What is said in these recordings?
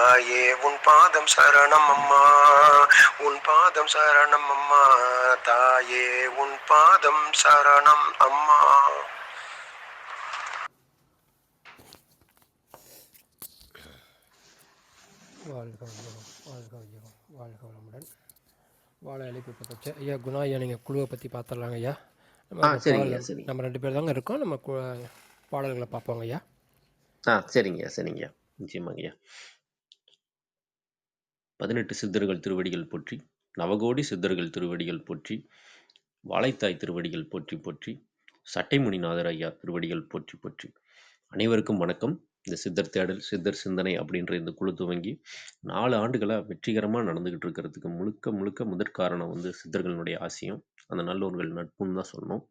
தாயே உன் பாதம் சரணம் அம்மா, உன் பாதம் சரணம் அம்மா, தாயே உன் பாதம் சரணம் அம்மா. வாழ்க வையகம், வாழ்க வையகம், வாழ்க வளமுடன். வாழை அழைப்பு பற்றி ஐயா குணா ஐயா, நீங்கள் குழுவை பற்றி பார்த்துடலாங்க ஐயா. நம்ம இப்போ சரிங்க பாடல்கள் நம்ம 2 பேர் தாங்க இருக்கோம். நம்ம பாடல்களை பார்ப்போங்க ஐயா. சரிங்க நிச்சயமாங்கய்யா. 18 சித்தர்கள் திருவடிகள் போற்றி, நவகோடி சித்தர்கள் திருவடிகள் போற்றி, வாழைத்தாய் திருவடிகள் போற்றி போற்றி, சட்டைமுனிநாதர் ஐயா திருவடிகள் போற்றி போற்றி. அனைவருக்கும் வணக்கம். இந்த சித்தர் தேடல், சித்தர் சிந்தனை அப்படின்ற இந்த குழு துவங்கி 4 ஆண்டுகளாக வெற்றிகரமாக நடந்துகிட்டு இருக்கிறதுக்கு முழுக்க முழுக்க முதற் காரணம் சித்தர்களுடைய ஆசையும் அந்த நல்லோர்கள் நட்புன்னு தான் சொல்லணும்.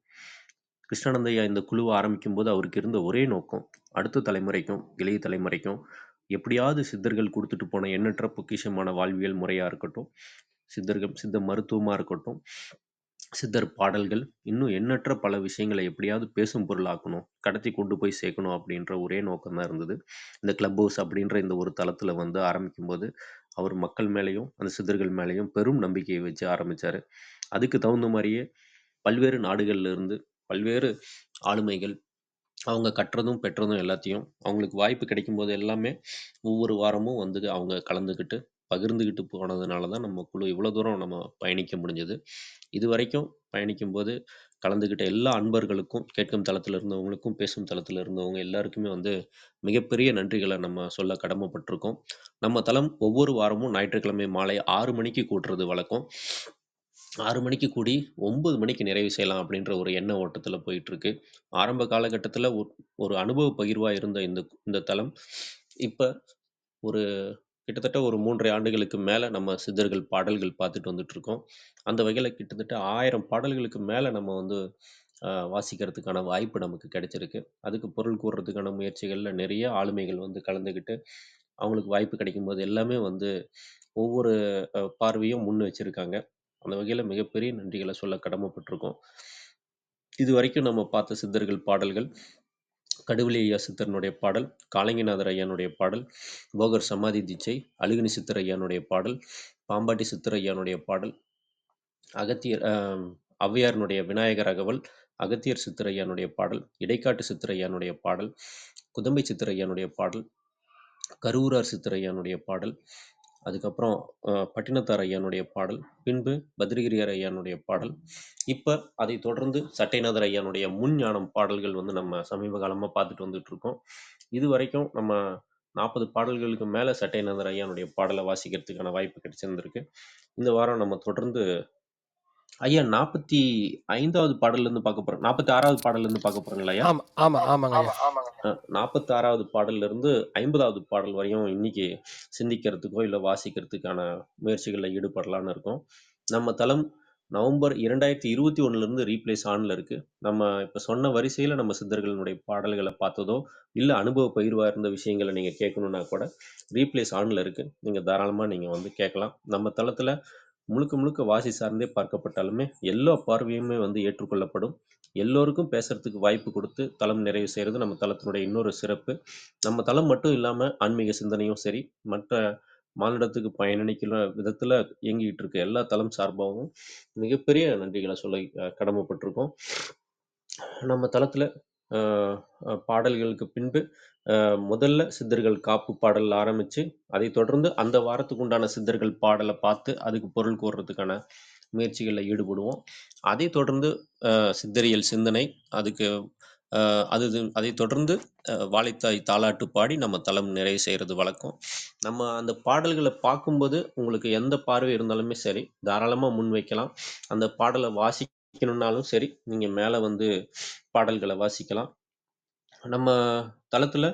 கிருஷ்ணானந்த ஐயா இந்த குழுவை ஆரம்பிக்கும் போது அவருக்கு இருந்த ஒரே நோக்கம், அடுத்த தலைமுறைக்கும் இளைய தலைமுறைக்கும் எப்படியாவது சித்தர்கள் கொடுத்துட்டு போன எண்ணற்ற பொக்கிஷமான வாழ்வியல் முறையாக இருக்கட்டும், சித்த மருத்துவமாக இருக்கட்டும், சித்தர் பாடல்கள், இன்னும் எண்ணற்ற பல விஷயங்களை எப்படியாவது பேசும் பொருளாக்கணும், கடத்தி கொண்டு போய் சேர்க்கணும் அப்படின்ற ஒரே நோக்கம் தான் இருந்தது. இந்த கிளப் ஹவுஸ் அப்படின்ற இந்த ஒரு தளத்தில் ஆரம்பிக்கும் போது அவர் மக்கள் மேலேயும் அந்த சித்தர்கள் மேலேயும் பெரும் நம்பிக்கையை வச்சு ஆரம்பித்தார். அதுக்கு தகுந்த மாதிரியே பல்வேறு நாடுகள்ல இருந்து பல்வேறு ஆளுமைகள் அவங்க கற்றதும் பெற்றதும் எல்லாத்தையும் அவங்களுக்கு வாய்ப்பு கிடைக்கும் போது எல்லாமே ஒவ்வொரு வாரமும் அவங்க கலந்துக்கிட்டு பகிர்ந்துக்கிட்டு போனதுனால தான் நம்ம குழு இவ்வளோ தூரம் நம்ம பயணிக்க முடிஞ்சது. இது வரைக்கும் பயணிக்கும்போது கலந்துக்கிட்ட எல்லா அன்பர்களுக்கும், கேட்கும் தளத்தில் இருந்தவங்களுக்கும், பேசும் தளத்தில் இருந்தவங்க எல்லாருக்குமே மிகப்பெரிய நன்றிகளை நம்ம சொல்ல கடமைப்பட்டிருக்கோம். நம்ம தளம் ஒவ்வொரு வாரமும் ஞாயிற்றுக்கிழமை மாலை 6 மணிக்கு கூட்டுறது வழக்கம். 6 மணிக்கு கூடி 9 மணிக்கு நிறைவு செய்யலாம் அப்படின்ற ஒரு எண்ண ஓட்டத்தில் போயிட்டுருக்கு. ஆரம்ப காலகட்டத்தில் ஒரு அனுபவ பகிர்வாக இருந்த இந்த தளம் இப்போ ஒரு கிட்டத்தட்ட ஒரு 3 ஆண்டுகளுக்கு மேலே நம்ம சித்தர்கள் பாடல்கள் பார்த்துட்டு வந்துட்டுருக்கோம். அந்த வகையில் கிட்டத்தட்ட 1000 பாடல்களுக்கு மேலே நம்ம வாசிக்கிறதுக்கான வாய்ப்பு நமக்கு கிடைச்சிருக்கு. அதுக்கு பொருள் கூறுறதுக்கான முயற்சிகளில் நிறைய ஆளுமைகள் கலந்துக்கிட்டு அவங்களுக்கு வாய்ப்பு கிடைக்கும்போது எல்லாமே ஒவ்வொரு பார்வையும் முன் வச்சுருக்காங்க. அந்த வகையில் மிகப்பெரிய நன்றிகளை சொல்ல கடமைப்பட்டிருக்கோம். இது வரைக்கும் நம்ம பார்த்த சித்தர்கள் பாடல்கள், கடுவெளி ஐயா சித்தரனுடைய பாடல், காலங்கிநாதர் ஐயானுடைய பாடல், போகர் சமாதி தீட்சை, அழுகினி சித்தர் ஐயானுடைய பாடல், பாம்பாட்டி சித்தர் ஐயானுடைய பாடல், அகத்தியர் ஔவையாருடைய விநாயகர் அகவல், அகத்தியர் சித்தர் ஐயானுடைய பாடல், இடைக்காட்டு சித்தர் ஐயானுடைய பாடல், குதம்பை சித்தர் ஐயானுடைய பாடல், கருவூரார் சித்தர் ஐயானுடைய பாடல், அதுக்கப்புறம் பட்டினத்தார் ஐயானுடைய பாடல், பின்பு பத்ரகிரியார் ஐயானுடைய பாடல், இப்போ அதை தொடர்ந்து சட்டைநாதர் ஐயானுடைய முன் ஞானம் பாடல்கள் நம்ம சமீப காலமாக பார்த்துட்டு வந்துட்டு இருக்கோம். இது வரைக்கும் நம்ம 40 பாடல்களுக்கு மேலே சட்டைநாதர் ஐயானுடைய பாடலை வாசிக்கிறதுக்கான வாய்ப்பு கிடைச்சிருந்திருக்கு. இந்த வாரம் நம்ம தொடர்ந்து ஐயா 45வது பாடல்லேருந்து பார்க்க போகிறோம், 46வது பாடல்லேருந்து பார்க்க போகிறோங்களா ஐயா? ஆமாங்க ஐயா. 46வது பாடல்லேருந்து 50வது பாடல் வரையும் இன்னைக்கு சிந்திக்கிறதுக்கோ இல்லை வாசிக்கிறதுக்கான முயற்சிகளில் ஈடுபடலான்னு இருக்கோம். நம்ம தளம் நவம்பர் 2021 ரீப்ளேஸ் ஆனில் இருக்குது. நம்ம இப்போ சொன்ன வரிசையில் நம்ம சித்தர்களுடைய பாடல்களை பார்த்ததோ இல்லை அனுபவ பகிர்வாக இருந்த விஷயங்களை நீங்கள் கேட்கணுன்னா கூட ரீப்ளேஸ் ஆனில் இருக்குது. நீங்கள் தாராளமாக நீங்கள் கேட்கலாம். நம்ம தளத்தில் முழுக்க முழுக்க வாசி சார்ந்தே பார்க்கப்பட்டாலுமே எல்லா பார்வையுமே ஏற்றுக்கொள்ளப்படும். எல்லோருக்கும் பேசுறதுக்கு வாய்ப்பு கொடுத்து தளம் நிறைவு செய்கிறது நம்ம தளத்தினுடைய இன்னொரு சிறப்பு. நம்ம தளம் மட்டும் இல்லாமல் ஆன்மீக சிந்தனையும் சரி, மற்ற மானிடத்துக்கு பயனளிக்கிற விதத்தில் இயங்கிட்டு இருக்க எல்லா தளம் சார்பாகவும் மிகப்பெரிய நன்றிகளை சொல்ல கடமைப்பட்டிருக்கோம். நம்ம தளத்தில் பாடல்களுக்கு பின்பு முதல்ல சித்தர்கள் காப்பு பாடல் ஆரம்பித்து அதை தொடர்ந்து அந்த வாரத்துக்கு உண்டான சித்தர்கள் பாடலை பார்த்து அதுக்கு பொருள் கூறுறதுக்கான முயற்சிகளில் ஈடுபடுவோம். அதை தொடர்ந்து சித்தரியல் சிந்தனை, அதுக்கு அதை தொடர்ந்து வாழைத்தாய் தாலாட்டு பாடி நம்ம தளம் நிறைவு செய்கிறது வழக்கம். நம்ம அந்த பாடல்களை பார்க்கும்போது உங்களுக்கு எந்த பார்வை இருந்தாலுமே சரி தாராளமாக முன் வைக்கலாம். அந்த பாடலை வாசிக்கணுன்னாலும் சரி நீங்கள் மேலே பாடல்களை வாசிக்கலாம். நம்ம தளத்தில்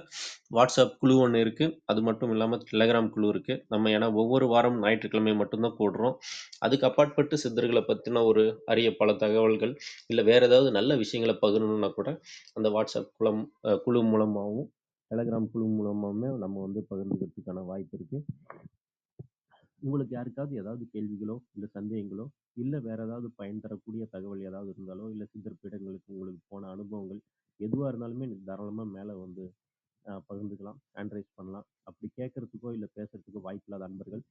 வாட்ஸ்அப் குழு ஒன்று இருக்குது. அது மட்டும் இல்லாமல் டெலகிராம் குழு இருக்குது. நம்ம ஏன்னா ஒவ்வொரு வாரம் ஞாயிற்றுக்கிழமை மட்டும்தான் போடுறோம். அதுக்கு அப்பாற்பட்டு சித்தர்களை பற்றின ஒரு அரிய பல தகவல்கள் இல்லை வேறு ஏதாவது நல்ல விஷயங்களை பகிரணுன்னா கூட அந்த வாட்ஸ்அப் குழு மூலமாகவும் டெலகிராம் குழு மூலமாகவுமே நம்ம பகிர்ந்துக்கிறதுக்கான வாய்ப்பு இருக்குது. உங்களுக்கு யாருக்காவது ஏதாவது கேள்விகளோ இல்லை சந்தேகங்களோ இல்லை வேறு ஏதாவது பயன் தரக்கூடிய தகவல் ஏதாவது இருந்தாலோ இல்லை சித்தர் பீடங்களுக்கு உங்களுக்கு போன அனுபவங்கள் எதுவாக இருந்தாலுமே தாராளமாக மேலே பகிர்ந்துக்கலாம், ஹேண்ட் ரைஸ் பண்ணலாம். அப்படி கேட்கறதுக்கோ இல்லை பேசுறதுக்கோ வாய்ப்பில்லாத அன்பர்கள்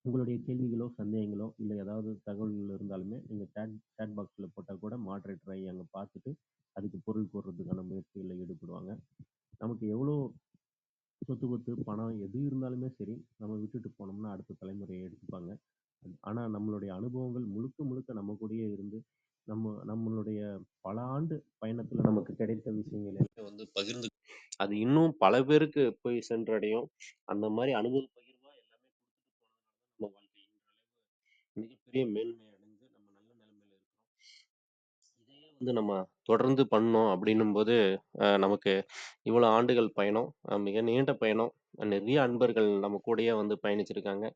உங்களுடைய கேள்விகளோ சந்தேகங்களோ இல்லை ஏதாவது தகவல்கள் இருந்தாலுமே நீங்கள் சேட் பாக்ஸில் போட்டால் கூட மாடரேட்டர் ஆகி அங்கே பார்த்துட்டு அதுக்கு பொருள் போடுறதுக்கான முயற்சிகளில் ஈடுபடுவாங்க. நமக்கு எவ்வளோ சொத்து பத்து பணம் எது இருந்தாலுமே சரி நம்ம விட்டுட்டு போனோம்னா அடுத்த தலைமுறையை எடுத்துப்பாங்க. ஆனால் நம்மளுடைய அனுபவங்கள் முழுக்க முழுக்க நம்ம கூடயே இருந்து நம்மளுடைய பல ஆண்டு பயணத்துல நமக்கு கிடைத்த விஷயங்கள் எல்லாமே பகிர்ந்து அது இன்னும் பல பேருக்கு போய் சென்றடையும். அந்த மாதிரி அனுபவ பகிர்வா எல்லாமே கொடுத்துட்டு போனதுனால நம்ம வாழ்க்கை மிகப்பெரிய மேன்மை அடைஞ்சு நம்ம நல்ல நிலைமையில இருக்கிறோம். இதையே நம்ம தொடர்ந்து பண்ணோம் அப்படின்னும் போது நமக்கு இவ்வளவு ஆண்டுகள் பயணம், மிக நீண்ட பயணம், நிறைய அன்பர்கள் நம்ம கூடயே பயணிச்சிருக்காங்க.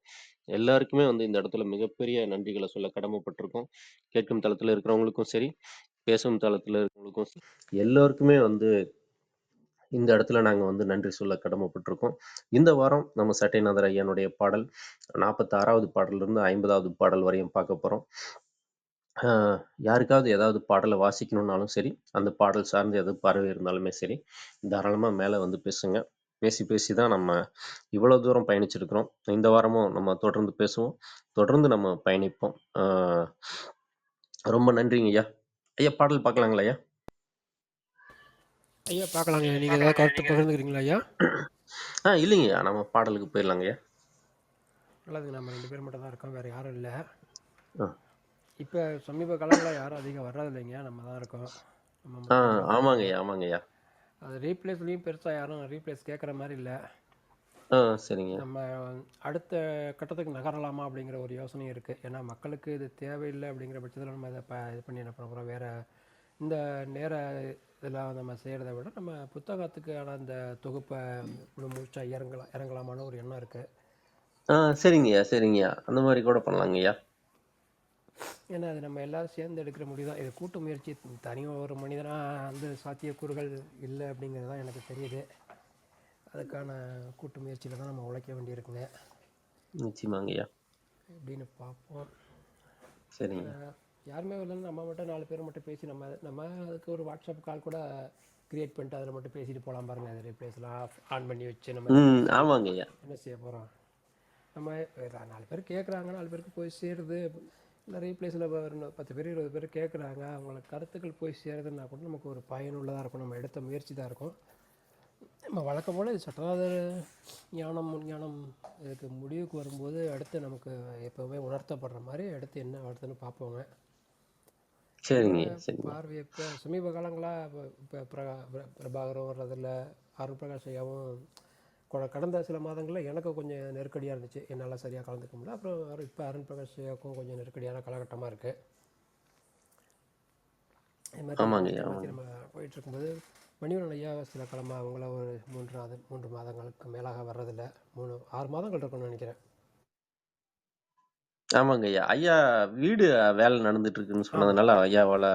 எல்லாருக்குமே இந்த இடத்துல மிகப்பெரிய நன்றிகளை சொல்ல கடமைப்பட்டிருக்கோம். கேட்கும் தளத்துல இருக்கிறவங்களுக்கும் சரி, பேசும் தளத்துல இருக்கிறவங்களுக்கும் சரி, எல்லாருக்குமே இந்த இடத்துல நாங்க நன்றி சொல்ல கடமைப்பட்டிருக்கோம். இந்த வாரம் நம்ம சட்டைநாதர் ஐயானுடைய பாடல் 46வது பாடல்ல இருந்து 50வது பாடல் வரையும் பார்க்க போறோம். யாருக்காவது ஏதாவது பாடலை வாசிக்கணும்னாலும் சரி, அந்த பாடல் சார்ந்து எது பார்வை இருந்தாலுமே சரி, தாராளமா மேல பேசுங்க. பேசி பேசி தான் நம்ம இவ்வளவு தூரம் பயணிச்சிருக்கிறோம். இந்த வாரமும் நம்ம தொடர்ந்து பேசுவோம். தொடர்ந்து நம்ம பயணிப்போம். ரொம்ப நன்றிங்க ஐயா. ஐயா பாடல் பார்க்கலாங்களா ஐயா? ஐயா பார்க்கலாங்க. நீங்கள் ஏதாவது கருத்து பகிர்ந்துக்கிறீங்களா ஐயா? இல்லைங்கய்யா, நம்ம பாடலுக்கு போயிடலாங்க ஐயா. நல்லதுங்க. நம்ம 2 பேர் மட்டும் தான் இருக்கோம், வேறு யாரும் இல்லை. ஆ. இப்போ சமீப காலங்களில் யாரும் அதிகம் வர்றதில்லைங்க, நம்ம தான் இருக்கோம். நம்ம மட்டும் தான் பேசிகிட்டு ஆமாங்க இருக்கோம். ஐயா, ஆமாங்க ஐயா. அது ரீப்ளேஸ்லேயும் பெருசாக யாரும் ரீப்ளேஸ் கேட்குற மாதிரி இல்லை. சரிங்க. நம்ம அடுத்த கட்டத்துக்கு நகரலாமா அப்படிங்கிற ஒரு யோசனையும் இருக்குது. ஏன்னா மக்களுக்கு இது தேவையில்லை அப்படிங்கிற பட்சத்தில் நம்ம இதை இது பண்ணி என்ன பண்ண போகிறோம். வேறு இந்த நேர இதெல்லாம் நம்ம செய்கிறத விட நம்ம புத்தகத்துக்கான அந்த தொகுப்பை முழுச்சா இறங்கலாமான ஒரு எண்ணம் இருக்குது. சரிங்கய்யா, சரிங்கய்யா. அந்த மாதிரி கூட பண்ணலாங்கய்யா. ஏன்னா அது நம்ம எல்லோரும் சேர்ந்து எடுக்கிற முடிவு தான். இது கூட்டு முயற்சி. தனியாக ஒரு மனிதனாக சாத்தியக்கூறுகள் இல்லை அப்படிங்கிறது தான் எனக்கு தெரியுது. அதுக்கான கூட்டு முயற்சியில் தான் நம்ம உழைக்க வேண்டியிருக்குங்க. நிச்சயமாங்கய்யா. எப்படின்னு பார்ப்போம். சரிங்க. யாருமே இல்லைன்னு நம்ம மட்டும் 4 பேர் மட்டும் பேசி நம்ம அதுக்கு ஒரு வாட்ஸ்அப் கால் கூட க்ரியேட் பண்ணிட்டு அதில் மட்டும் பேசிட்டு போகலாம் பாருங்கள். அது ரீப்ளேஸ்லாம் ஆன் பண்ணி வச்சு நம்ம ஆமாங்கய்யா. என்ன செய்ய போகிறோம். நம்ம 4 பேர் கேட்குறாங்க, 4 பேருக்கு போய் சேருது. இல்லை ரீப்ளேஸில் ஒரு 10 பேர் 20 பேர் கேட்குறாங்க, அவங்களுக்கு கருத்துக்கள் போய் சேருதுன்னா கூட நமக்கு ஒரு பயனுள்ளதாக இருக்கும். நம்ம எடுத்த முயற்சி தான் இருக்கும். நம்ம வழக்கம் போல் சட்டநாதர் ஞானம் முன்ஞானம் இதுக்கு முடிவுக்கு வரும்போது அடுத்து நமக்கு எப்போவுமே உணர்த்தப்படுற மாதிரி அடுத்து என்ன வருதுன்னு பார்ப்போங்க. சரிங்க. பார்வை இப்போ சமீப காலங்களாக இப்போ பிரபாகரம் வர்றதில்ல, அருண் பிரகாஷ் ஐயாவும் கடந்த சில மாதங்களில் எனக்கு கொஞ்சம் நெருக்கடியாக இருந்துச்சு, என்னால் சரியாக கலந்துக்க முடியல. அப்புறம் இப்போ அருண் பிரகாஷ் ஐயாவுக்கும் கொஞ்சம் நெருக்கடியான காலகட்டமாக இருக்குது. இது மாதிரி நம்ம போயிட்டு இருக்கும்போது மணிவண்ணன் ஐயா சில காலமாக அவங்கள ஒரு 3 மாதங்களுக்கு மேலாக வர்றதில்லை. 6 மாதங்கள் இருக்கும்னு நினைக்கிறேன். ஆமாங்க ஐயா. ஐயா வீடு வேலை நடந்துட்டு இருக்குன்னு சொன்னதுனால ஐயாவால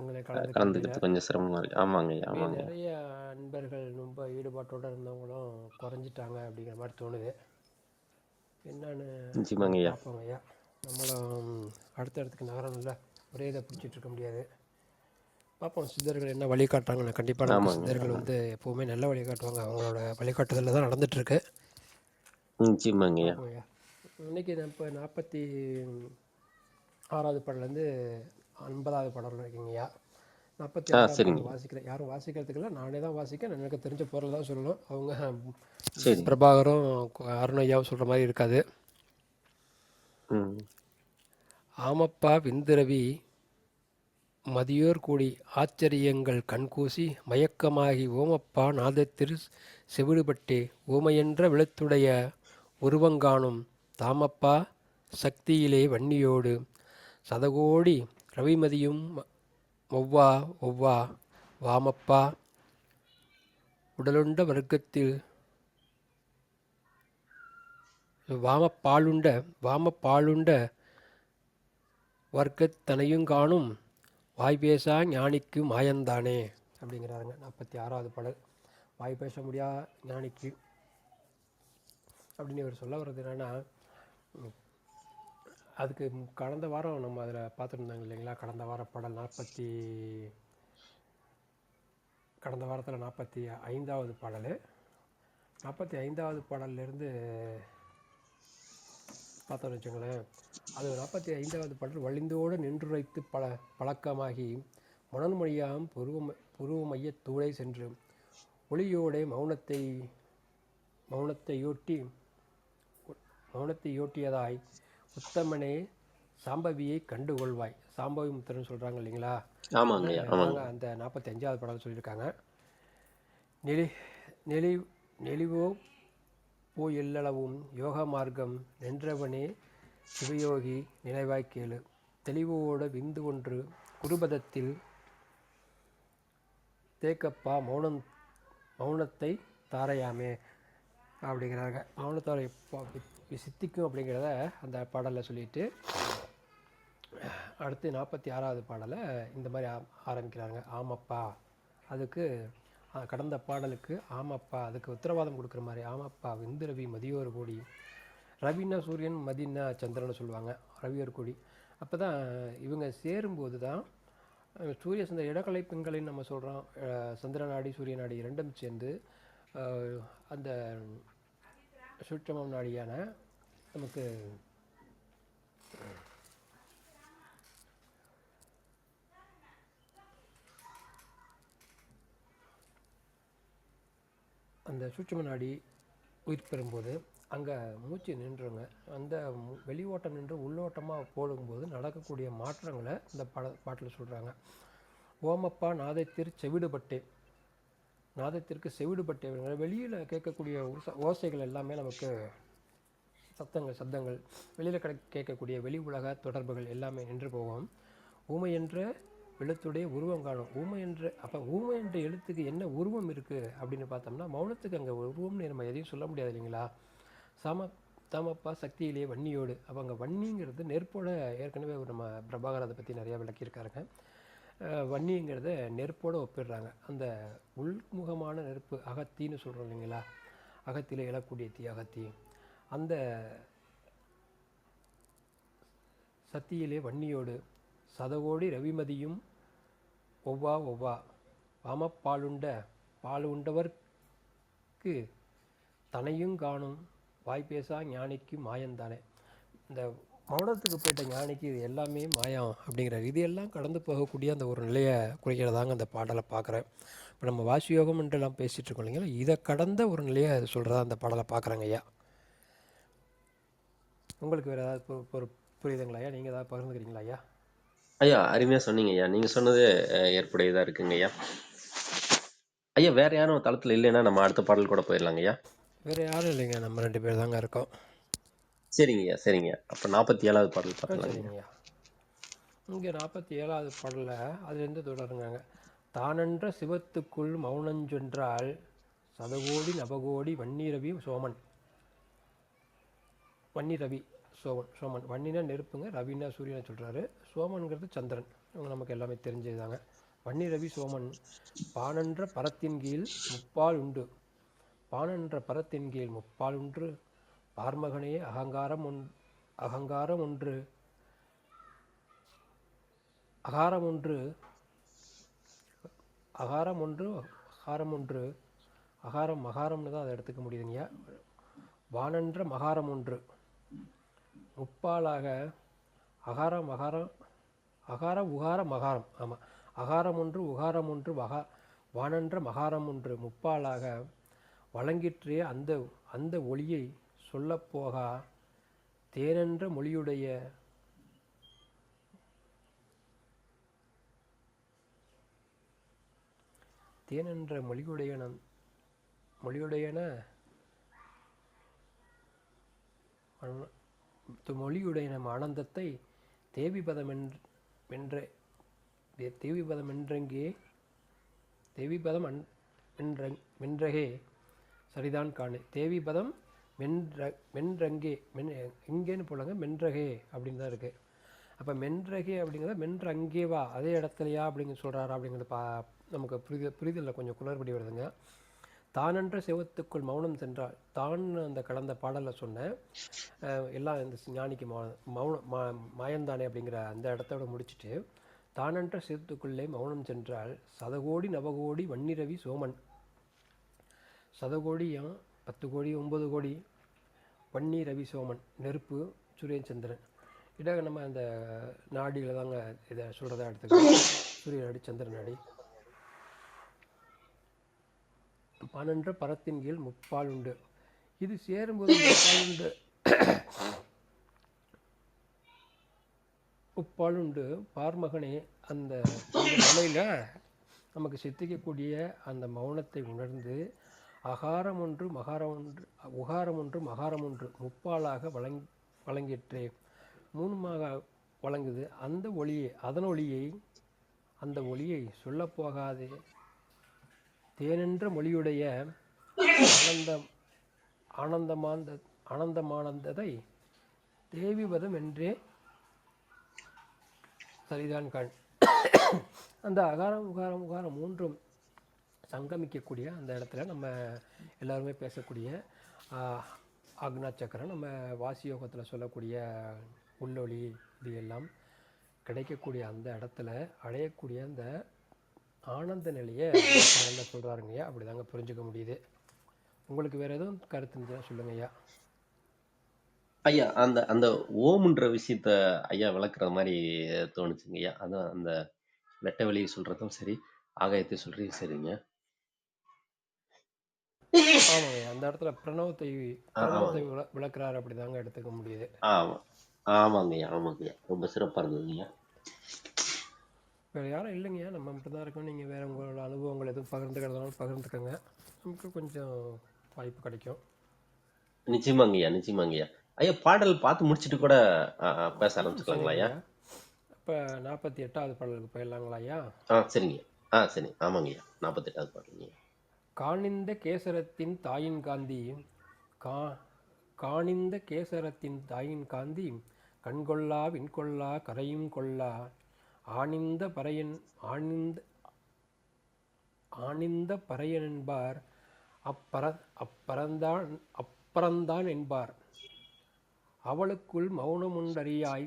உங்களை கலந்துக்கிறது கொஞ்சம் சிரமமா இருக்கு. ஆமாங்க ஐயா, ஆமாங்க. நிறைய நண்பர்கள் ரொம்ப ஈடுபாட்டோடு இருந்தவங்களும் குறைஞ்சிட்டாங்க அப்படிங்கிற மாதிரி தோணுது. என்னன்னு பார்ப்போங்க ஐயா. நம்மளும் அடுத்தடுத்துக்கு நகரம்ல ஒரே இதை பிடிச்சிட்டு இருக்க முடியாது. பார்ப்போம் சித்தர்கள் என்ன வழிகாட்டுறாங்கன்னு. கண்டிப்பாக நம்ம சித்தர்கள் எப்போவுமே நல்ல வழிகாட்டுவாங்க. அவங்களோட வழிகாட்டுதலில் தான் நடந்துகிட்ருக்கு. நிச்சயமாங்க ஐயா. இன்றைக்கி இப்போ 46வது பாடலேருந்து 50வது பாடல் இருக்குங்கய்யா. 46வது பாடல் வாசிக்கிறேன். யாரும் வாசிக்கிறதுக்கு நானே தான் வாசிக்க, எனக்கு தெரிஞ்ச பொருள் தான் சொல்லணும். அவங்க பிரபாகரும் அருண் ஐயாவும் சொல்கிற மாதிரி இருக்காது. ஆமப்பா விந்திரவி மதியோர் கூடி ஆச்சரியங்கள் கண்கூசி மயக்கமாகி ஓமப்பா நாதத்திரு செவிடுபட்டே ஊமையென்ற விளத்துடைய உருவங்காணும் தாமப்பா சக்தியிலே வன்னியோடு சதகோடி ரவிமதியும் ஒவ்வா ஒவ்வா வாமப்பா உடலுண்ட வர்க்கத்தில் வாமப்பாலுண்ட வர்க்கத்தனையுங்காணும் வாய்பேசா ஞானிக்கு மாயந்தானே அப்படிங்கிறாருங்க. 46வது பாடல். வாய் பேச முடியா ஞானிக்கு அப்படின்னு இவர் சொல்ல வர்றது என்னென்னா, அதுக்கு கடந்த வாரம் நம்ம அதில் பார்த்துருந்தாங்க இல்லைங்களா. கடந்த வார பாடல் கடந்த வாரத்தில் 45வது பாடல். 45வது பாடல்லேருந்து பார்த்தோன்னு வச்சுங்களேன், அது 45வது பாடல் வழிந்தோடு நின்றுரைத்து பழக்கமாகி மணன்மொழியாம் புருவமைய தூளை சென்று ஒளியோடே மௌனத்தையோட்டியதாய் உத்தமனே சாம்பவியை கண்டுகொள்வாய். சாம்பவி முத்திரன்னு சொல்கிறாங்க இல்லைங்களா, அந்த 45வது பாடல் சொல்லியிருக்காங்க. நெளிவோ போ எல்லளவும் யோக மார்க்கம் நின்றவனே சிவயோகி நினைவாய் கேளு தெளிவோட விந்து ஒன்று குருபதத்தில் தேக்கப்பா மௌனத்தை தாரையாமே அப்படிங்கிறாங்க. மௌனத்தாரை சித்திக்கும் அப்படிங்கிறத அந்த பாடலில் சொல்லிட்டு அடுத்து 46வது பாடலை இந்த மாதிரி ஆரம்பிக்கிறாங்க. ஆமப்பா, அதுக்கு கடந்த பாடலுக்கு ஆமப்பா அதுக்கு உத்தரவாதம் கொடுக்குற மாதிரி ஆமப்பா விந்து ரவி மதியோர் கோடி, ரவின்னா சூரியன், மதினா சந்திரன்னு சொல்லுவாங்க, ரவியோர் கோடி. அப்போ தான் இவங்க சேரும்போது தான் சூரிய சந்திர இடக்கலை பெண்களின்னு நம்ம சொல்கிறோம். சந்திர நாடி சூரிய நாடி இரண்டும் சேர்ந்து அந்த சூட்சமம் நாடியான நமக்கு அந்த சூட்சம நாடி உயிர் பெறும்போது அங்கே மூச்சு நின்றுங்க. அந்த வெளி ஓட்டம் நின்று உள்ளோட்டமாக போடும்போது நடக்கக்கூடிய மாற்றங்களை இந்த பாட்டில் சொல்கிறாங்க. ஓமப்பா நாதத்திற்கு செவிடுபட்டே வெளியில் கேட்கக்கூடிய ஓசைகள் எல்லாமே நமக்கு சத்தங்கள் வெளியில் கேட்கக்கூடிய வெளி உலக தொடர்புகள் எல்லாமே நின்று போகும். ஊமை என்ற எழுத்துடைய உருவம் காணும். ஊமை என்ற எழுத்துக்கு என்ன உருவம் இருக்குது அப்படின்னு பார்த்தோம்னா, மௌனத்துக்கு அங்கே உருவம்னு நம்ம எதையும் சொல்ல முடியாது இல்லைங்களா. தாமப்பா சக்தியிலே வன்னியோடு. அப்போ அங்கே வன்னிங்கிறது நெருப்போட, ஏற்கனவே நம்ம பிரபாகர் அதை பற்றி நிறையா விளக்கியிருக்காருங்க. வன்னிங்கிறத நெருப்போடு ஒப்பிடுறாங்க. அந்த உள்முகமான நெருப்பு அகத்தின்னு சொல்கிறோம் இல்லைங்களா, அகத்திலே எழக்கூடிய தீ அகத்தி. அந்த சக்தியிலே வன்னியோடு சதகோடி ரவிமதியும் ஒவ்வா பாலுண்டவர்க்கு தனையும் காணும் வாய்ப்பேசா ஞானிக்கு மாயந்தானே. இந்த மௌனத்துக்கு போயிட்ட ஞானிக்கு இது எல்லாமே மாயம் அப்படிங்கிறார். இது எல்லாம் கடந்து போகக்கூடிய அந்த ஒரு நிலையை குறிக்கிறதாங்க அந்த பாடலை பார்க்குறேன். இப்போ நம்ம வாசியோகம் என்றெல்லாம் பேசிகிட்டு இருக்கோம் இல்லைங்களா, இதை கடந்த ஒரு நிலையை சொல்கிறதா அந்த பாடலை பார்க்குறேங்க ஐயா. உங்களுக்கு வேறு ஏதாவது புரியுதுங்களா ஐயா? நீங்கள் ஏதாவது பகிர்ந்துக்கிறீங்களா ஐயா? ஐயா, அருமையாக சொன்னீங்க ஐயா. நீங்கள் சொன்னது ஏற்புடையதாக இருக்குங்க ஐயா. ஐயா, வேற யாரும் தளத்தில் இல்லைன்னா நம்ம அடுத்த பாடல் கூட போயிடலாங்க ஐயா. வேறு யாரும் இல்லைங்க, நம்ம 2 பேர் தாங்க இருக்கோம். சரிங்க. அப்போ 47வது பாடல் பார்க்கலாம். சரிங்கய்யா. இங்கே 47வது பாடலில் அதுலேருந்து தொடருங்க. தானென்ற சிவத்துக்குள் மௌனஞ்சொன்றால் சதகோடி நவகோடி வன்னிரவி சோமன். வன்னினா நெருப்புங்க, ரவினா சூரியனை சொல்கிறாரு, சோமன்கிறது சந்திரன். இவங்க நமக்கு எல்லாமே தெரிஞ்சதுதாங்க. வன்னி ரவி சோமன் பானென்ற பரத்தின் கீழ் முப்பால் உண்டு பார்மகனே அகங்காரம் ஒன்று மகாரம்னு தான் அதை எடுத்துக்க முடியுதுங்கய்யா. வானென்ற மகாரம் ஒன்று முப்பாலாக உகார மகாரம். ஆமாம், அகாரம் ஒன்று உகாரம் ஒன்று வானென்ற மகாரம் ஒன்று முப்பாலாக வழங்கிற்றே அந்த ஒளியை சொல்லப்போகா தேனென்ற மொழியுடையன ஆனந்தத்தை மென்றகே சரிதான் காணு. தேவிபதம் மென்றங்கே இங்கேன்னு போலாங்க, மென்றகே அப்படின்னு தான் இருக்குது. அப்போ மென்றகே அப்படிங்கிறத மென்றங்கேவா அதே இடத்துலையா அப்படிங்க சொல்கிறாரா அப்படிங்கிறது நமக்கு புரிதலில் கொஞ்சம் குளறுபடி வருதுங்க. தானென்ற சிவத்துக்குள் மௌனம் சென்றால் தான் அந்த கடந்த பாடலில் சொன்ன எல்லாம் இந்த ஞானிக்கு மாயந்தானே அப்படிங்கிற அந்த இடத்தோட முடிச்சுட்டு தானன்ற சிரத்துக்குள்ளே மௌனம் சென்றால் சதகோடி நவகோடி வன்னிரவி சோமன். சதகோடியும் 10 கோடி 9 கோடி வன்னி ரவி சோமன் நெருப்பு சூரியன் சந்திரன். இதாக நம்ம அந்த நாடியில் தாங்க இதை சொல்கிறதா எடுத்துக்கலாம். சூரிய நாடி சந்திரன் நாடி. பனென்ற பரத்தின் கீழ் முப்பால் உண்டு. இது சேரும்போது முப்பால் உண்டு. முப்பால் உண்டு பார்மகனே. அந்த நிலையில் நமக்கு சித்திக்கக்கூடிய அந்த மௌனத்தை உணர்ந்து அகாரம் ஒன்று மகாரம் ஒன்று உகாரம் ஒன்று மகாரம் ஒன்று முப்பாலாக வழங்கிற்றே 3மாக வழங்குது. அந்த ஒளியை அந்த ஒளியை சொல்லப்போகாதே தேனென்ற மொழியுடைய ஆனந்தமானந்ததை தேவிபதம் என்றே சரிதான் கண். அந்த அகாரம் உகாரம் உகாரம் மூன்றும் சங்கமிக்கக்கூடிய அந்த இடத்துல நம்ம எல்லாருமே பேசக்கூடிய ஆக்னா சக்கரம், நம்ம வாசி யோகத்தில் சொல்லக்கூடிய உள்ளொளி, இது எல்லாம் கிடைக்கக்கூடிய அந்த இடத்துல அடையக்கூடிய அந்த ஆனந்த நிலையை நல்லா சொல்கிறாருங்கய்யா. அப்படி தாங்க புரிஞ்சுக்க முடியுது. உங்களுக்கு வேறு எதுவும் கருத்து இருந்துச்சுன்னா சொல்லுங்க ஐயா. ஐயா அந்த அந்த ஓம்ன்ற விஷயத்த ஐயா விளக்குற மாதிரி தோணுச்சுங்க ஐயா. அதான் அந்த வெட்ட வெளியை சொல்றதும் சரி, ஆகாயத்தை சொல்றதும் சரிங்க. ஆமாங்க, அந்த இடத்துல பிரணவத்தை விளக்குறாரு, அப்படிதாங்க எடுத்துக்க முடியுது. ஆமாங்கய்யா ஆமாங்கய்யா, ரொம்ப சிறப்பா இருந்ததுங்கய்யா. வேறு யாரும் இல்லைங்கய்யா, நம்ம மட்டும்தான் இருக்கோம். நீங்கள் வேறு உங்களோட அனுபவங்கள் எதுவும் பகிர்ந்துக்கிறதுனால பகிர்ந்துக்கோங்க, நமக்கு கொஞ்சம் வாய்ப்பு கிடைக்கும். நிச்சயமாங்கய்யா. ஐயா பாடல் பார்த்து முடிச்சுட்டு கூட பேச ஆரம்பிச்சுக்கலாங்களா ஐயா? இப்போ 48வது பாடலுக்கு போயிடலாங்களா ஐயா? சரிங்க. சரி, ஆமாங்கய்யா, 48வது பாடலுங்க. காணிந்த கேசரத்தின் தாயின் காந்தி காணிந்த கேசரத்தின் தாயின் காந்தி கண்கொள்ளா விண்கொள்ளா கரையும் கொள்ளா ஆனிந்த பறையன் என்பார் அப்பறந்தான் என்பார். அவளுக்குள் மௌனமுண்டறிவாய்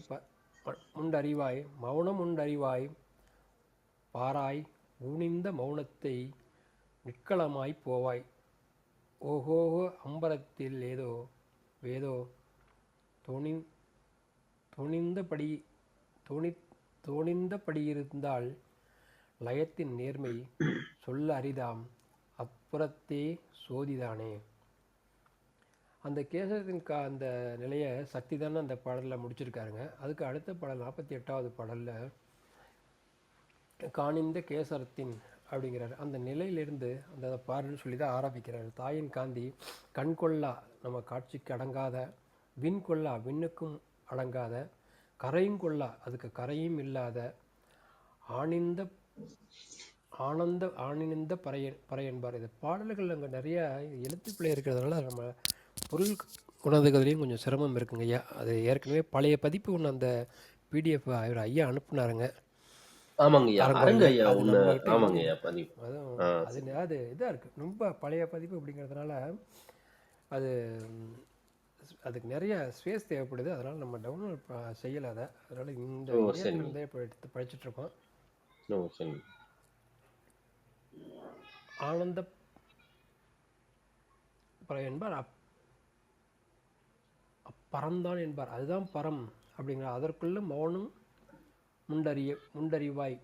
பாராய் ஊனிந்த மௌனத்தை நிற்களமாய் போவாய். ஓஹோஹோ அம்பரத்தில் வேதோ தோணிந்தபடியிருந்தால் லயத்தின் நேர்மை சொல்ல அரிதாம் அப்புறத்தே சோதிதானே. அந்த கேசரத்தின் அந்த நிலையை சக்தி தானே அந்த பாடலில் முடிச்சிருக்காருங்க. அதுக்கு அடுத்த பாடல் 48வது பாடலில் காணிந்த கேசரத்தின் அப்படிங்கிறாரு. அந்த நிலையிலிருந்து அந்த பாடல்னு சொல்லி தான் ஆரம்பிக்கிறார். தாயின் காந்தி கண்கொள்ளா, நம்ம காட்சிக்கு அடங்காத, விண்கொள்ளா, விண்ணுக்கும் அடங்காத, கரையும் கொள்ளா, அதுக்கு கரையும் இல்லாத, ஆனந்த பறையன்பார். இது பாடல்கள் அங்கே நிறைய எழுத்துப்பிழை இருக்கிறதுனால நம்ம பொருள் உணர்ந்துக்கிறதுலையும் கொஞ்சம் சிரமம் இருக்குங்க ஐயா. அது ஏற்கனவே பழைய பதிப்பு ஒன்று அந்த பிடிஎஃப் அவர் ஐயா அனுப்புனாருங்க. அது இதாக இருக்குது, ரொம்ப பழைய பதிப்பு அப்படிங்கிறதுனால அது அதுக்கு நிறைய ஸ்பேஸ் தேவைப்படுது. அதனால் நம்ம டவுன்லோட் செய்யலை அதை. அதனால் இந்த இப்போ எடுத்து படிச்சுட்ருக்கோம். ஆனந்த என்பார் அப்பறந்தான் என்பார். அதுதான் பரம் அப்படிங்கிற. அதற்குள்ள மௌனம் முண்டறிவாய்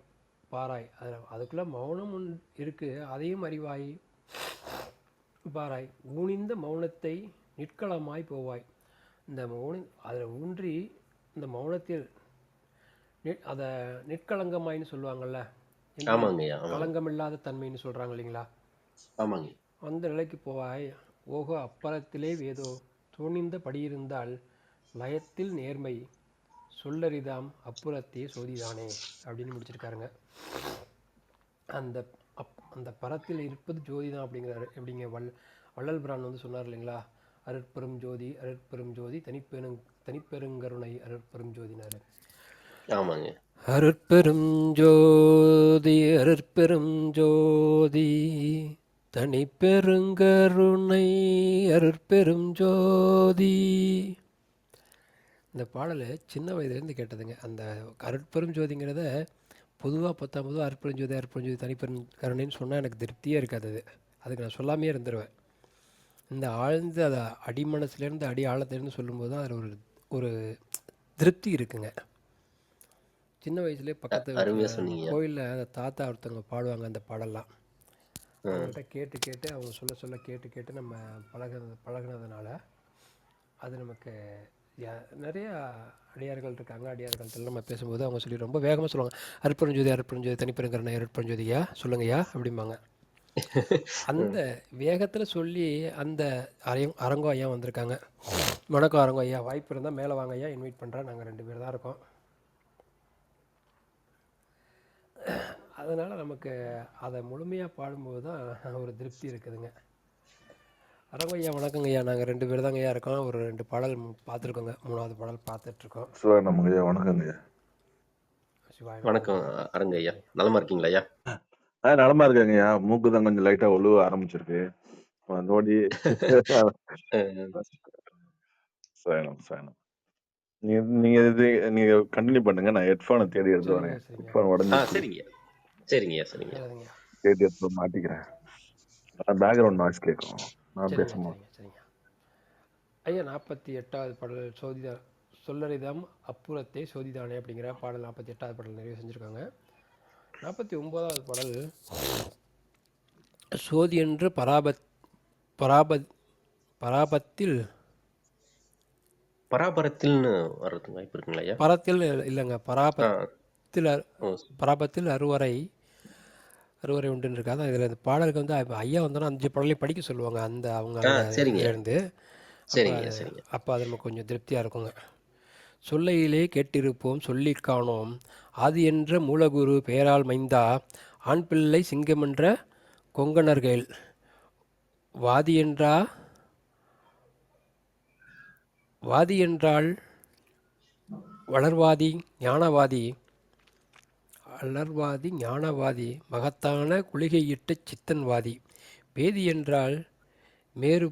பாராய். அதுக்குள்ள மௌனம் இருக்குது, அதையும் அறிவாய் பாராய். ஊனிந்த மௌனத்தை நிற்களமாய் போவாய். இந்த அதில் ஊன்றி இந்த மௌனத்தில் அதை நிற்களங்கமாயின்னு சொல்லுவாங்கள்ல, களங்கமில்லாத தன்மைன்னு சொல்கிறாங்க இல்லைங்களா, அந்த நிலைக்கு போவாய். ஓஹோ அப்பறத்திலே வேதோ தோணிந்த படியிருந்தால் லயத்தில் நேர்மை சொல்லரிதாம் அப்புறத்தே சோதிதானே அப்படின்னு முடிச்சிருக்காருங்க. அந்த பரத்தில் இருப்பது ஜோதி தான் அப்படிங்கிறாரு. எப்படிங்க வள்ளல் பிரான் வந்து சொன்னார் இல்லைங்களா, அருட்பெரும் ஜோதி அருட்பெரும் ஜோதி தனிப்பெருங்கருணை அருட்பெரும் ஜோதினாரு. அருட்பெரும் ஜோதி அருட்பெரும் ஜோதி தனிப்பெருங்கருணை அருட்பெரும் ஜோதி. இந்த பாடலை சின்ன வயதுலேருந்து கேட்டதுங்க. அந்த அருட்பெரும் ஜோதிங்கிறத பொதுவாக பொதுவாக அற்புதஞ்சோதி தனிப்பெரும் கருணைன்னு சொன்னால் எனக்கு திருப்தியே இருக்காது. அதுக்கு நான் சொல்லாமே இருந்துருவேன். இந்த ஆழ்ந்த அதை அடிமனசுலேருந்து அடி ஆழத்துலேருந்து சொல்லும்போது தான் அதில் ஒரு ஒரு திருப்தி இருக்குங்க. சின்ன வயசுலேயே பக்கத்து அருமையா வீட்டில் சொன்னீங்கய்யா. கோயிலில் அந்த தாத்தா ஒருத்தவங்க பாடுவாங்க அந்த பாடலாம். ம். அவங்கள்ட்ட கேட்டு கேட்டு அவங்க சொல்ல கேட்டு கேட்டு நம்ம பழகுனதுனால அது நமக்கு நிறையா அடியார்கள் இருக்காங்க. அடியார்கள்ட்ட நம்ம பேசும்போது அவங்க சொல்லி ரொம்ப வேகமாக சொல்லுவாங்க, அற்புதஞ்சோதி தனிப்பெருங்கருணை அருட்பெருஞ்சோதியா சொல்லுங்கய்யா அப்படிம்பாங்க. அந்த வேகத்தில் சொல்லி அந்த அரங்கோ ஐயா வந்திருக்காங்க. வணக்கம் அரங்கோ ஐயா, வாய்ப்பு இருந்தால் மேலே வாங்க ஐயா, இன்வைட் பண்ணுறேன். நாங்கள் 2 பேர் தான் இருக்கோம். அதனால் நமக்கு அதை முழுமையாக பாடும்போது தான் ஒரு திருப்தி இருக்குதுங்க. அரங்கோ ஐயா வணக்கங்க ஐயா, நாங்கள் 2 பேர் தாங்க ஐயா இருக்கோம். ஒரு 2 பாடல் பார்த்துருக்கோங்க, 3வது பாடல் பார்த்துட்ருக்கோம். சிவானந்தம் வணக்கங்க ஐயா. சிவாய வணக்கம் அரங்க ஐயா. நலமா இருக்கீங்களா ஐயா? நலமா இருக்காங்க ஐயா. மூக்கு தான் கொஞ்சம் லைட்டா ஒழுவ ஆரம்பிச்சிருக்கு. அதோடி சயனம் சயனம். நீங்க நீங்க இது நீங்க கண்டினியூ பண்ணுங்க. நான் ஹெட்ஃபோனை தேடி எடுத்து சரிங்க வரேன். சரிங்க ஹெட்ஃபோன் உடஞ்சிச்சு. சரிங்க சரிங்கய்யா சரிங்க. சரிங்க தேடி எடுத்து மாட்டிக்கிறேன். பேக்ரவுண்ட் நாய்ஸ் கேட்கும் நான் சரிங்க பேசும்போது. சரிங்க சரிங்க ஐயா. 48வது பாடல் சோதிதா சொல்லரிதம் அப்புறத்தை சோதிதானே அப்படிங்கிற பாடல் 48வது பாடல் நிறைவு செஞ்சுருக்காங்க. 49வது பாடல் சோதி என்று பராபத்தில் பராபரத்தில்னு வர்றதுக்கு வாய்ப்பு இருக்குங்களா ஐயா? பரத்தில் இல்லைங்க, ஓ, பராபத்தில் அறுவரை உண்டுன்னு இருக்காது. இதில் இந்த பாடலுக்கு வந்து ஐயா வந்தோன்னா 5 பாடலையும் படிக்க சொல்லுவாங்க. அந்த அவங்க சரிங்க இருந்து சரிங்க சரிங்க. அப்போ அது நமக்கு கொஞ்சம் திருப்தியாக இருக்குங்க. சொல்லையிலே கேட்டிருப்போம் சொல்லி காணோம், ஆதி என்ற மூலகுரு பெயரால் மைந்தா, ஆண் பிள்ளை சிங்கமென்ற கொங்கணர்கள், வாதி என்றால் வளர்வாதி ஞானவாதி மகத்தான குளிகையிட்ட சித்தன்வாதி, பேதி என்றால் மேரு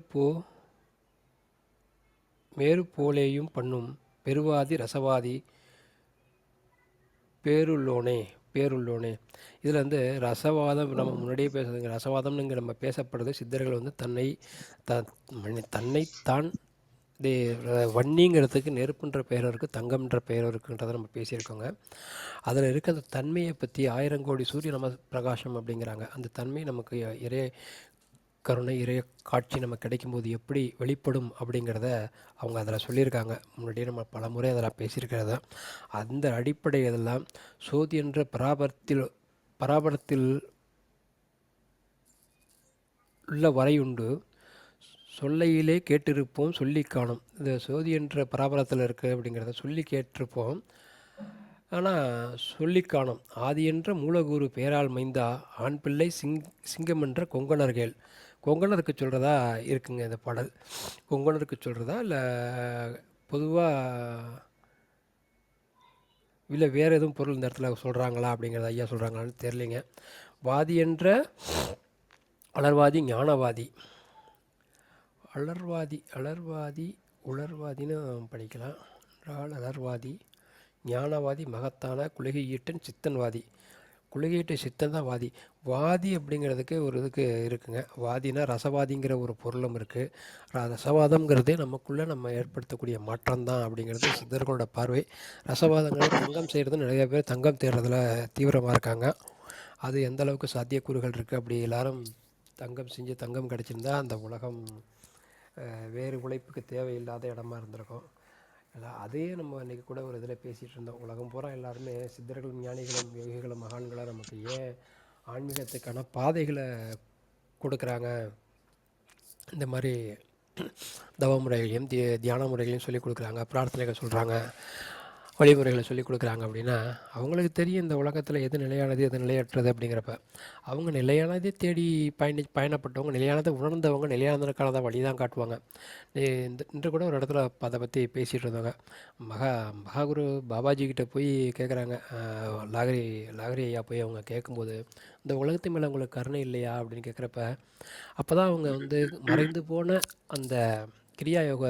போலேயும் பண்ணும் பெருவாதி ரசவாதி பேருள்ளோனே. இதில் வந்து ரசவாதம் நம்ம முன்னாடியே பேசுறதுங்க. ரசவாதம்னு இங்கே நம்ம பேசப்படுறது சித்தர்கள் வந்து தன்னைத்தான் வன்னிங்கிறதுக்கு நெருப்புன்ற பெயரும் இருக்குது, தங்கம்ன்ற பெயரும் இருக்குன்றதை நம்ம பேசியிருக்கோங்க. அதில் இருக்க அந்த தன்மையை பற்றி 1000 கோடி சூரிய நம பிரகாசம் அப்படிங்கிறாங்க. அந்த தன்மை நமக்கு இறைய கருணை இறைய காட்சி நம்ம கிடைக்கும்போது எப்படி வெளிப்படும் அப்படிங்கிறத அவங்க அதில் சொல்லியிருக்காங்க. முன்னாடியே நம்ம பல முறை அதெல்லாம் பேசியிருக்கிறத. அந்த அடிப்படை இதெல்லாம் சோதி என்ற பராபரத்தில் உள்ள வரையுண்டு, சொல்லையிலே கேட்டிருப்போம் சொல்லி காணும். இந்த சோதி என்ற பராபரத்தில் இருக்குது அப்படிங்கிறத சொல்லி கேட்டிருப்போம், ஆனால் சொல்லி காணும். ஆதி என்ற மூலகுரு பேரால் மைந்தா, ஆண் பிள்ளை சிங்கம் என்ற கொங்கணர்கள். கொங்கணருக்கு சொல்கிறதா இருக்குங்க இந்த பாடல். கொங்கணருக்கு சொல்கிறதா இல்லை பொதுவாக இல்லை வேறு எதுவும் பொருள் இந்த இடத்துல சொல்கிறாங்களா அப்படிங்கிறத ஐயா சொல்கிறாங்களான்னு தெரியலிங்க. வாதி என்ற அலர்வாதி ஞானவாதி, உலர்வாதின்னு படிக்கலாம். அலர்வாதி ஞானவாதி மகத்தான குளிகையீட்டன் சித்தன்வாதி. குளிகையீட்டு சித்தன் தான் வாதி. வாதி அப்படிங்கிறதுக்கு ஒரு இதுக்கு இருக்குங்க. வாதினா ரசவாதிங்கிற ஒரு பொருளும் இருக்குது. ரசவாதம்ங்கிறதே நமக்குள்ளே நம்ம ஏற்படுத்தக்கூடிய மாற்றம் தான் அப்படிங்கிறது சித்தர்களோட பார்வை. ரசவாதங்கிறது தங்கம் செய்கிறது, நிறைய பேர் தங்கம் தேடுறதுல தீவிரமாக இருக்காங்க. அது எந்த அளவுக்கு சாத்தியக்கூறுகள் இருக்குது, அப்படி எல்லாரும் தங்கம் செஞ்சு தங்கம் கிடச்சிருந்தா அந்த உலகம் வேறு உழைப்புக்கு தேவையில்லாத இடமா இருந்திருக்கும். அதையே நம்ம இன்றைக்கி கூட ஒரு இதில் பேசிகிட்டு இருந்தோம். உலகம் பூரா எல்லாருமே சித்தர்களும் ஞானிகளும் யோகிகளும் மகான்களும் நமக்கு ஏன் ஆன்மீகத்துக்கான பாதைகளை கொடுக்குறாங்க, இந்த மாதிரி தவ முறைகளையும் தியான முறைகளையும் சொல்லிக் கொடுக்குறாங்க, பிரார்த்தனைகள் சொல்கிறாங்க, வழிமுறைகளை சொல்லிக் கொடுக்குறாங்க அப்படின்னா அவங்களுக்கு தெரியும் இந்த உலகத்தில் எது நிலையானது எது நிலையற்றது அப்படிங்கிறப்ப. அவங்க நிலையானதே தேடி பயணப்பட்டவங்க, நிலையானதை உணர்ந்தவங்க, நிலையானதுக்கான வழி தான் காட்டுவாங்க. இன்று கூட ஒரு இடத்துல அதை பற்றி பேசிகிட்டு இருந்தாங்க. மகாகுரு பாபாஜிக்கிட்ட போய் கேட்குறாங்க, லாகரி ஐயா போய் அவங்க கேட்கும்போது, இந்த உலகத்து மேலே உங்களுக்கு கருணை இல்லையா அப்படின்னு கேட்குறப்ப, அப்போ தான் அவங்க வந்து மறைந்து போன அந்த கிரியா யோக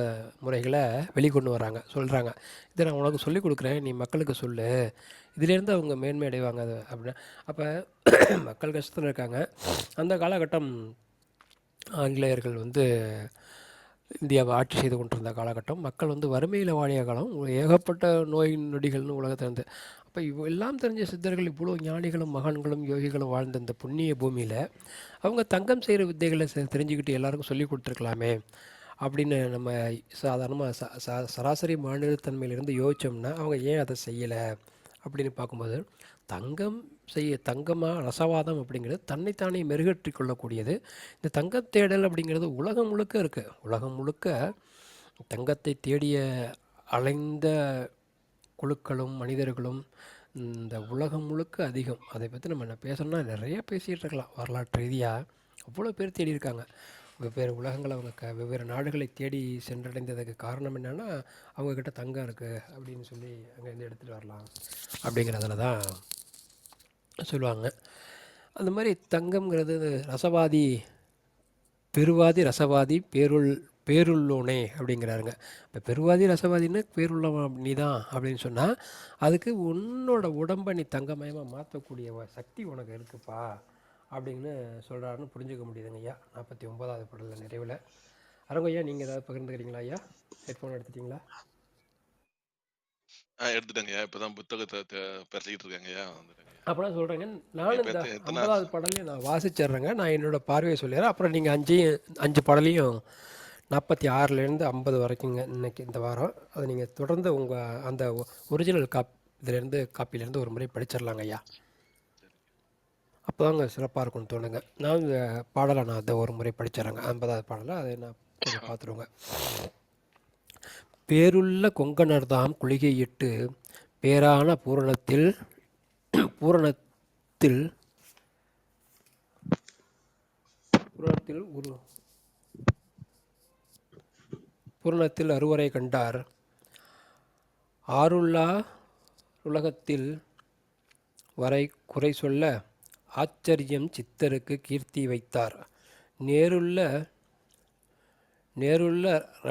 முறைகளை வெளிக்கொண்டு வராங்க, சொல்கிறாங்க. இதை நான் உனக்கு சொல்லிக் கொடுக்குறேன், நீ மக்களுக்கு சொல்லு, இதிலேருந்து அவங்க மேன்மை அடைவாங்க அது அப்படின்னா. அப்போ மக்கள் கஷ்டத்தில் இருக்காங்க. அந்த காலகட்டம் ஆங்கிலேயர்கள் வந்து இந்தியாவை ஆட்சி செய்து கொண்டிருந்த காலகட்டம், மக்கள் வந்து வறுமையில் வாழிய காலம், ஏகப்பட்ட நோய் நொடிகள்னு உலகத்தை இருந்து. அப்போ எல்லாம் தெரிஞ்ச சித்தர்கள், இவ்வளோ ஞானிகளும் மகான்களும் யோகிகளும் வாழ்ந்த இந்த புண்ணிய பூமியில் அவங்க தங்கம் செய்கிற வித்தைகளை தெரிஞ்சுக்கிட்டு எல்லாருக்கும் சொல்லி கொடுத்துருக்கலாமே அப்படின்னு நம்ம சாதாரணமாக சராசரி மாநிலத்தன்மையிலிருந்து யோசித்தோம்னா அவங்க ஏன் அதை செய்யலை அப்படின்னு பார்க்கும்போது, தங்கமாக ரசவாதம் அப்படிங்கிறது தன்னைத்தானே மெருகேற்றி கொள்ளக்கூடியது. இந்த தங்கத் தேடல் அப்படிங்கிறது உலகம் முழுக்க இருக்குது. உலகம் முழுக்க தங்கத்தை தேடிய அலைந்த குழுக்களும் மனிதர்களும் இந்த உலகம் முழுக்க அதிகம். அதை பற்றி நம்ம என்ன பேசணும்னா நிறைய பேசிகிட்டு இருக்கலாம். வரலாற்று ரீதியாக அவ்வளோ பேர் தேடி இருக்காங்க. வெவ்வேறு உலகங்களை அவங்க வெவ்வேறு நாடுகளை தேடி சென்றடைந்ததுக்கு காரணம் என்னென்னா, அவங்கக்கிட்ட தங்கம் இருக்குது அப்படின்னு சொல்லி அங்கேருந்து எடுத்துகிட்டு வரலாம் அப்படிங்கிறதுல தான் சொல்லுவாங்க. அந்த மாதிரி தங்கம்ங்கிறது ரசவாதி, பெருவாதி ரசவாதி பேருள்ளோனே அப்படிங்கிறாருங்க. இப்போ பெருவாதி ரசவாதின்னு பேருள்ளவன் நீ தான் அப்படின்னு சொன்னால், அதுக்கு உன்னோட உடம்பை நீ தங்கமயமாக மாற்றக்கூடிய சக்தி உனக்கு இருக்குப்பா அப்படின்னு சொல்கிறாருன்னு புரிஞ்சுக்க முடியுதுங்க ஐயா. 49வது பாடலில் நிறைவில். அரங்கய்யா, நீங்கள் ஏதாவது பகிர்ந்துக்கிறீங்களா ஐயா? ஹெட்ஃபோன் எடுத்துட்டிங்களா? எடுத்துட்டேங்கய்யா. இப்பதான் புத்தகத்தை பெறலிக்கிட்டு இருக்காங்கய்யா. வந்துட்டேங்கய்யா. அப்படின்னா சொல்கிறேங்க. நானும் இப்ப இந்த எத்தனை 50வது பாடலையும் நான் வாசிச்சிட்றேங்க. நான் என்னோடய பார்வையை சொல்லிடுறேன். அப்புறம் நீங்கள் 5 பாடலையும் 46லேருந்து 50 வரைக்குங்க இன்றைக்கி இந்த வாரம். அதை நீங்கள் தொடர்ந்து உங்கள் அந்த ஒரிஜினல் காப்பிலேருந்து ஒரு முறை படிச்சிடலாங்க ஐயா. அப்போ தாங்க சிறப்பாக இருக்கும்னு தோணுங்க. நான் இந்த பாடலை நான் அதை ஒரு முறை படிச்சிடறேங்க. 50வது பாடலை அதை நான் கொஞ்சம் பார்த்துருவேங்க. பேருள்ள கொங்கணர்தாம் குளிகையிட்டு பேரான பூரணத்தில் பூரணத்தில் பூரணத்தில் அறுவரை கண்டார். ஆருள்ளா உலகத்தில் வரை குறை சொல்ல ஆச்சரியம் சித்தருக்கு கீர்த்தி வைத்தார். நேருள்ள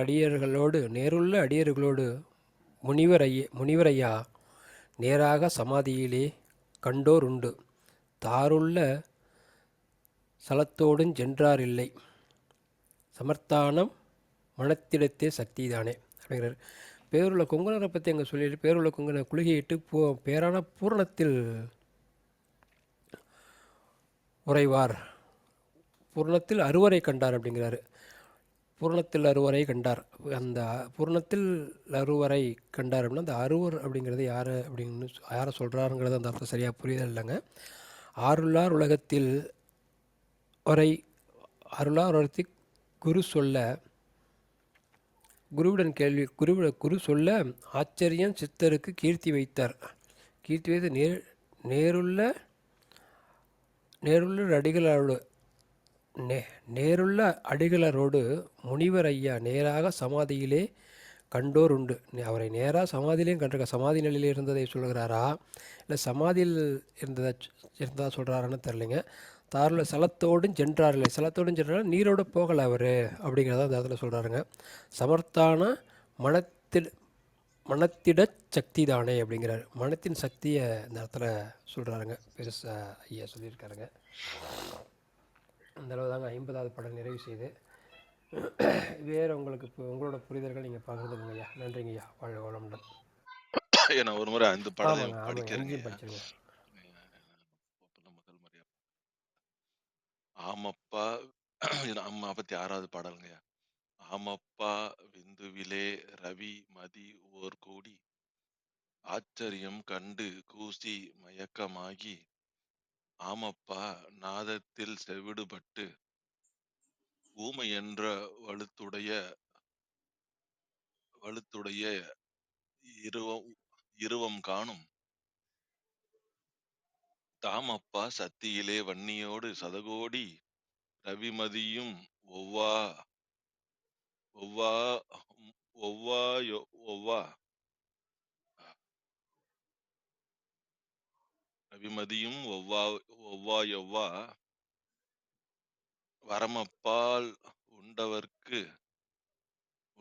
அடியர்களோடு முனிவரையா நேராக சமாதியிலே கண்டோர் உண்டு. தாருள்ள சலத்தோடுஞ் சென்றாரில்லை. சமர்த்தானம் மனத்திடத்தே சக்திதானே அப்படிங்கிறார். பேருள்ள கொங்கணரை பற்றி அங்கே சொல்லிட்டு, பேருள்ள கொங்கனை குளிகையிட்டு பேரான பூரணத்தில் உறைவார், பூரணத்தில் அறுவரை கண்டார் அப்படிங்கிறாரு. பூரணத்தில் அறுவரை கண்டார். அந்த பூரணத்தில் அறுவரை கண்டார் அப்படின்னா அந்த அறுவர் அப்படிங்கிறது யார் அப்படின்னு யாரை சொல்கிறாருங்கிறது அந்த அர்த்தம் சரியாக புரியுதல் இல்லைங்க. ஆருள்ளார் உலகத்தில் அருளார் உலகத்தை குரு சொல்ல, குரு சொல்ல ஆச்சரியம் சித்தருக்கு கீர்த்தி வைத்தார். கீர்த்தி வைத்து நேருள்ள அடிகளரோடு முனிவர் ஐயா நேராக சமாதியிலே கண்டோர் உண்டு. அவரை நேராக சமாதியிலையும் கண்டிருக்க. சமாதி நிலையில் இருந்ததை சொல்கிறாரா இல்லை சமாதியில் இருந்ததா சொல்கிறாரான்னு தெரிலிங்க. தாருள்ள சலத்தோடும் சென்றாரில்லை. சலத்தோடும் சென்றால் நீரோடு போகலை அவர் அப்படிங்கிறத அந்த இடத்துல சொல்கிறாருங்க. சமர்த்தான மனத்திட சக்தி தானே அப்படிங்கிறாரு. மனத்தின் சக்தியை இந்த இடத்துல சொல்கிறாருங்க. பெருசாக ஐயா சொல்லியிருக்காருங்க. அந்தளவு தாங்க 50வது பாடல் நிறைவு செய்து. வேறு உங்களுக்கு உங்களோட புரிதல்கள் நீங்கள் பகிர்ந்துக்குங்க ஐயா. நன்றிங்க ஐயா. வாழ்க வளமுடன். நான் ஒரு முறை 5 பாடலையும் ஆமாங்க, படிக்கிறேங்க. படிச்சிருங்க. முதல் முறையா ஆமப்பா 56வது பாடலுங்க. ஆமப்பா விந்துவிலே ரவி மதி ஓர் கோடி ஆச்சரியம் கண்டு கூசி மயக்கமாகி ஆமப்பா நாதத்தில் செவிடுபட்டு ஊமை என்ற வலுத்துடைய இருவம் காணும் தாமப்பா சத்தியிலே வன்னியோடு சதகோடி ரவிமதியும் ஒவ்வா ஒவ்வா ஒவ்வா ரவிமதியும் ஒவ்வா வரமப்பால்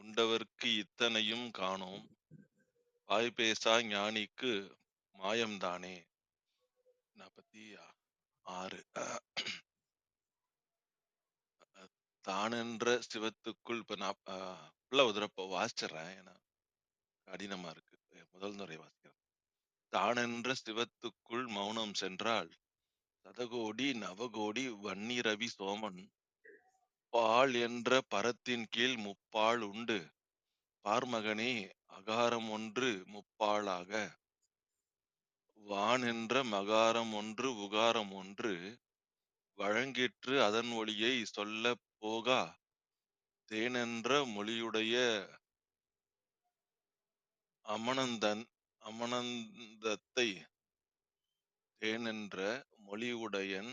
உண்டவர்க்கு இத்தனையும் காணோம் வாய்பேசா ஞானிக்கு மாயம்தானே. 46. தானென்ற சிவத்துக்குள் இப்ப நான் ஃபுல்லா ஒரு தடவை வாசிச்சிடுறேன், ஏன்னா கடினமா இருக்கு. முதல் முறை வாசிக்கிறேன். தானென்ற சிவத்துக்குள் மௌனம் சென்றால் சதகோடி நவகோடி வன்னிரவி சோமன் பால் என்ற பரத்தின் கீழ் முப்பால் உண்டு பார்மகனே அகாரம் ஒன்று முப்பாலாக வான் என்ற மகாரம் ஒன்று உகாரம் ஒன்று வழங்கிற்று அதன் ஒளியை சொல்லப் போகா தேனென்ற மொழியுடைய அமனந்தத்தை தேனென்ற மொழியுடையன்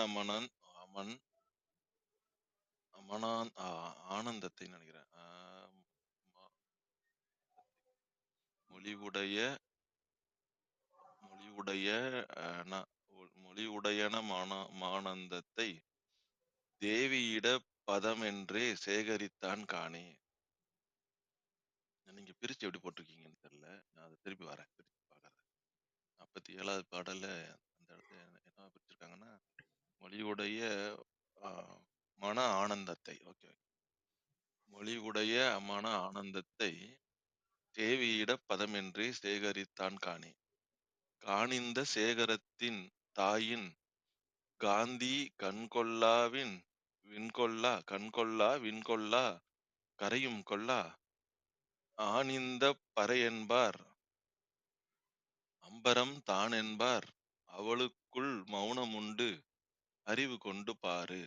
அமனன் அமன் அமனான் ஆனந்தத்தை நினைக்கிறேன். மொழிவுடைய மொழிவுடைய மொழிவுடையன மானந்தத்தை தேவியிட பதமென்றே சேகரித்தான் காணே. நீங்க பிரிச்சு எப்படி போட்டிருக்கீங்கன்னு தெரியல, நான் அதை திருப்பி வரேன், பிரிச்சு பார்க்கறேன். 47வது பாடல்ல அந்த இடத்துல என்ன பிரிச்சிருக்காங்கன்னா, மொழியுடைய மன ஆனந்தத்தை, ஓகே, மொழிவுடைய மன ஆனந்தத்தை தேவியிட பதமென்றே சேகரித்தான் காணே. காணிந்த சேகரத்தின் தாயின் காந்தி கண்கொள்ளாவின் விண்கொள்ளா கரையும் கொள்ளா ஆனிந்த பறையென்பார் அம்பரம் தானென்பார் அவளுக்குள் மௌனமுண்டு அறிவு கொண்டு பாரு.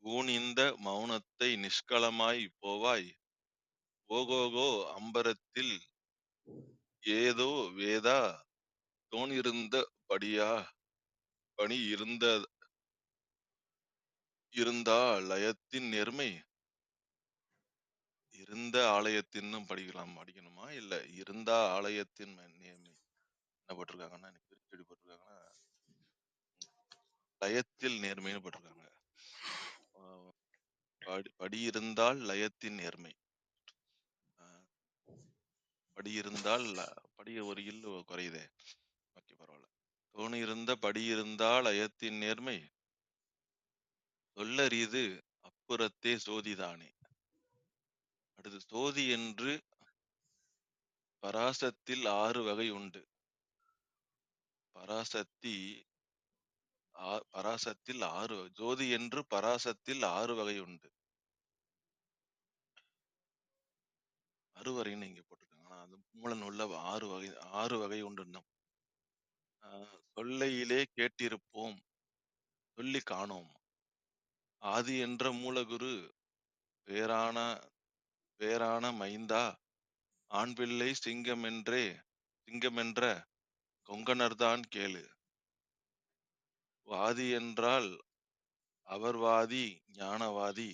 ஊனிந்த மௌனத்தை நிஷ்களமாய் போவாய் ஓகோகோ அம்பரத்தில் ஏதோ வேதா தோனிருந்த பணி இருந்தா லயத்தின் நேர்மை. இருந்த ஆலயத்தின்னு படிக்கணுமா இல்ல இருந்தா ஆலயத்தின் நேர்மை என்ன போட்டிருக்காங்கன்னா, எனக்கு பிரிச்சு எப்படி போட்டிருக்காங்கன்னா, லயத்தில் நேர்மைன்னு போட்டிருக்காங்க. படி இருந்தால் லயத்தின் நேர்மை, படி இருந்தால் படி ஒரு இல்லு குறையுதே, ஓகே பரவாயில்ல. தோணி இருந்த படி இருந்தால் லயத்தின் நேர்மை சொல்லரிது அப்புறத்தே சோதிதானே. அடுத்து சோதி என்று பராசத்தில் 6 வகை உண்டு. பராசத்தில் 6 ஜோதி என்று பராசத்தில் 6 வகை உண்டு. அறுவரைன்னு இங்க போட்டிருக்காங்க, அது மூலன் உள்ள 6 வகை உண்டு. சொல்லையிலே கேட்டிருப்போம் சொல்லி காணோம் ஆதி என்ற மூலகுரு பேரான மைந்தா ஆண் பிள்ளை சிங்கமென்ற கொங்கணர்தான் கேளு. வாதி என்றால் அவர் வாதி ஞானவாதி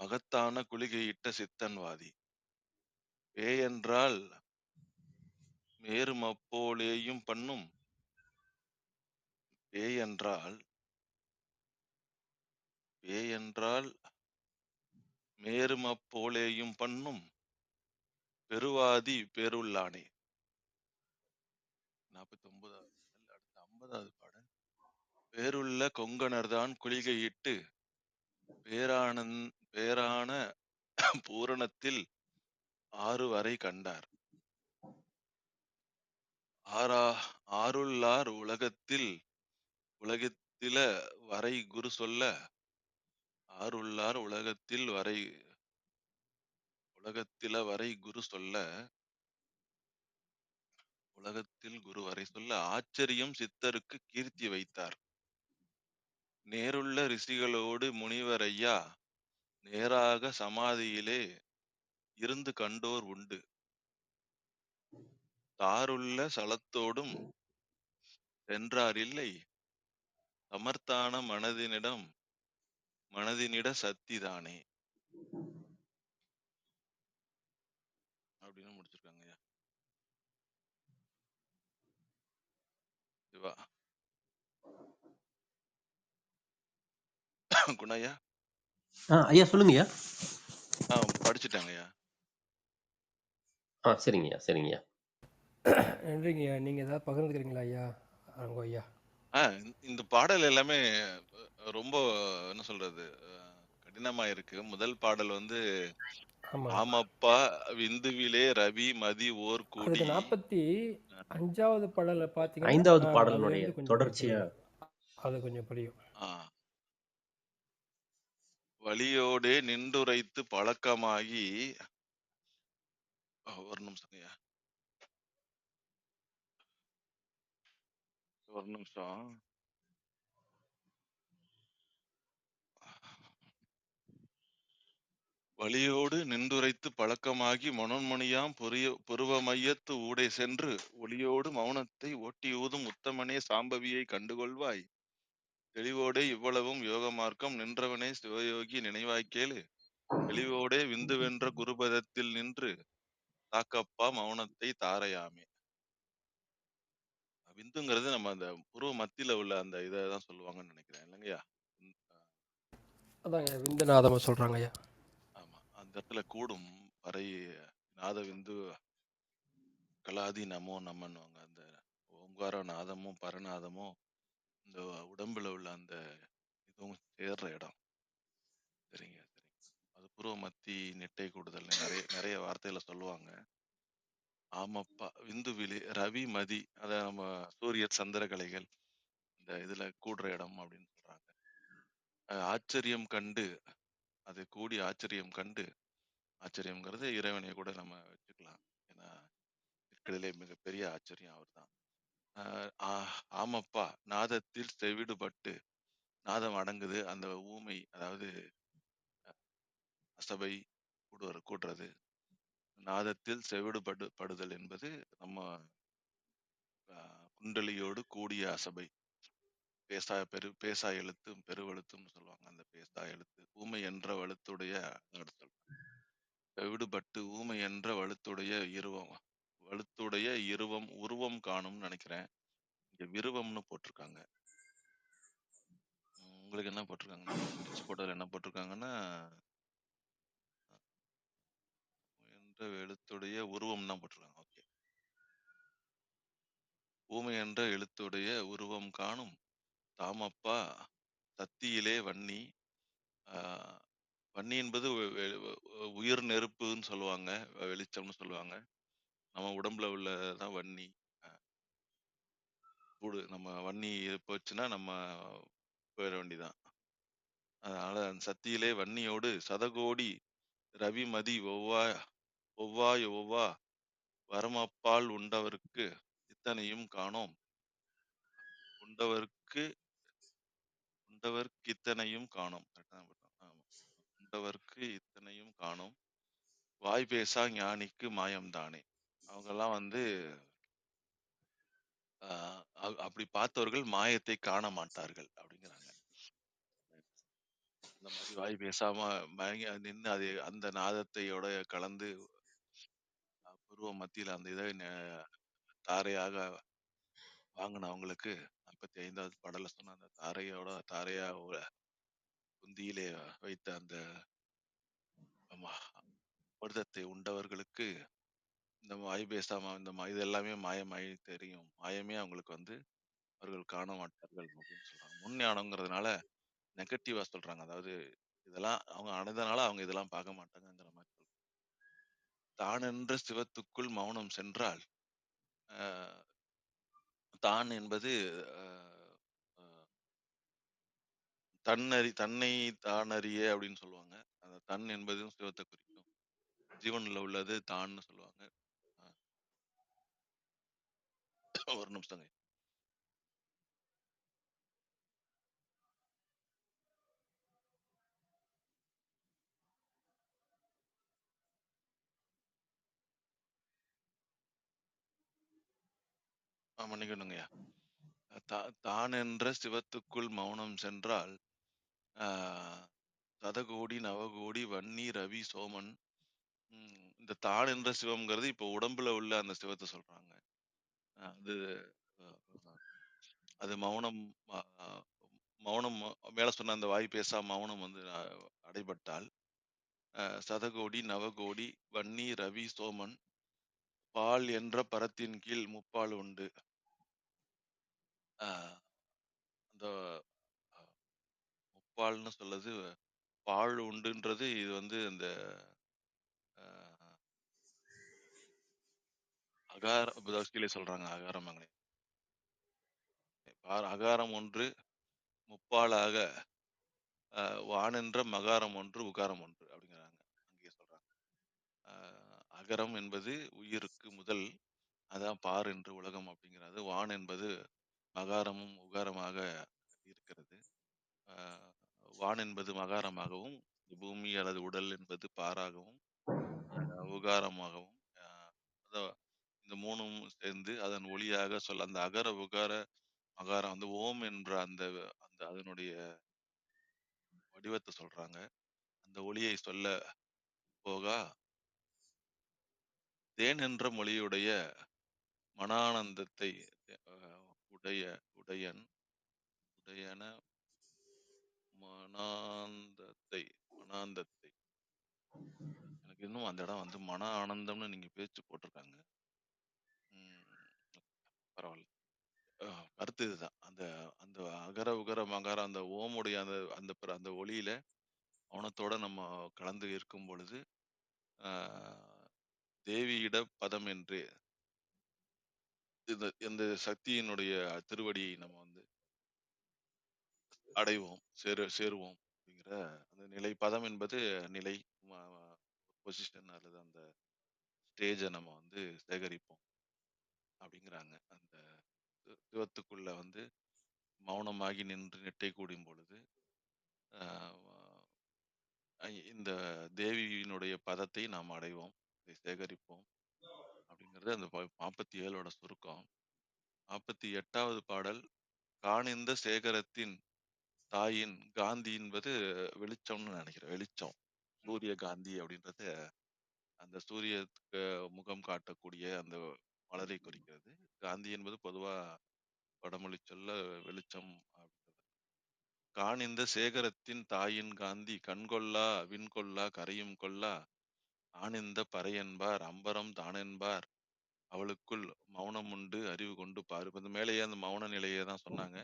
மகத்தான குளிகையிட்ட சித்தன்வாதி. பேயென்றால் மேருமப்போலேயும் பண்ணும் பேயென்றால் மேருமப்போலேயும் பண்ணும் பெருவாதி பேருள்ளானே. 49. அடுத்த 50வது பாடல். பேருள்ள கொங்கணர்தான் குளிகையிட்டு பேரான பூரணத்தில் 6 வரை கண்டார். ஆருள்ளார் உலகத்தில வரை குரு சொல்ல ஆருள்ளார் உலகத்தில வரை சொல்ல ஆச்சரியம் சித்தருக்கு கீர்த்தி வைத்தார். நேருள்ள ரிஷிகளோடு முனிவரையா நேராக சமாதியிலே இருந்து கண்டோர் உண்டு. தாருள்ள சலத்தோடும் சென்றார் இல்லை சமர்த்தான மனதினிட சக்திதானே அப்படின்னு முடிச்சிருக்காங்க. சிவா குணையா ஐயா சொல்லுங்கய்யா. படிச்சுட்டாங்கய்யா. சரிங்கய்யா, சரிங்கய்யா. நன்றிங்கய்யா. நீங்கள் ஏதாவது பகிர்ந்துக்கிறீங்களா ஐயா? அவங்க ஐயா. இந்த பாடல் எல்லாமே ரொம்ப என்ன சொல்றது கடினமா இருக்கு. முதல் பாடல் வந்து ஆமாம், ஆமப்பா விந்துவிலே ரவி மதி ஓர் அதுக்கு கொடி. 45வது பாடலில் பார்த்தீங்கன்னா 5வது பாடலினுடைய அதுலேருந்து கொஞ்சம் தொடர்ச்சியா புரியும். அது கொஞ்சம் புரியும். ஆ, வழியோடே நின்றுரைத்து பழக்கமாகி ஒரு நிமிஷம் ஒரு நிமிஷம். வழியோடு நின்றுரைத்து பழக்கமாகி மனோன்மணியாம் புருவ மையத்து ஊடே சென்று ஒளியோடு மௌனத்தை ஓட்டியூதும் உத்தமனே சாம்பவியை கண்டுகொள்வாய். தெளிவோடே இவ்வளவும் யோக மார்க்கம் நின்றவனே சிவயோகி நினைவாய்க்கேளு. தெளிவோடே விந்துவென்ற குருபதத்தில் நின்று தாக்கப்பா மௌனத்தை தாரையாமே. விந்துங்கிறது நம்ம அந்த புருவ மத்தியில உள்ள அந்த இதை தான் சொல்லுவாங்கன்னு நினைக்கிறேன் இல்லைங்கய்யா. ம், அதாங்க விந்தநாதமாக சொல்கிறாங்க ஐயா. ஆமா, அந்த இடத்துல கூடும் பறை நாத விந்து கலாதி நமோ நமன்னுவாங்க. அந்த ஓங்கார நாதமும் பரநாதமும் இந்த உடம்புல உள்ள அந்த இதுவும் சேர்ற இடம். சரிங்க, சரிங்க. அது புருவ மத்தி நெட்டை கூடுதல் நிறைய நிறைய வார்த்தையில சொல்லுவாங்க. ஆமாப்பா விந்துவிலே ரவி மதி அத நம்ம சூரிய சந்திரகலைகள் இந்த இதுல கூடுற இடம் அப்படின்னு சொல்றாங்க. ஆச்சரியம் கண்டு அது கூடி ஆச்சரியம் கண்டு, ஆச்சரியம்ங்கிறது இறைவனை கூட நம்ம வச்சுக்கலாம். ஏன்னா இருக்கிறதுலே மிகப்பெரிய ஆச்சரியம் அவர்தான். ஆமப்பா நாதத்தில் செவிடுபட்டு நாதம் அடங்குது. அந்த ஊமை அதாவது அசபை கூடுறது. நாதத்தில் படுதல் என்பது நம்ம குண்டலியோடு கூடிய அசபை. பேசா எழுத்தும் பெருவெழுத்தும்னு சொல்லுவாங்க. அந்த பேசா எழுத்து ஊமை என்ற வழுத்துடைய விடுபட்டு ஊமை என்ற வழுத்துடைய உருவம் காணும்னு நினைக்கிறேன். இங்க விருவம்னு போட்டிருக்காங்க. உங்களுக்கு என்ன போட்டிருக்காங்கன்னா முடிச்சு போட்டதுல என்ன போட்டிருக்காங்கன்னா என்ற எழுத்துடைய உருவம் தான் போட்டிருக்காங்க. ஓகே. ஊமை என்ற எழுத்துடைய உருவம் காணும் தாமப்பா தத்தியிலே வன்னி. வன்னி என்பது உயிர் நெருப்புன்னு சொல்லுவாங்க, வெளிச்சம்னு சொல்லுவாங்க. நம்ம உடம்புல உள்ளதான் வன்னி. கூடு நம்ம வன்னி போச்சுன்னா நம்ம போயிட வேண்டிதான். அதனால அந்த சத்தியிலே வன்னியோடு சதகோடி ரவிமதி ஒவ்வாய் ஒவ்வா வரமப்பால் உண்டவர்க்கு இத்தனையும் காணோம். உண்டவர்க்கு இத்தனையும் காணோம். உண்டவர்க்கு இத்தனையும் காணோம். வாய் பேசா ஞானிக்கு மாயம்தானே. அவங்கெல்லாம் வந்து அப்படி பார்த்தவர்கள் மாயத்தை காண மாட்டார்கள் அப்படிங்கிறாங்க. இந்த மாதிரி வாய் பேசாம மயங்கி நின்று அது அந்த நாதத்தையோட கலந்து புருவ மத்தியில அந்த இதை தாரையாக வாங்கினவங்களுக்கு 45வது பாடல சொன்ன அந்த தாரையா குந்தியிலே வைத்த அந்த அமிர்தத்தை உண்டவர்களுக்கு இந்த வாய் பேசாம இது எல்லாமே மாயமாயி தெரியும். மாயமே அவங்களுக்கு வந்து அவர்கள் காண மாட்டார்கள் அப்படின்னு சொல்றாங்க. முன் ஞானம்ங்கிறதுனால நெகட்டிவா சொல்றாங்க. அதாவது இதெல்லாம் அவங்க அடைந்தனால அவங்க இதெல்லாம் பார்க்க மாட்டாங்கங்கிற மாதிரி சொல்றாங்க. தான் என்ற சிவத்துக்குள் மௌனம் சென்றால் தான் என்பது தன்னை தானறிய அப்படின்னு சொல்லுவாங்க. அந்த தன் என்பதும் சிவத்தை குறிக்கும். ஜீவன்ல உள்ளது தான்னு சொல்லுவாங்க. ஒரு நிமிஷங்க. மன்னிக்கணுங்கய்யா. தான் என்ற சிவத்துக்குள் மௌனம் சென்றால் சதகோடி நவகோடி வன்னி ரவி சோமன். இந்த தான் என்ற சிவம்ங்கிறது இப்போ உடம்புல உள்ள அந்த சிவத்தை சொல்றாங்க. அது அது மௌனம் மௌனம் மேல சொன்ன அந்த வாய் பேசா மௌனம் வந்து அடைபட்டால் சதகோடி நவகோடி வன்னி ரவி சோமன் பால் என்ற பரத்தின் கீழ் முப்பால் உண்டு. ஆஹ் அந்த முப்பால்னு சொல்லுது பால் உண்டுன்றது. இது வந்து இந்த ஆஹ் அகார கீழே சொல்றாங்க அகாரம் மங்கை. அகாரம் ஒன்று முப்பாலாக வானென்ற மகாரம் ஒன்று உகாரம் ஒன்று அப்படிங்கிறாங்க. அங்கே சொல்றாங்க அகரம் என்பது உயிருக்கு முதல், அதான் பார் என்று உலகம் அப்படிங்கிறது. வான் என்பது மகாரமும் உகாரமாக இருக்கிறது. வான் என்பது மகாரமாகவும், பூமி அல்லது உடல் என்பது பாராகவும் உகாரமாகவும் இந்த மூணும் சேர்ந்து அதன் ஒளியாக சொல்ல அந்த அகர உகார மகாரம் வந்து ஓம் என்ற அந்த அந்த அதனுடைய வடிவத்தை சொல்றாங்க. அந்த ஒளியை சொல்ல போகா தேன் என்ற மொழியுடைய மனானந்தத்தை உடைய உடையன் உடையன மனாந்தத்தை மனாந்தத்தை எனக்கு இன்னும் அந்த இடம் வந்து மன ஆனந்தம்னு நீங்க பேச்சு போட்டிருக்காங்க. பரவாயில்ல. கருத்து இதுதான். அந்த அந்த அகர உகர மகார அந்த ஓமுடைய அந்த அந்த அந்த ஒளியில மௌனத்தோட நம்ம கலந்து இருக்கும் பொழுது தேவியிட பதம் என்று இந்த இந்த சக்தியினுடைய திருவடியை நம்ம வந்து அடைவோம், சேருவோம் அப்படிங்கிற அந்த நிலை. பதம் என்பது நிலை, பொசிஷன் அல்லது அந்த ஸ்டேஜை நம்ம வந்து சேகரிப்போம் அப்படிங்கிறாங்க. அந்த சிவத்துக்குள்ள வந்து மௌனமாகி நின்று நெட்டை கூடும் பொழுது இந்த தேவியினுடைய பதத்தை நாம் அடைவோம், இதை சேகரிப்போம் அப்படிங்கிறது அந்த 47ஓட சுருக்கம். 48வது பாடல் காணிந்த சேகரத்தின் தாயின் காந்தி என்பது வெளிச்சம்னு நினைக்கிறேன். வெளிச்சம், சூரிய காந்தி அப்படின்றது அந்த சூரியத்துக்கு முகம் காட்டக்கூடிய அந்த மலரை குறிக்கிறது. காந்தி என்பது பொதுவா வடமொழி சொல்ல வெளிச்சம் அப்படின்றது. காணிந்த சேகரத்தின் தாயின் காந்தி கண்கொள்ளா விண்கொள்ளா கரையும் கொள்ளா ஆனிந்த பறையென்பார் அம்பரம் தானென்பார் அவளுக்குள் மௌனம் உண்டு அறிவு கொண்டு பாரு. இப்ப மேலேயே அந்த மௌன நிலையை தான் சொன்னாங்க.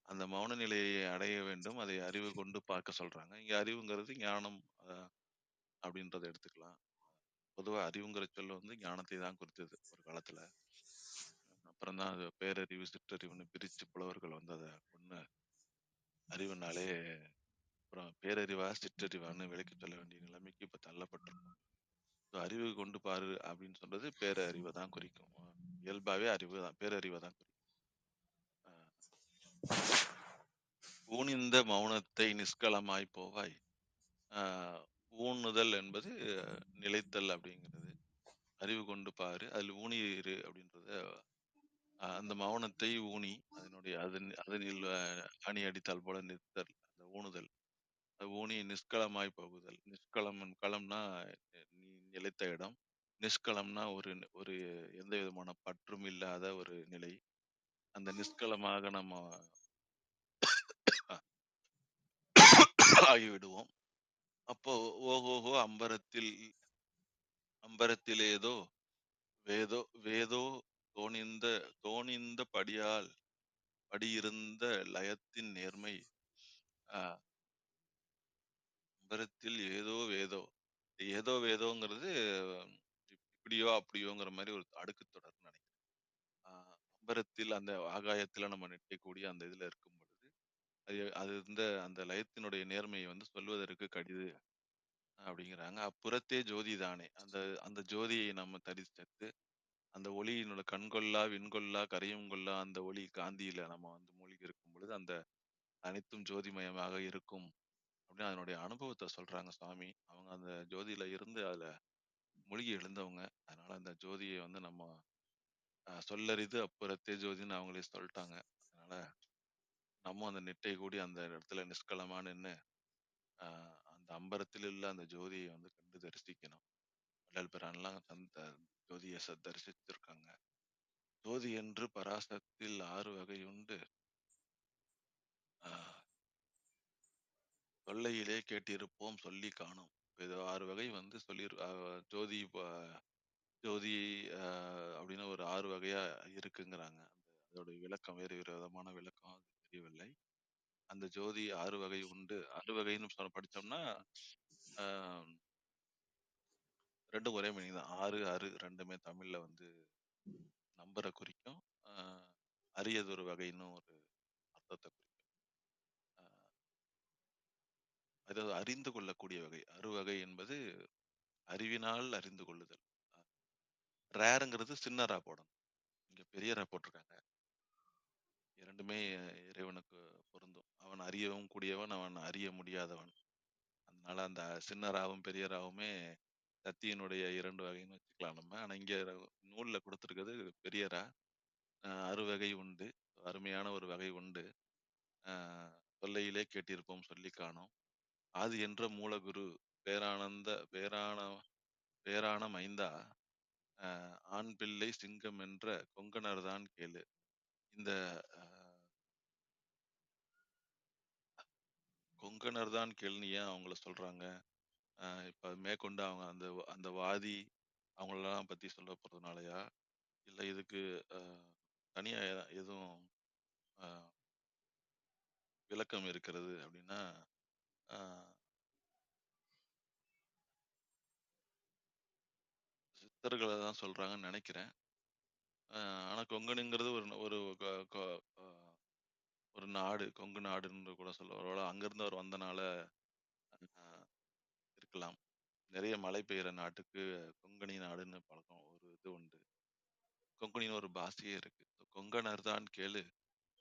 அந்த மௌன நிலையை அடைய வேண்டும், அதை அறிவு கொண்டு பார்க்க சொல்றாங்க. இங்க அறிவுங்கிறது ஞானம் அப்படின்றத எடுத்துக்கலாம். பொதுவா அறிவுங்கிற சொல்ல வந்து ஞானத்தை தான் குறித்தது ஒரு காலத்துல. அப்புறம் தான் அது பேரறிவு சிற்றறிவுன்னு பிரிச்சு புலவர்கள் வந்து அதை ஒண்ணு அறிவுனாலே அப்புறம் பேரறிவா சிற்றறிவான்னு விளக்கி சொல்ல வேண்டிய நிலைமைக்கு இப்ப தள்ளப்பட்டிருக்கோம். அறிவு கொண்டு பாரு அப்படின்னு சொல்றது பேரறிவை தான் குறிக்கும். இயல்பாவே அறிவு தான், பேரறிவை தான் குறிக்கும். ஊனிந்த மௌனத்தை நிஷ்கலமாய் போவாய். ஊனுதல் என்பது நிலைத்தல் அப்படிங்கிறது. அறிவு கொண்டு பாரு, அதில் ஊனியிரு அப்படின்றது. அந்த மௌனத்தை ஊனி அதனுடைய அதனில் அணி அடித்தால் போல நிறுத்தல், அந்த ஊனுதல். ஊனி நிஷ்கலமாய் போகுதல். நிஷ்கலம், களம்னா நிலைத்த இடம். நிஷ்கலம்னா ஒரு ஒரு எந்த விதமான பற்றும் இல்லாத ஒரு நிலை. அந்த நிஷ்கலமாக நம்ம ஆகிவிடுவோம். அப்போ ஓஹோஹோ அம்பரத்திலேதோ வேதோ வேதோ தோணிந்த படியால் படியிருந்த லயத்தின் நேர்மை. அம்பரத்தில் ஏதோ வேதோ ஏதோ வேதோங்கிறது இப்படியோ அப்படியோங்கிற மாதிரி ஒரு அடுக்கு தொடர் நினைக்கிறேன். அம்பரத்தில் அந்த ஆகாயத்துல நம்ம நிற்கக்கூடிய அந்த இதுல இருக்கும் பொழுது அது இருந்த அந்த லயத்தினுடைய நேர்மையை வந்து சொல்வதற்கு கடிது அப்படிங்கிறாங்க. அப்புறத்தே ஜோதி தானே, அந்த அந்த ஜோதியை நம்ம தரிசித்து அந்த ஒளியினோட கண்கொள்ளா விண்கொள்ளா கரையும் கொள்ளா அந்த ஒளி காந்தியில நம்ம வந்து மூழ்கி இருக்கும் பொழுது அந்த அனைத்தும் ஜோதிமயமாக இருக்கும் அப்படின்னு அதனுடைய அனுபவத்தை சொல்றாங்க சுவாமி. அவங்க அந்த ஜோதியில இருந்து அதுல மூழ்கி எழுந்தவங்க. அதனால அந்த ஜோதியை வந்து நம்ம சொல்லறிது அப்புறத்தே ஜோதின்னு அவங்களே சொல்லிட்டாங்க. அதனால நம்ம அந்த நிட்டை கூடி அந்த இடத்துல நிஷ்கலமா நின்று அந்த அம்பரத்தில் உள்ள அந்த ஜோதியை வந்து கண்டு தரிசிக்கணும். வள்ளல் பிரான்லாம் அந்த ஜோதியை தரிசிச்சிருக்காங்க. ஜோதி என்று பராசக்தியில் 6 வகை உண்டு. தொல்லையிலே கேட்டிருப்போம் சொல்லி காணோம். இது 6 வகை வந்து ஜோதி ஜோதி அப்படின்னு ஒரு 6 வகையா இருக்குங்கிறாங்க. அதோட விளக்கம் வேறு வேறு விதமான விளக்கம் அது தெரியவில்லை. அந்த ஜோதி 6 வகை உண்டு. 6 வகைன்னு படிச்சோம்னா ஆஹ் 2ம் ஒரே மீனிங் தான். 6 2மே தமிழ்ல வந்து நம்பரை குறிக்கும். ஆஹ் அரியதொரு வகைன்னு ஒரு அர்த்தத்தை குறிக்கும். ஆஹ் அதாவது அறிந்து கொள்ளக்கூடிய வகை. அறுவகை என்பது அறிவினால் அறிந்து கொள்ளுதல். ரேருங்கிறது சின்ன ரா போடணும். இங்க பெரிய ரா போட்டிருக்காங்க. இரண்டுமே இறைவனுக்கு பொருந்தும். அவன் அறியவும் கூடியவன், அவன் அறிய முடியாதவன். அதனால அந்த சின்ன ராவும் பெரிய ராவுமே சக்தியினுடைய 2 வகைன்னு வச்சுக்கலாம் நம்ம. ஆனா இங்க நூல்ல கொடுத்திருக்கிறது பெரிய ரா. அறுவகை உண்டு. அருமையான ஒரு வகை உண்டு. தொல்லையிலே கேட்டிருப்போம் சொல்லி காணோம். ஆதி என்ற மூலகுரு பேரானந்த பேரான மைந்தா ஆண் பிள்ளை சிங்கம் என்ற கொங்கணர்தான் கேளு. இந்த கொங்கணர் தான் கேள்னு ஏன் அவங்கள சொல்றாங்க? இப்ப மேற்கொண்டு அவங்க அந்த அந்த வாதி அவங்களெல்லாம் பத்தி சொல்ல போறதுனாலயா, இல்ல இதுக்கு தனியா எதுவும் அஹ், விளக்கம் இருக்கிறது அப்படின்னா, அஹ், சித்தர்களை தான் சொல்றாங்கன்னு நினைக்கிறேன். ஆனா கொங்கணுங்கிறது ஒரு ஒரு கொ- கொ- அஹ், ஒரு நாடு, கொங்கு நாடுன்னு கூட சொல்லுவாங்க. ஒருவேளை அங்கிருந்து அவர் வந்தனால அஹ், இருக்கலாம். நிறைய மழை பெய்யுற நாட்டுக்கு கொங்கணி நாடுன்னு பழக்கம் ஒரு இது உண்டு. கொங்கணின்னு ஒரு பாஷையே இருக்கு. கொங்கணர் தான் கேளு.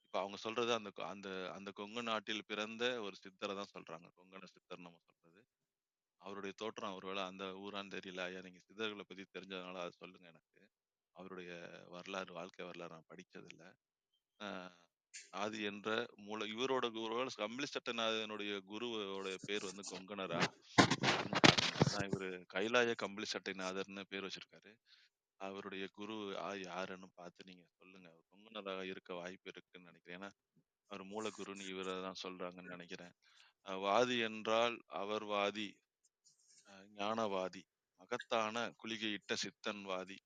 இப்ப அவங்க சொல்றது அந்த அந்த அந்த கொங்கு நாட்டில் பிறந்த ஒரு சித்தரை தான் சொல்றாங்க. கொங்கண சித்தர் நம்ம சொல்றது. அவருடைய தோற்றம் ஒருவேளை அந்த ஊரான்னு தெரியல. ஐயா நீங்க சித்தர்களை பத்தி தெரிஞ்சதுனால அதை சொல்லுங்க எனக்கு. அவருடைய வரலாறு, வாழ்க்கை வரலாறு நான் படிச்சது இல்ல. ஆஹ் ஆதி என்ற இவரோட ஒருவேளை கம்பளி சட்டநாதனுடைய குருவோட பேர் வந்து கொங்கணரா அப்படின்னு பார்க்கணும். ஏன்னா இவரு கைலாய கம்பளி சட்டைநாதர்னு பேர் வச்சிருக்காரு. அவருடைய குரு யாருன்னு பார்த்து நீங்க சொல்லுங்க. அவர் கொங்குனராக இருக்க வாய்ப்பு இருக்குன்னு நினைக்கிறேன். ஏன்னா அவர் மூலகுருன்னு இவரை தான் சொல்றாங்கன்னு நினைக்கிறேன். வாதி என்றால் அவர் வாதி, ஞானவாதி, மகத்தான குளிகையிட்ட சித்தன் வாதி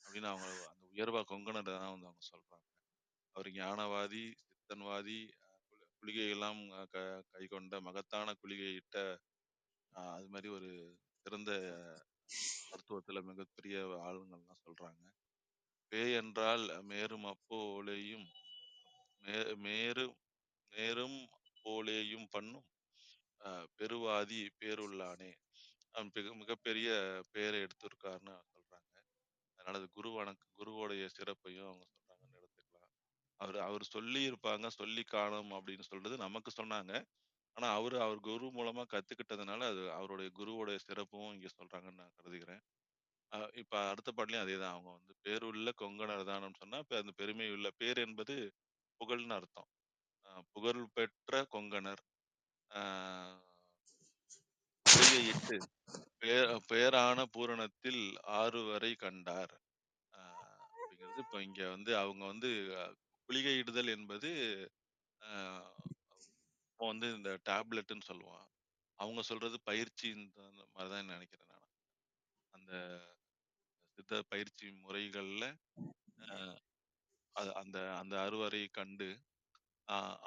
அப்படின்னு அவங்க அந்த உயர்வா கொங்கணரை தான் வந்து அவங்க சொல்றாங்க. அவர் ஞானவாதி, சித்தன்வாதி, குளிகை எல்லாம் கை கொண்ட மகத்தான குளிகையிட்ட அது மாதிரி ஒரு சிறந்த மருத்துவத்துல மிகப்பெரிய ஆளுங்கள்லாம் சொல்றாங்க. பேய் என்றால் மேரும் அப்போலேயும் மேரு மேரும் போலேயும் பண்ணும் பெருவாதி பேருள்ளானே. மிகப்பெரிய பேரை எடுத்திருக்காருன்னு சொல்றாங்க. அதனால அது குருவோடைய சிறப்பையும் அவங்க சொல்றாங்கன்னு எடுத்துக்கலாம். அவர் சொல்லி இருப்பாங்க, சொல்லி காணும் அப்படின்னு சொல்றது நமக்கு சொன்னாங்க. ஆனா அவர் குரு மூலமா கத்துக்கிட்டதுனால அது அவருடைய குருவோடைய சிறப்பும் இங்க சொல்றாங்கன்னு நான் கருதுகிறேன். இப்ப அடுத்த பாட்டுலயும் அதேதான். அவங்க வந்து பேருள்ள கொங்கணர் தானம் சொன்னா இப்ப அந்த பெருமை உள்ள பேர் என்பது புகழ்னு அர்த்தம். புகழ் பெற்ற கொங்கணர். ஆஹ் குளிகையிட்டு பேரான பூரணத்தில் 6 வரை கண்டார். அப்படிங்கிறது இப்ப இங்க வந்து அவங்க வந்து குளிகையிடுதல் என்பது ஆஹ் இப்போ வந்து இந்த டேப்லெட்னு சொல்லுவான். அவங்க சொல்றது பயிற்சின்ற மாதிரிதான் நினைக்கிறேன் நான். அந்த சித்த பயிற்சி முறைகள்ல ஆஹ் அந்த அந்த அறுவரை கண்டு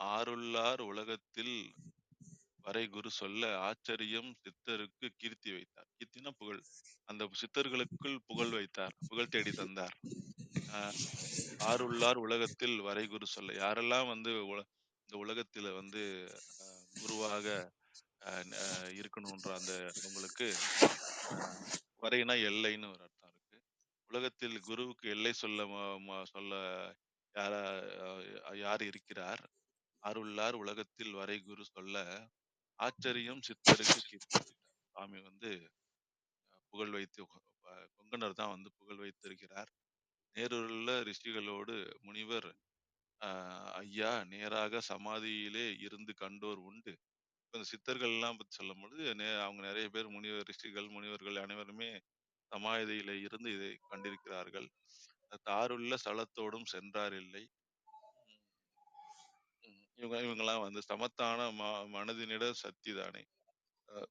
ஆருள்ளார் உலகத்தில் வரை குரு சொல்ல ஆச்சரியம் சித்தருக்கு கீர்த்தி வைத்தார். கீர்த்தினா புகழ். அந்த சித்தர்களுக்குள் புகழ் வைத்தார், புகழ் தேடி தந்தார். ஆஹ் ஆருள்ளார் உலகத்தில் வரை குரு சொல்ல யாரெல்லாம் வந்து இந்த உலகத்துல வந்து குருவாக இருக்கணும்ன்ற அந்த அவங்களுக்கு வரைனா எல்லைன்னு ஒரு அர்த்தம் இருக்கு. உலகத்தில் குருவுக்கு எல்லை சொல்ல சொல்ல யார யார் இருக்கிறார்? அருள்ளார் உலகத்தில் வரை குரு சொல்ல ஆச்சரியம் சித்தருக்கு கீர்த்தி வைத்தார். சுவாமி வந்து புகழ் வைத்து கொங்கணர் தான் வந்து புகழ் வைத்திருக்கிறார். நேருள்ள ரிஷிகளோடு முனிவர் ஐயா நேராக சமாதியிலே இருந்து கண்டோர் உண்டு. இப்ப இந்த சித்தர்கள் எல்லாம் பத்தி சொல்லும் பொழுது அவங்க நிறைய பேர் முனிவர்கள் அனைவருமே சமாதியில இருந்து இதை கண்டிருக்கிறார்கள். தாருள்ள ஸ்தலத்தோடும் சென்றார் இல்லை. இவங்கெல்லாம் வந்து சமத்தான மனதினிட சக்தி தானே. அஹ்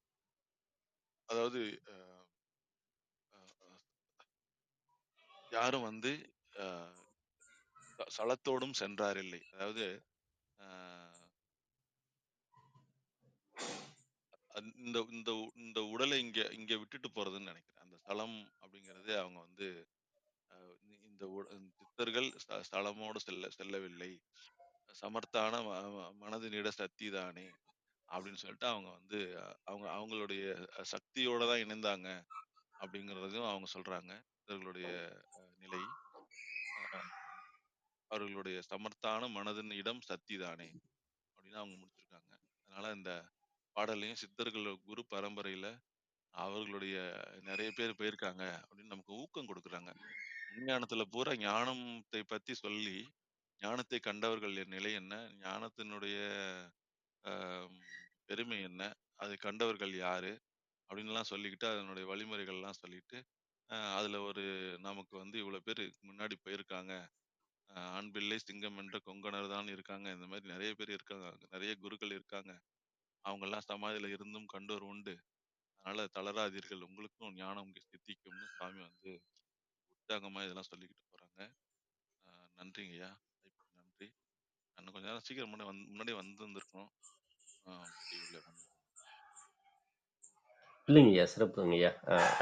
அதாவது அஹ் அஹ் யாரும் வந்து அஹ் சலத்தோடும் சென்றார் இல்லை. அதாவது அஹ் இந்த இந்த இந்த உடலை இங்க இங்க விட்டுட்டு போறதுன்னு நினைக்கிறேன். அந்த ஸ்தலம் அப்படிங்கிறது அவங்க வந்து இந்த சித்தர்கள் ஸ்தலமோடு செல்லவில்லை. சமர்த்தான மனதினிட சக்தி தானே அப்படின்னு சொல்லிட்டு அவங்க வந்து அவங்களுடைய சக்தியோட தான் இணைந்தாங்க அப்படிங்கிறதையும் அவங்க சொல்றாங்க. இவர்களுடைய நிலை அவர்களுடைய சமர்த்தான மனதின் இடம் சக்தி தானே அப்படின்னு அவங்க முடிச்சிருக்காங்க. அதனால இந்த பாடலையும் சித்தர்கள் குரு பரம்பரையில அவர்களுடைய நிறைய பேர் போயிருக்காங்க அப்படின்னு நமக்கு ஊக்கம் கொடுக்குறாங்க. விஞ்ஞானத்துல பூரா ஞானத்தை பத்தி சொல்லி ஞானத்தை கண்டவர்கள் நிலை என்ன, ஞானத்தினுடைய ஆம், பெருமை என்ன, அதை கண்டவர்கள் யாரு அப்படின்லாம் சொல்லிக்கிட்டு அதனுடைய வழிமுறைகள்லாம் சொல்லிட்டு அதுல ஒரு நமக்கு வந்து இவ்வளவு பேர் முன்னாடி போயிருக்காங்க. ஆண் பிள்ளை சிங்கம் என்ற கொங்கணர் தான் இருக்காங்க. இந்த மாதிரி நிறைய பேர் இருக்காங்க. நிறைய குருக்கள் இருக்காங்க. அவங்க எல்லாம் சமாதியில இருந்தும் கண்டோர் உண்டு. அதனால தளராதீர்கள், உங்களுக்கும் ஞானம் சித்திக்கும்னு சாமி வந்து உற்சாகமா இதெல்லாம் சொல்லிக்கிட்டு போறாங்க. நன்றிங்கய்யா. நன்றி. இன்னும் கொஞ்ச நேரம் சீக்கிரம் முன்னாடி வந்திருக்கணும். இப்படி உள்ள வந்து இல்லைங்கய்யா, சிறப்புங்கய்யா.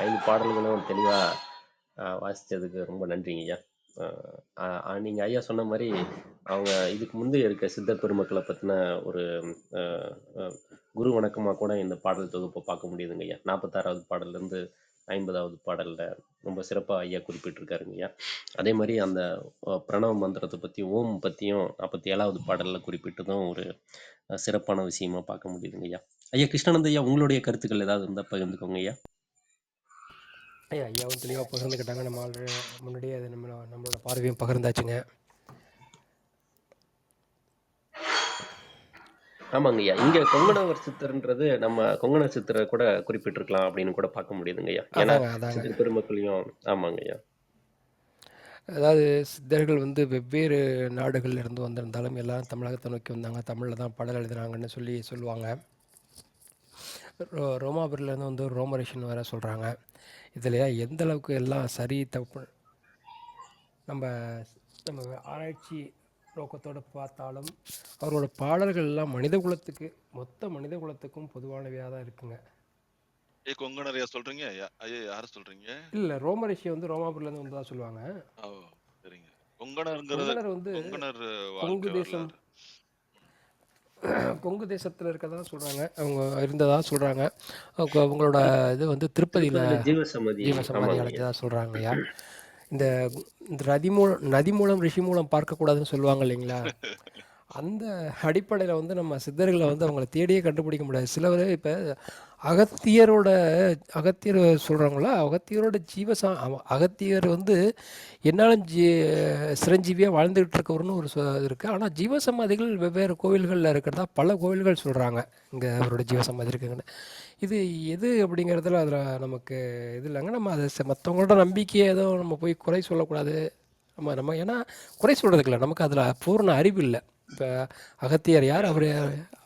5 பாடல்களும் தெளிவா வாசிச்சதுக்கு ரொம்ப நன்றிங்கய்யா. நீங்க ஐயா சொன்ன மாரி, அவங்க இதுக்கு முந்தைய இருக்க சித்தர் பெருமக்கள பத்தின ஒரு அ அ குரு வணக்கமா கூட இந்த பாடல் தொகுப்ப பார்க்க முடியுதுங்கய்யா. 46வது பாடல்லேருந்து 50வது பாடல்ல ரொம்ப சிறப்பா ஐயா குறிப்பிட்டிருக்காருங்கய்யா. அதே மாரி அந்த பிரணவ மந்திரத்த பத்தியும், ஓம் பத்தியும் 47வது பாடல்ல குறிப்பிட்டதும் ஒரு சிறப்பான விஷயமா பார்க்க முடியுதுங்கய்யா. ஐயா கிருஷ்ணானந்த ஐயா, உங்களுடைய கருத்துக்கள் ஏதாவது இருந்தா பகிர்ந்துக்கோங்க ஐயா. ஐயாவும் தெளிவாக பகிர்ந்துக்கிட்டாங்க. நம்ம ஆல்ரெடி முன்னாடியே அது நம்மளோட பார்வையும் பகிர்ந்தாச்சுங்க. ஆமாங்கய்யா. இங்க கொங்கணவர் சித்தர்ன்றது நம்ம கொங்கண சித்தரை கூட குறிப்பிட்டிருக்கலாம் அப்படின்னு கூட பார்க்க முடியுதுங்கய்யா. ஏன்னா அதாங்க. சித்தர் பெருமக்களையும் ஆமாங்கய்யா. அதாவது சித்தர்கள் வந்து வெவ்வேறு நாடுகள்ல இருந்து வந்திருந்தாலும் எல்லாரும் தமிழகத்தை நோக்கி வந்தாங்க. தமிழில் தான் பாடல் எழுதினாங்கன்னு சொல்லுவாங்க. ரோமாபுரியிலேருந்து வந்து ஒரு ரோமரிஷன் வேறு சொல்கிறாங்க. இதில் எந்த அளவுக்கு எல்லாம் சரி தப்பு நம்ம நம்ம ஆராய்ச்சி நோக்கத்தோடு பார்த்தாலும் அவரோட பாடல்கள் எல்லாம் மனித குலத்துக்கு மொத்த மனித குலத்துக்கும் பொதுவானவையாக தான் இருக்குங்க. கொங்கணரையா சொல்றீங்க? ஐயா யார சொல்றீங்க? இல்லை, ரோமரிஷி வந்து ரோமாபுரியிலேருந்து வந்து தான் சொல்லுவாங்க. ஓ, சரிங்க. கொங்கணர்ங்கிறது கொங்கணர் வந்து கொங்கணர் கொங்கு வாழ்க்கை தேசம் வரலாறு. கொங்கு தேசத்தில் இருக்கதா சொல்கிறாங்க. அவங்க இருந்ததா சொல்கிறாங்க. அவங்களோட இது வந்து திருப்பதியில் திருப்பதியில ஜீவசமாதி. ஜீவசமாதி ஆமாங்கய்யா. அடைஞ்சதா சொல்கிறாங்கய்யா. இந்த இந்த நதி மூலம் ரிஷி மூலம் பார்க்கக்கூடாதுன்னு சொல்லுவாங்க இல்லைங்களா? அந்த அடிப்படையில் வந்து நம்ம சித்தர்களை வந்து அவங்கள தேடியே கண்டுபிடிக்க முடியாது. சிலவர் இப்போ அகத்தியர் சொல்கிறாங்களா, அகத்தியரோட அகத்தியர் வந்து என்னாலும் சிரஞ்சீவியாக வாழ்ந்துகிட்டு இருக்கவர்னு ஒரு இது இருக்குது. ஆனால் ஜீவசமாதிகள் வெவ்வேறு கோவில்களில் இருக்கிறதா பல கோவில்கள் சொல்கிறாங்க. இங்கே அவரோட ஜீவசமாதி இருக்குங்கன்னு. இது எது அப்படிங்கிறதுல அதில் நமக்கு இது இல்லைங்க. நம்ம அதை மற்றவங்களோட நம்பிக்கையை எதுவும் நம்ம போய் குறை சொல்லக்கூடாது. நம்ம ஏன்னா குறை சொல்கிறதுக்கு இல்லை, நமக்கு அதில் பூர்ண அறிவு இல்லை. இப்போ அகத்தியர் யார், அவர்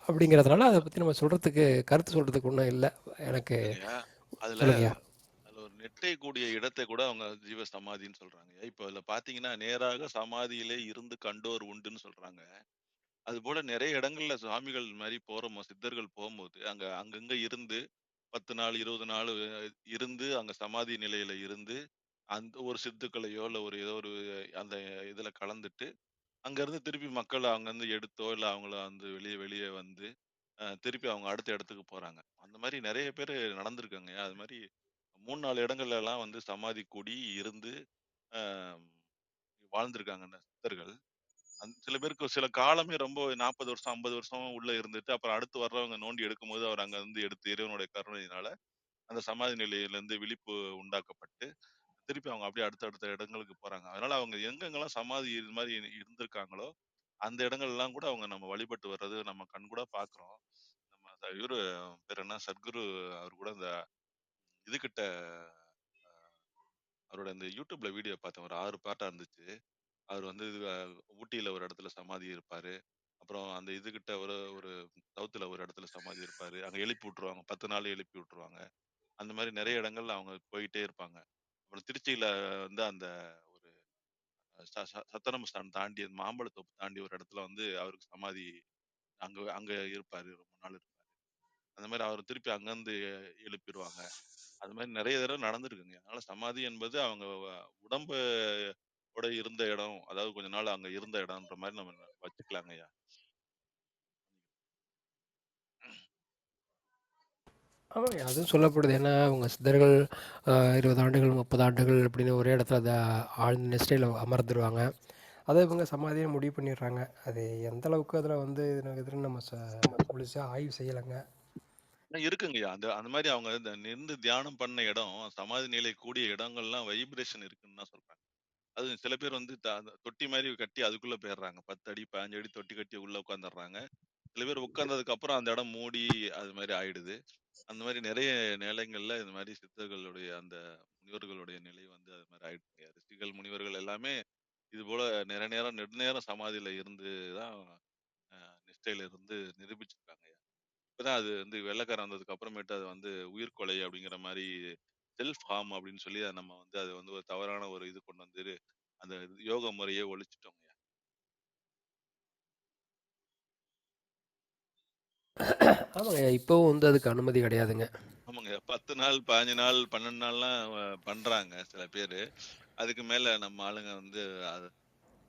அப்படிங்கிறதுனால அதை பற்றி நம்ம சொல்கிறதுக்கு கருத்து சொல்கிறதுக்கு ஒன்றும் இல்லை எனக்கு. இல்லைங்கய்யா, அதுல சொல்லுங்கய்யா. அதுல ஒரு நெட்டை கூடிய இடத்தை கூட அவங்க ஜீவ சமாதின்னு சொல்றாங்க. இப்ப அதுல பாத்தீங்கன்னா நேராக சமாதியிலே இருந்து கண்டோர் உண்டுன்னு சொல்றாங்க. அது போல நிறைய இடங்கள்ல சுவாமிகள் மாதிரி சித்தர்கள் போகும்போது அங்கங்க இருந்து 10 நாள் 20 நாள் இருந்து அங்க சமாதி நிலையில இருந்து அந்த ஒரு சித்துக்களையோ இல்ல ஒரு ஏதோ ஒரு அந்த இதுல கலந்துட்டு அங்க இருந்து திருப்பி மக்கள் அங்க இருந்து எடுத்தோ இல்ல அவங்கள வந்து வெளியே வெளியே வந்து திருப்பி அவங்க அடுத்த இடத்துக்கு போறாங்க. அந்த மாதிரி நிறைய பேர் நடந்திருக்காங்க. அது மாதிரி 3-4 இடங்கள்ல எல்லாம் வந்து சமாதி கூடி இருந்து ஆஹ் வாழ்ந்திருக்காங்க அந்த சித்தர்கள். சில பேருக்கு சில காலமே ரொம்ப 40 வருஷம் 50 வருஷம் உள்ள இருந்துட்டு அப்புறம் அடுத்து வர்றவங்க நோண்டி எடுக்கும்போது அவர் அங்க இருந்து எடுத்து இறைவனுடைய கருணையினால அந்த சமாதி நிலையில இருந்து விழிப்பு உண்டாக்கப்பட்டு திருப்பி அவங்க அப்படியே அடுத்த இடங்களுக்கு போறாங்க. அதனால அவங்க எங்கெங்கெல்லாம் சமாதி இது மாதிரி இருந்திருக்காங்களோ அந்த இடங்கள் எல்லாம் கூட அவங்க நம்ம வழிபட்டு வர்றது நம்ம கண் கூட பாக்குறோம். நம்ம இவரு பேர் என்ன, சத்குரு அவர் கூட இந்த இதுகிட்ட அவரோட இந்த யூடியூப்ல வீடியோ பார்த்தேன். ஒரு 6 பாட்டா இருந்துச்சு. அவர் வந்து ஊட்டியில ஒரு இடத்துல சமாதி இருப்பாரு. அப்புறம் அந்த இதுகிட்ட ஒரு ஒரு சவுத்துல ஒரு இடத்துல சமாதி இருப்பாரு. அங்க எழுப்பி விட்டுருவாங்க. 10 நாள் எழுப்பி விட்டுருவாங்க. அந்த மாதிரி நிறைய இடங்கள்ல அவங்க போயிட்டே இருப்பாங்க. அப்புறம் திருச்சியில வந்து அந்த ஒரு சத்திரம் ஸ்டாண்ட் தாண்டி மாம்பழத்தோப்பு தாண்டி ஒரு இடத்துல வந்து அவருக்கு சமாதி அங்க அங்க இருப்பாரு. ரொம்ப நாள் இருப்பாரு. அந்த மாதிரி அவர் திருப்பி அங்கிருந்து எழுப்பிடுவாங்க. அது மாதிரி நிறைய தடவை நடந்திருக்குங்க. அதனால சமாதி என்பது அவங்க உடம்பு ஓட இருந்த இடம், அதாவது கொஞ்ச நாள் அங்க இருந்த இடம்ன்ற மாதிரி நம்ம வச்சுக்கலாங்கய்யா. ஆமாங்க. அதுவும் சொல்லப்படுது. ஏன்னா, அவங்க சித்தர்கள் 20 ஆண்டுகள், 30 ஆண்டுகள் அப்படின்னு ஒரே இடத்துல ஆழ்ந்த நிஷ்டையில அமர்ந்துருவாங்க. அத இவங்க சமாதியா முடிவு பண்ணிடுறாங்க. அது எந்த அளவுக்கு அதில வந்து இது நடக்குதுன்னு நம்ம முழுசா ஆய்வு செய்யலைங்க. இருக்குங்கய்யா. அந்த அந்த மாதிரி அவங்க நின்று தியானம் பண்ண இடம், சமாதி நிலை கூடிய இடங்கள்லாம் வைப்ரேஷன் இருக்குன்னு தான் சொல்றாங்க. அது சில பேர் வந்து அந்த தொட்டி மாதிரி கட்டி அதுக்குள்ள போயிடுறாங்க. 10 அடி 15 அடி தொட்டி கட்டி உள்ள உட்காந்துடுறாங்க. சில பேர் உட்கார்ந்ததுக்கு அப்புறம் அந்த இடம் மூடி அது மாதிரி ஆயிடுது. அந்த மாதிரி நிறைய நிலைகள்ல இந்த மாதிரி சித்தர்களுடைய அந்த முனிவர்களுடைய நிலை வந்து அது மாதிரி ஆயிடுச்சு. ரிஷிகள் முனிவர்கள் எல்லாமே இது போல நிறைய நேரம் நெடுநேரம் சமாதியில இருந்து தான் நிஷ்டையில இருந்து நிரூபிச்சிருக்காங்க. இப்பதான் அது வந்து வெள்ளைக்காரன் வந்ததுக்கு அப்புறமேட்டு அது வந்து உயிர்கொலை அப்படிங்கிற மாதிரி செல்ஃப் ஹார்ம் அப்படின்னு சொல்லி அதை நம்ம வந்து அது வந்து ஒரு தவறான ஒரு இது கொண்டு வந்து அந்த யோக முறையே ஒழிச்சிட்டோங்க. ஆமாங்க. இப்பவும் வந்து அதுக்கு அனுமதி கிடையாதுங்க. ஆமாங்க. 10 நாள் 15 நாள் 12 நாள்லாம் பண்றாங்க சில பேரு. அதுக்கு மேல நம்ம ஆளுங்க வந்து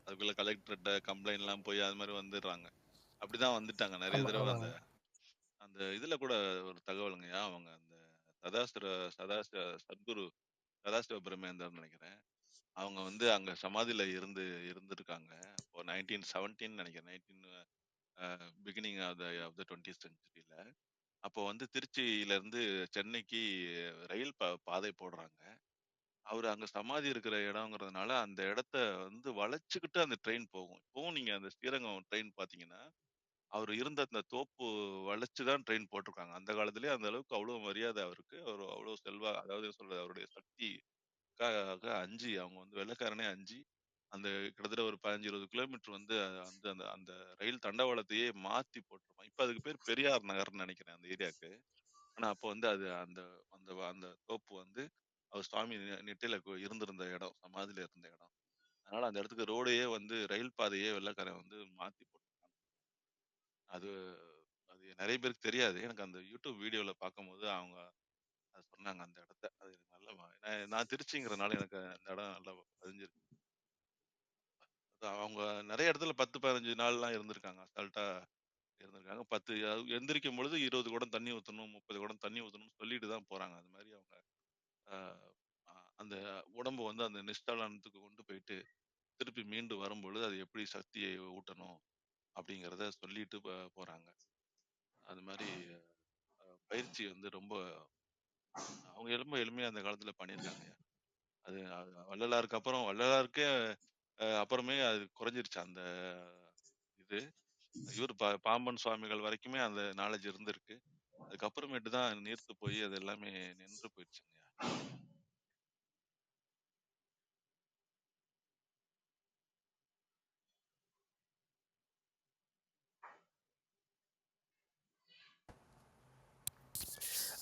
அதுக்குள்ள கலெக்டர்கிட்ட கம்ப்ளைண்ட் எல்லாம் போய் அது மாதிரி வந்துடுறாங்க. அப்படிதான் வந்துட்டாங்க நிறைய தடவை. அந்த ஆமாங்க. அந்த இதுல கூட ஒரு தகவலுங்கய்யா. அவங்க அந்த சதாசிவ சதாசிவ சத்குரு சதாசிவ பிரம்மேந்தர்னு நினைக்கிறேன். அவங்க வந்து அங்க சமாதியில இருந்திருக்காங்க. அப்போ 1917 நினைக்கிறேன். 19 ஆஃப் த 20th செஞ்சுரியில. அப்போ வந்து திருச்சியில இருந்து சென்னைக்கு ரயில் பாதை போடுறாங்க. அவரு அங்க சமாதி இருக்கிற இடம்ங்கிறதுனால அந்த இடத்த வந்து வளைச்சுக்கிட்டு அந்த ட்ரெயின் போகும். இப்பவும் நீங்க அந்த ஸ்ரீரங்கம் ட்ரெயின் பாத்தீங்கன்னா, அவரு இருந்த அந்த தோப்பு வளைச்சு தான் ட்ரெயின் போட்டிருக்காங்க. அந்த காலத்திலேயே அந்த அளவுக்கு அவ்வளவு மரியாதை அவருக்கு. அவரு அவ்வளவு அதாவது சொல்றது அவருடைய சக்திக்காக அஞ்சி அவங்க வந்து வெள்ளைக்காரனே அஞ்சி அந்த கிட்டத்தட்ட ஒரு 15, 20 கிலோமீட்டர் வந்து அந்த அந்த அந்த ரயில் தண்டவாளத்தையே மாத்தி போட்டிருப்பான். இப்ப அதுக்கு பேர் பெரியார் நகர்ன்னு நினைக்கிறேன் அந்த ஏரியாக்கு. ஆனா அப்போ வந்து அது அந்த அந்த அந்த தோப்பு வந்து அவர் சுவாமி நெட்டையில இருந்திருந்த இடம், சமாதியில இருந்த இடம். அதனால அந்த இடத்துக்கு ரோடையே வந்து ரயில் பாதையே வெள்ளைக்காரன் வந்து மாத்தி போட்டிருக்கான். அது அது நிறைய பேருக்கு தெரியாது. எனக்கு அந்த யூடியூப் வீடியோல பார்க்கும்போது அவங்க அது சொன்னாங்க அந்த இடத்த. அது எனக்கு நல்ல நான் திருச்சிங்கிறனால எனக்கு அந்த இடம் நல்லா பதிஞ்சிருக்கு. அவங்க நிறைய இடத்துல 10, 15 நாள்லாம் இருந்திருக்காங்க. அசால்ட்டா இருந்திருக்காங்க. 10 எந்திரிக்கும் பொழுது 20 குடம் தண்ணி ஊத்தணும், 30 குடம் தண்ணி ஊத்தணும்னு சொல்லிட்டு தான் போறாங்க. அது மாதிரி அவங்க அ அ அந்த உடம்ப வந்து அந்த நிஸ்தலனத்துக்கு கொண்டு போயிட்டு, திருப்பி மீண்டு வரும்பொழுது அது எப்படி சக்தியை ஊட்டணும் அப்படிங்கிறத சொல்லிட்டு போறாங்க. அது மாரி பயிற்சி வந்து ரொம்ப அவங்க ரொம்ப எளிமையா அந்த காலத்துல பண்ணியிருக்காங்கய்யா. அது வள்ளலாருக்கு அப்புறம் வள்ளலாருக்கே அப்புறமே அது குறைஞ்சிருச்சு அந்த இது. இவரு பாம்பன் சுவாமிகள் வரைக்குமே அந்த நாலேட்ஜ் இருந்திருக்கு. அதுக்கப்புறமேட்டு தான் நீர்த்து போய் அது எல்லாமே நின்று போயிடுச்சுங்க.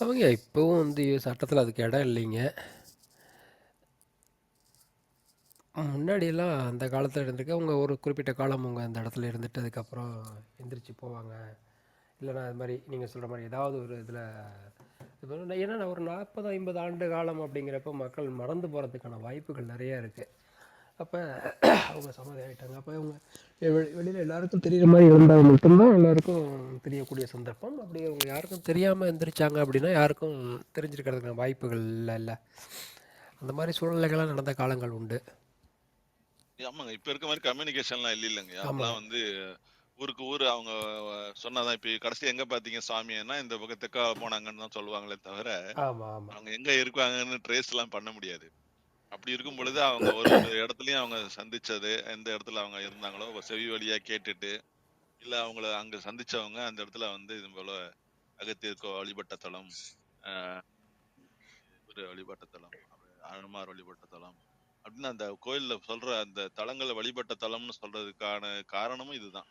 அவங்க இப்பவும் வந்து சட்டத்தில அதுக்கு இடம் இல்லைங்க. முன்னாடியெல்லாம் அந்த காலத்துல இருந்திருக்கு. அவங்க ஒரு குறிப்பிட்ட காலம் அவங்க அந்த இடத்துல இருந்துட்டு அதுக்கப்புறம் எந்திரிச்சு போவாங்க. இல்லைன்னா அது மாரி நீங்க சொல்ற மாரி ஏதாவது ஒரு இதில ஏன்னா ஒரு 40, 50 ஆண்டு காலம் அப்படிங்கிறப்ப மக்கள் மறந்து போறதுக்கான வாய்ப்புகள் நெறைய இருக்கு. அப்ப அவங்க சமாதி ஆயிட்டாங்க. அப்ப அவங்க வெளியில எல்லாருக்கும் தெரியிற மாரி இருந்தா மட்டும் தான் எல்லாருக்கும் தெரியக்கூடிய சந்தர்ப்பம். அப்படி அவங்க யாருக்கும் தெரியாம எந்திரிச்சாங்க அப்படின்னா, யாருக்கும் தெரிஞ்சிருக்கிறதுக்கான வாய்ப்புகள் இல்லல்ல. அந்த மாரி சூழ்நிலைகள்லாம் நடந்த காலங்கள் உண்டு. ஆமாங்க. இப்ப இருக்க மாரி கம்யூனிகேஷன்லாம் இல்லைங்க. ஆமாங்க. அப்பலாம் வந்து ஊருக்கு ஊரு அவங்க சொன்னாதான் இப்ப கடைசியா எங்க பார்த்தீங்க சாமியன்னா, இந்த பக்கம் தெற்கால போனாங்கன்னு தான் சொல்லுவாங்களே தவிர, ஆமா, ஆமா. அவங்க எங்க இருக்காங்கன்னு ட்ரேஸ்லாம் பண்ண முடியாது. அப்படி இருக்கும் பொழுது அவங்க ஒரு ஒரு இடத்துலயும் அவங்க சந்திச்சது, எந்த இடத்துல அவங்க இருந்தாங்களோ செவி வழியா கேட்டுட்டு, இல்ல அவங்கள அங்க சந்திச்சவங்க அந்த இடத்துல வந்து இது போல அகத்தியருக்கு வழிபட்ட தலம், அ இவரு வழிபட்ட தலம், அனுமார் வழிபட்ட தலம் அப்படின்னு அந்த கோயில்ல சொல்ற அந்த தலங்கள வழிபட்ட தலம்னு சொல்றதுக்கான காரணமும் இதுதான்.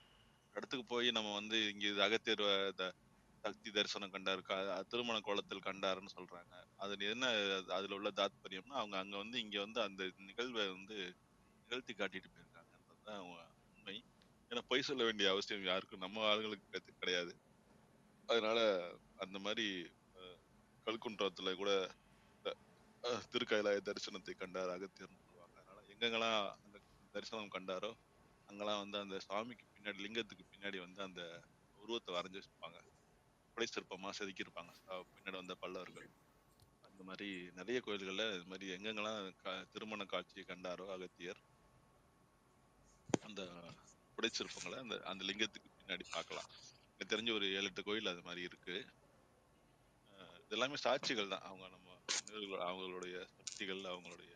இடத்துக்கு போய் நம்ம வந்து இங்க இது அகத்தியர் சக்தி தரிசனம் கண்டாரு, திருமண கோலத்தில் கண்டாருன்னு சொல்றாங்க. அது என்ன அதுல உள்ள தாத்பரியம்னா, அவங்க அங்க வந்து இங்க வந்து அந்த நிகழ்வை வந்து நிகழ்த்தி காட்டிட்டு போயிருக்காங்கன்றதுதான் உண்மை. ஏன்னா பொய் சொல்ல வேண்டிய அவசியம் யாருக்கும் நம்ம ஆளுங்களுக்கு கிடையாது. அதனால அந்த மாதிரி கல்குன்றத்துல கூட திருக்கைலாய தரிசனத்தை கண்டார் அகத்தியர்னு சொல்லுவாங்க. அதனால எங்கெங்கெல்லாம் அந்த தரிசனம் கண்டாரோ அங்கெல்லாம் வந்து அந்த சாமிக்கு பின்னாடி லிங்கத்துக்கு பின்னாடி வந்து அந்த உருவத்தை வரைஞ்சு வச்சிருப்பாங்க, புடை சிற்பமா செதுக்கியிருப்பாங்க பின்னாடி வந்த பல்லவர்கள். அந்த மாதிரி நிறைய கோயில்கள்ல இது மாதிரி எங்கெங்கெல்லாம் திருமண காட்சியை கண்டாரோ அகத்தியர் அந்த புடை சிற்பங்களை அந்த அந்த லிங்கத்துக்கு பின்னாடி பார்க்கலாம். எனக்கு தெரிஞ்ச ஒரு 7-8 கோயில் அது மாதிரி இருக்கு. இது எல்லாமே சாட்சிகள் தான். அவங்க நம்ம அவங்களுடைய சக்திகள், அவங்களுடைய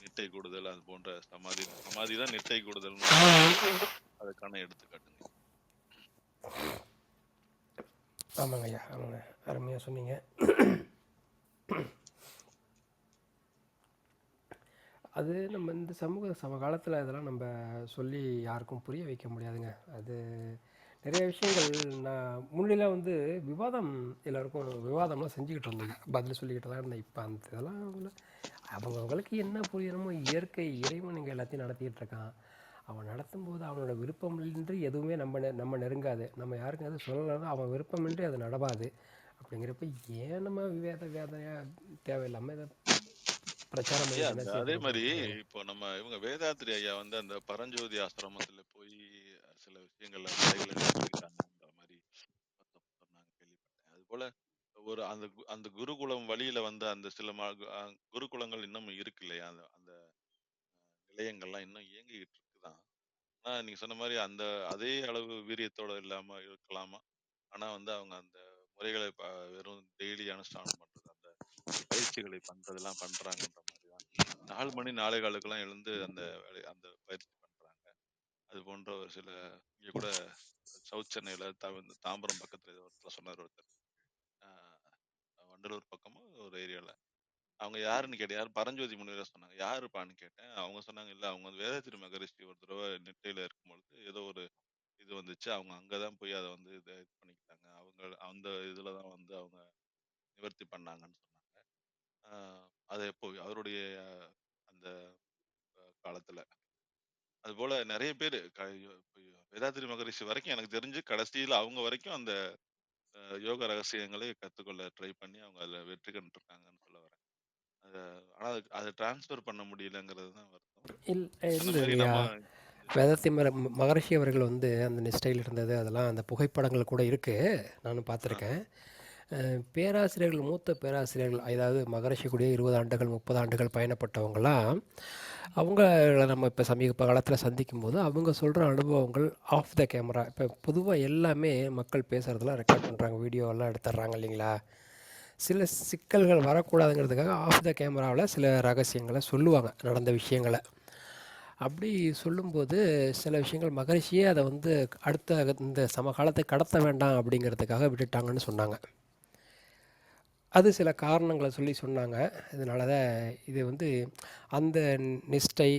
நிட்டை கூடுதல், அது போன்ற சமாதி தான் நிட்டை கூடுதல், அதுக்கான எடுத்துக்காட்டுங்க. ஆமாங்க ஐயா, ஆமாங்க, அருமையாக சொன்னீங்க. அது நம்ம இந்த சமகாலத்தில் இதெல்லாம் நம்ம சொல்லி யாருக்கும் புரிய வைக்க முடியாதுங்க. அது நிறைய விஷயங்கள் நான் முன்னிலாம் வந்து விவாதம் எல்லாருக்கும் விவாதம்லாம் செஞ்சுக்கிட்டு இருந்தேங்க, பதில் சொல்லிக்கிட்டு தான் இருந்தேன். இப்போ அந்த இதெல்லாம் அவங்கவுங்களுக்கு என்ன புரியணுமோ, இயற்கை இறைவன் இங்கே எல்லாத்தையும் நடத்திக்கிட்டு இருக்கான். அவன் நடத்தும்போது அவனோட விருப்பமின்றி எதுவுமே நம்ம நெருங்காது. நம்ம யாருக்கும் எதுவும் சொல்லலைன்னா அவன் விருப்பமின்றி அது நடவாது. அப்படிங்கிறப்ப ஏன் நம்ம வேதனையாக தேவையில்லாமல் இதை பிரச்சாரம் பண்ணி அதே மாதிரி இப்போ நம்ம இவங்க வேதாத்ரி ஐயா வந்து அந்த பரஞ்சோதி ஆசிரமத்துல போய் சில விஷயங்கள்ல தடைகளை நிறுத்திக்கிட்டாங்கன்ற மாதிரி சொன்னாங்க, கேள்விப்பட்டேன். அது போல ஒரு அந்த குருகுலம் வழியில வந்து அந்த சில குருகுலங்கள் இன்னும் இருக்கு இல்லையா, அந்த அந்த நிலையங்கள்லாம் இன்னும் இயங்கிக்கிட்டு இருக்குதான். ஆனா நீங்க சொன்ன மாதிரி அந்த அதே அளவு வீரியத்தோட இல்லாம இருக்கலாமா. ஆனா வந்து அவங்க அந்த முறைகளை வெறும் டெய்லி அனுஷ்டானம் பண்றது, அந்த பயிற்சிகளை பண்றதெல்லாம் பண்றாங்கன்ற மாதிரி தான். 4 மணி 4:15 எழுந்து அந்த அந்த பயிற்சி பண்றாங்க. அது போன்ற ஒரு சில இங்க கூட சவுத் சென்னையில தாம்பரம் பக்கத்துல ஏதோ ஒருத்தர் சொன்னார், ஒருத்தர் வண்டலூர் பக்கமா ஒரு ஏரியால. அவங்க யாருன்னு கேட்டேன், யார் பரஞ்சோதி முனிவரை சொன்னாங்க. யாருப்பான்னு கேட்டேன். அவங்க சொன்னாங்க, இல்ல அவங்க வந்து வேதாத்திரி மகரிஷி ஒரு தடவை நெட்டையில இருக்கும்பொழுது ஏதோ ஒரு இது வந்துச்சு, அவங்க அங்கதான் போய் அதை வந்து இது பண்ணிக்கிட்டாங்க, அவங்க அந்த இதுலதான் வந்து அவங்க நிவர்த்தி பண்ணாங்கன்னு சொன்னாங்க. அது எப்போ அவருடைய அந்த காலத்துல. அது போல நிறைய பேர் வேதாத்திரி மகரிஷி வரைக்கும் எனக்கு தெரிஞ்சு கடைசியில அவங்க வரைக்கும் அந்த யோக ரகசியங்களை கத்துக்கொள்ள ட்ரை பண்ணி அவங்க அதுல வெற்றி கண்டிருக்காங்கன்னு சொல்ல வரேன். ஆனா அதை டிரான்ஸ்ஃபர் பண்ண முடியலங்கிறது தான் வருத்தம். இல்லையா, வேதாத்தி மகரிஷி அவர்கள் வந்து அந்த நிஷ்டையில் இருந்தது, அதெல்லாம் அந்த புகைப்படங்கள் கூட இருக்குது, நானும் பார்த்துருக்கேன். பேராசிரியர்கள், மூத்த பேராசிரியர்கள், அதாவது மகரிஷி கூடிய 20 ஆண்டுகள் 30 ஆண்டுகள் பயணப்பட்டவங்களாம் அவங்கள நம்ம இப்போ சமீப காலத்தில் சந்திக்கும்போது அவங்க சொல்கிற அனுபவங்கள் ஆஃப் த கேமரா. இப்போ பொதுவாக எல்லாமே மக்கள் பேசுகிறதெல்லாம் ரெக்கார்ட் பண்ணுறாங்க, வீடியோவெல்லாம் எடுத்துடுறாங்க இல்லைங்களா. சில சிக்கல்கள் வரக்கூடாதுங்கிறதுக்காக ஆஃப் த கேமராவில் சில ரகசியங்களை சொல்லுவாங்க, நடந்த விஷயங்களை. அப்படி சொல்லும்போது சில விஷயங்கள் மகரிஷியே அதை வந்து அடுத்த இந்த சமகாலத்தை கடத்த வேண்டாம் அப்படிங்கிறதுக்காக விட்டுட்டாங்கன்னு சொன்னாங்க. அது சில காரணங்களை சொன்னாங்க. இதனால தான் இது வந்து அந்த நிஷ்டை,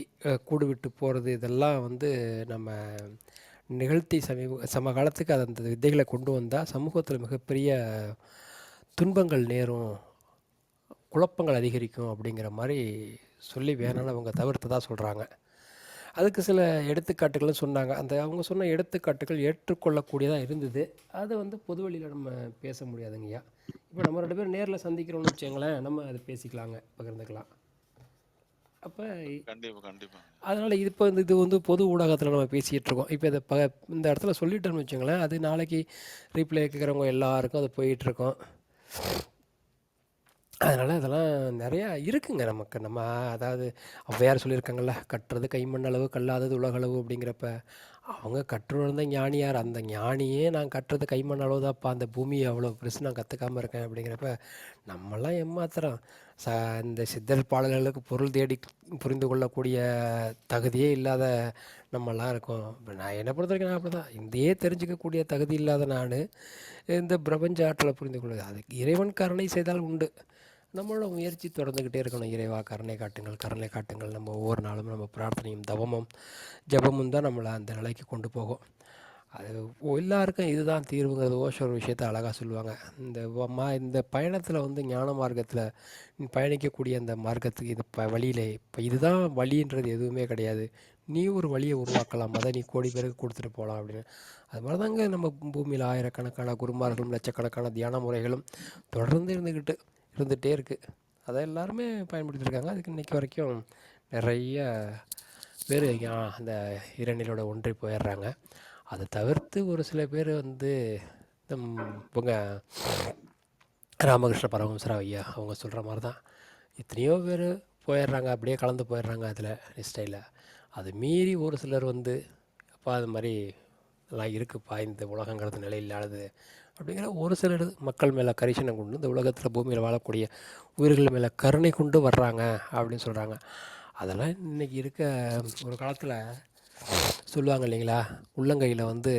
கூடு விட்டு போகிறது, இதெல்லாம் வந்து நம்ம நிகழ்த்தி சமகாலத்துக்கு அது அந்த வித்தைகளை கொண்டு வந்தால் சமூகத்தில் மிகப்பெரிய துன்பங்கள் நேரும், குழப்பங்கள் அதிகரிக்கும் அப்படிங்கிற மாதிரி சொல்லி வேணாலும் அவங்க தவிர்த்ததாக சொல்கிறாங்க. அதுக்கு சில எடுத்துக்காட்டுகளும் சொன்னாங்க. அந்த அவங்க சொன்ன எடுத்துக்காட்டுகள் ஏற்றுக்கொள்ளக்கூடியதாக இருந்தது. அது வந்து பொது வழியில் நம்ம பேச முடியாதுங்கய்யா. இப்போ நம்ம 2 பேரும் நேரில் சந்திக்கிறோம்னு வச்சுங்களேன், நம்ம அதை பேசிக்கலாங்க, பகிர்ந்துக்கலாம். அப்போ அதனால் இப்போ இது வந்து பொது ஊடகத்தில் நம்ம பேசிகிட்டு இருக்கோம். இப்போ இதை இந்த இடத்துல சொல்லிட்டோம்னு வச்சுங்களேன், அது நாளைக்கு ரீப்ளே கேட்குறவங்க எல்லாருக்கும் அது போயிட்டுருக்கோம். அதனால் அதெல்லாம் நிறையா இருக்குங்க நமக்கு. நம்ம அதாவது ஔவையார் சொல்லியிருக்காங்கள்ல, கட்டுறது கைமண் அளவு கல்லாதது உலகளவு அப்படிங்கிறப்ப, அவங்க கற்றுணர்ந்த ஞானியார், அந்த ஞானியே நான் கட்டுறது கைமண் அளவு தான்ப்பா, அந்த பூமி அவ்வளோ பெருசு நான் கற்றுக்காமல் இருக்கேன் அப்படிங்கிறப்ப, நம்மளாம் ஏமாத்திரம் இந்த சித்தர் பாடல்களுக்கு பொருள் தேடி புரிந்து கொள்ளக்கூடிய தகுதியே இல்லாத நம்மளாம் இருக்கோம். இப்போ நான் என்னை பொறுத்த வரைக்கும் நான் அப்படி தான், இதையே தெரிஞ்சிக்கக்கூடிய தகுதி இல்லாத நான் இந்த பிரபஞ்ச ஆற்றலை புரிந்து கொள்வது, அதுக்கு இறைவன் கருணை செய்தால் உண்டு. நம்மளோட முயற்சி தொடர்ந்துக்கிட்டே இருக்கணும். இறைவா கருணை காட்டுங்கள், கருணை காட்டுங்கள். நம்ம ஒவ்வொரு நாளும் நம்ம பிரார்த்தனையும் தவமும் ஜெபமும் தான் நம்மளை அந்த நிலைக்கு கொண்டு போகும். அது எல்லாருக்கும் இதுதான் தீர்வுங்கிறது ஓஷோ ஒரு விஷயத்த அழகாக சொல்லுவாங்க. இந்த பயணத்தில் வந்து ஞான மார்க்கத்தில் பயணிக்கக்கூடிய அந்த மார்க்கத்துக்கு இது வழியிலே இப்போ இதுதான் வழின்றது எதுவுமே கிடையாது. நீ ஒரு வழியை உருவாக்கலாம், அதை நீ கோடி பேருக்கு கொடுத்துட்டு போகலாம் அப்படின்னு. அது மாதிரி தாங்க நம்ம பூமியில் ஆயிரக்கணக்கான குருமார்களும் லட்சக்கணக்கான தியான முறைகளும் தொடர்ந்து இருந்துகிட்டே இருக்குது. அதை எல்லாருமே பயன்படுத்தியிருக்காங்க. அதுக்கு இன்றைக்கி வரைக்கும் நிறைய பேர் அந்த இறைநிலோட ஒன்றி போயிடுறாங்க. அதை தவிர்த்து ஒரு சில பேர் வந்து இவங்க ராமகிருஷ்ண பரமஹம்சர் ஐயா அவங்க சொல்கிற மாதிரி தான் எத்தனையோ பேர் போயிடுறாங்க, அப்படியே கலந்து போயிடுறாங்க அதில் நிஷ்டையில். அது மீறி ஒரு சிலர் வந்து அப்பா அது மாதிரி எல்லாம் இருக்குப்பா, இந்த உலகங்கிறது நிலை இல்லாதது அப்படிங்கிற ஒரு சிலர் மக்கள் மேலே கரிசனம் கொண்டு இந்த உலகத்தில் பூமியில் வாழக்கூடிய உயிர்கள் மேலே கருணை கொண்டு வர்றாங்க அப்படின்னு சொல்கிறாங்க. அதெல்லாம் இன்றைக்கி இருக்க ஒரு காலத்தில் சொல்லுவாங்க இல்லைங்களா, உள்ளங்கையில் வந்து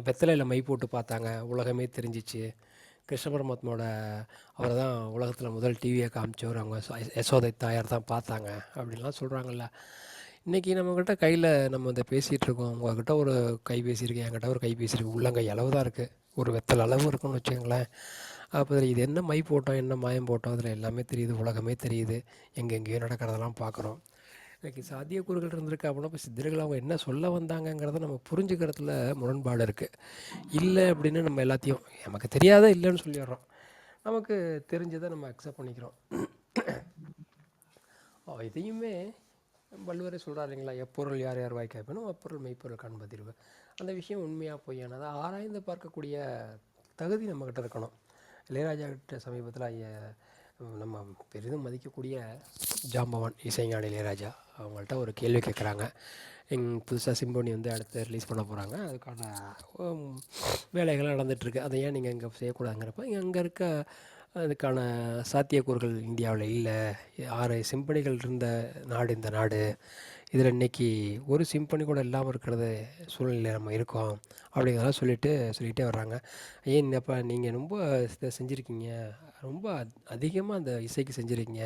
வெத்தலையில் மை போட்டு பார்த்தாங்க, உலகமே தெரிஞ்சிச்சு. கிருஷ்ண பரமாத்மாவோட அவரை தான் உலகத்தில் முதல் டிவியை காமிச்சவர், அவங்க யசோதை தாயார் தான் பார்த்தாங்க அப்படின்லாம் சொல்கிறாங்கல்ல. இன்றைக்கி நம்மக்கிட்ட கையில் நம்ம இதை பேசிகிட்டு இருக்கோம். உங்கள்கிட்ட ஒரு கைபேசி இருக்குது, என்கிட்ட ஒரு கைபேசி இருக்குது, உள்ளங்கை அளவு தான் இருக்குது, ஒரு வெத்தலை அளவு இருக்குன்னு வச்சுக்கோங்களேன். அப்போ இது என்ன மை போட்டோம், என்ன மாயம் போட்டோம், அதில் எல்லாமே தெரியுது, உலகமே தெரியுது, எங்கெங்கேயோ நடக்கிறதெல்லாம் பார்க்குறோம். எனக்கு சாத்தியக்கூறுகள் இருந்திருக்கு அப்படின்னா இப்போ சித்தர்கள் அவங்க என்ன சொல்ல வந்தாங்கங்கிறத நம்ம புரிஞ்சுக்கிறதுல முரண்பாடு இருக்குது. இல்லை அப்படின்னு நம்ம எல்லாத்தையும் நமக்கு தெரியாத இல்லைன்னு சொல்லிடுறோம், நமக்கு தெரிஞ்சதை நம்ம அக்செப்ட் பண்ணிக்கிறோம். இதையுமே வள்ளுவரே சொல்கிறார் இல்லைங்களா, எப்பொருள் யார் யார் வாய் கேட்பனும் அப்பொருள் மெய்ப்பொருள் காண்பதிர்வு. அந்த விஷயம் உண்மையாக பொய்யானதை ஆராய்ந்து பார்க்கக்கூடிய தகுதி நம்மக்கிட்ட இருக்கணும். இளையராஜா கிட்ட சமீபத்தில் நம்ம பெரிதும் மதிக்கக்கூடிய ஜாம்பவான் இசைஞானி இளையராஜா அவங்கள்ட்ட ஒரு கேள்வி கேட்குறாங்க. புதுசாக சிம்போனி வந்து அடுத்து ரிலீஸ் பண்ண போகிறாங்க, அதுக்கான வேலைகள்லாம் நடந்துகிட்ருக்கு, அதை ஏன் நீங்கள் இங்கே செய்யக்கூடாதுங்கிறப்ப அங்கே இருக்க அதுக்கான சாத்தியக்கூறுகள் இந்தியாவில் இல்லை, 6 சிம்பனிகள் இருந்த நாடு இந்த நாடு, இதில் இன்றைக்கி ஒரு சிம்பனி கூட இல்லாமல் இருக்கிறது சூழ்நிலையில் நம்ம இருக்கோம் அப்படிங்கிறதெல்லாம் சொல்லிகிட்டே வர்றாங்க. ஏன் அப்போ நீங்கள் ரொம்ப இதை செஞ்சுருக்கீங்க, ரொம்ப அதிகமாக அந்த இசைக்கு செஞ்சுருக்கீங்க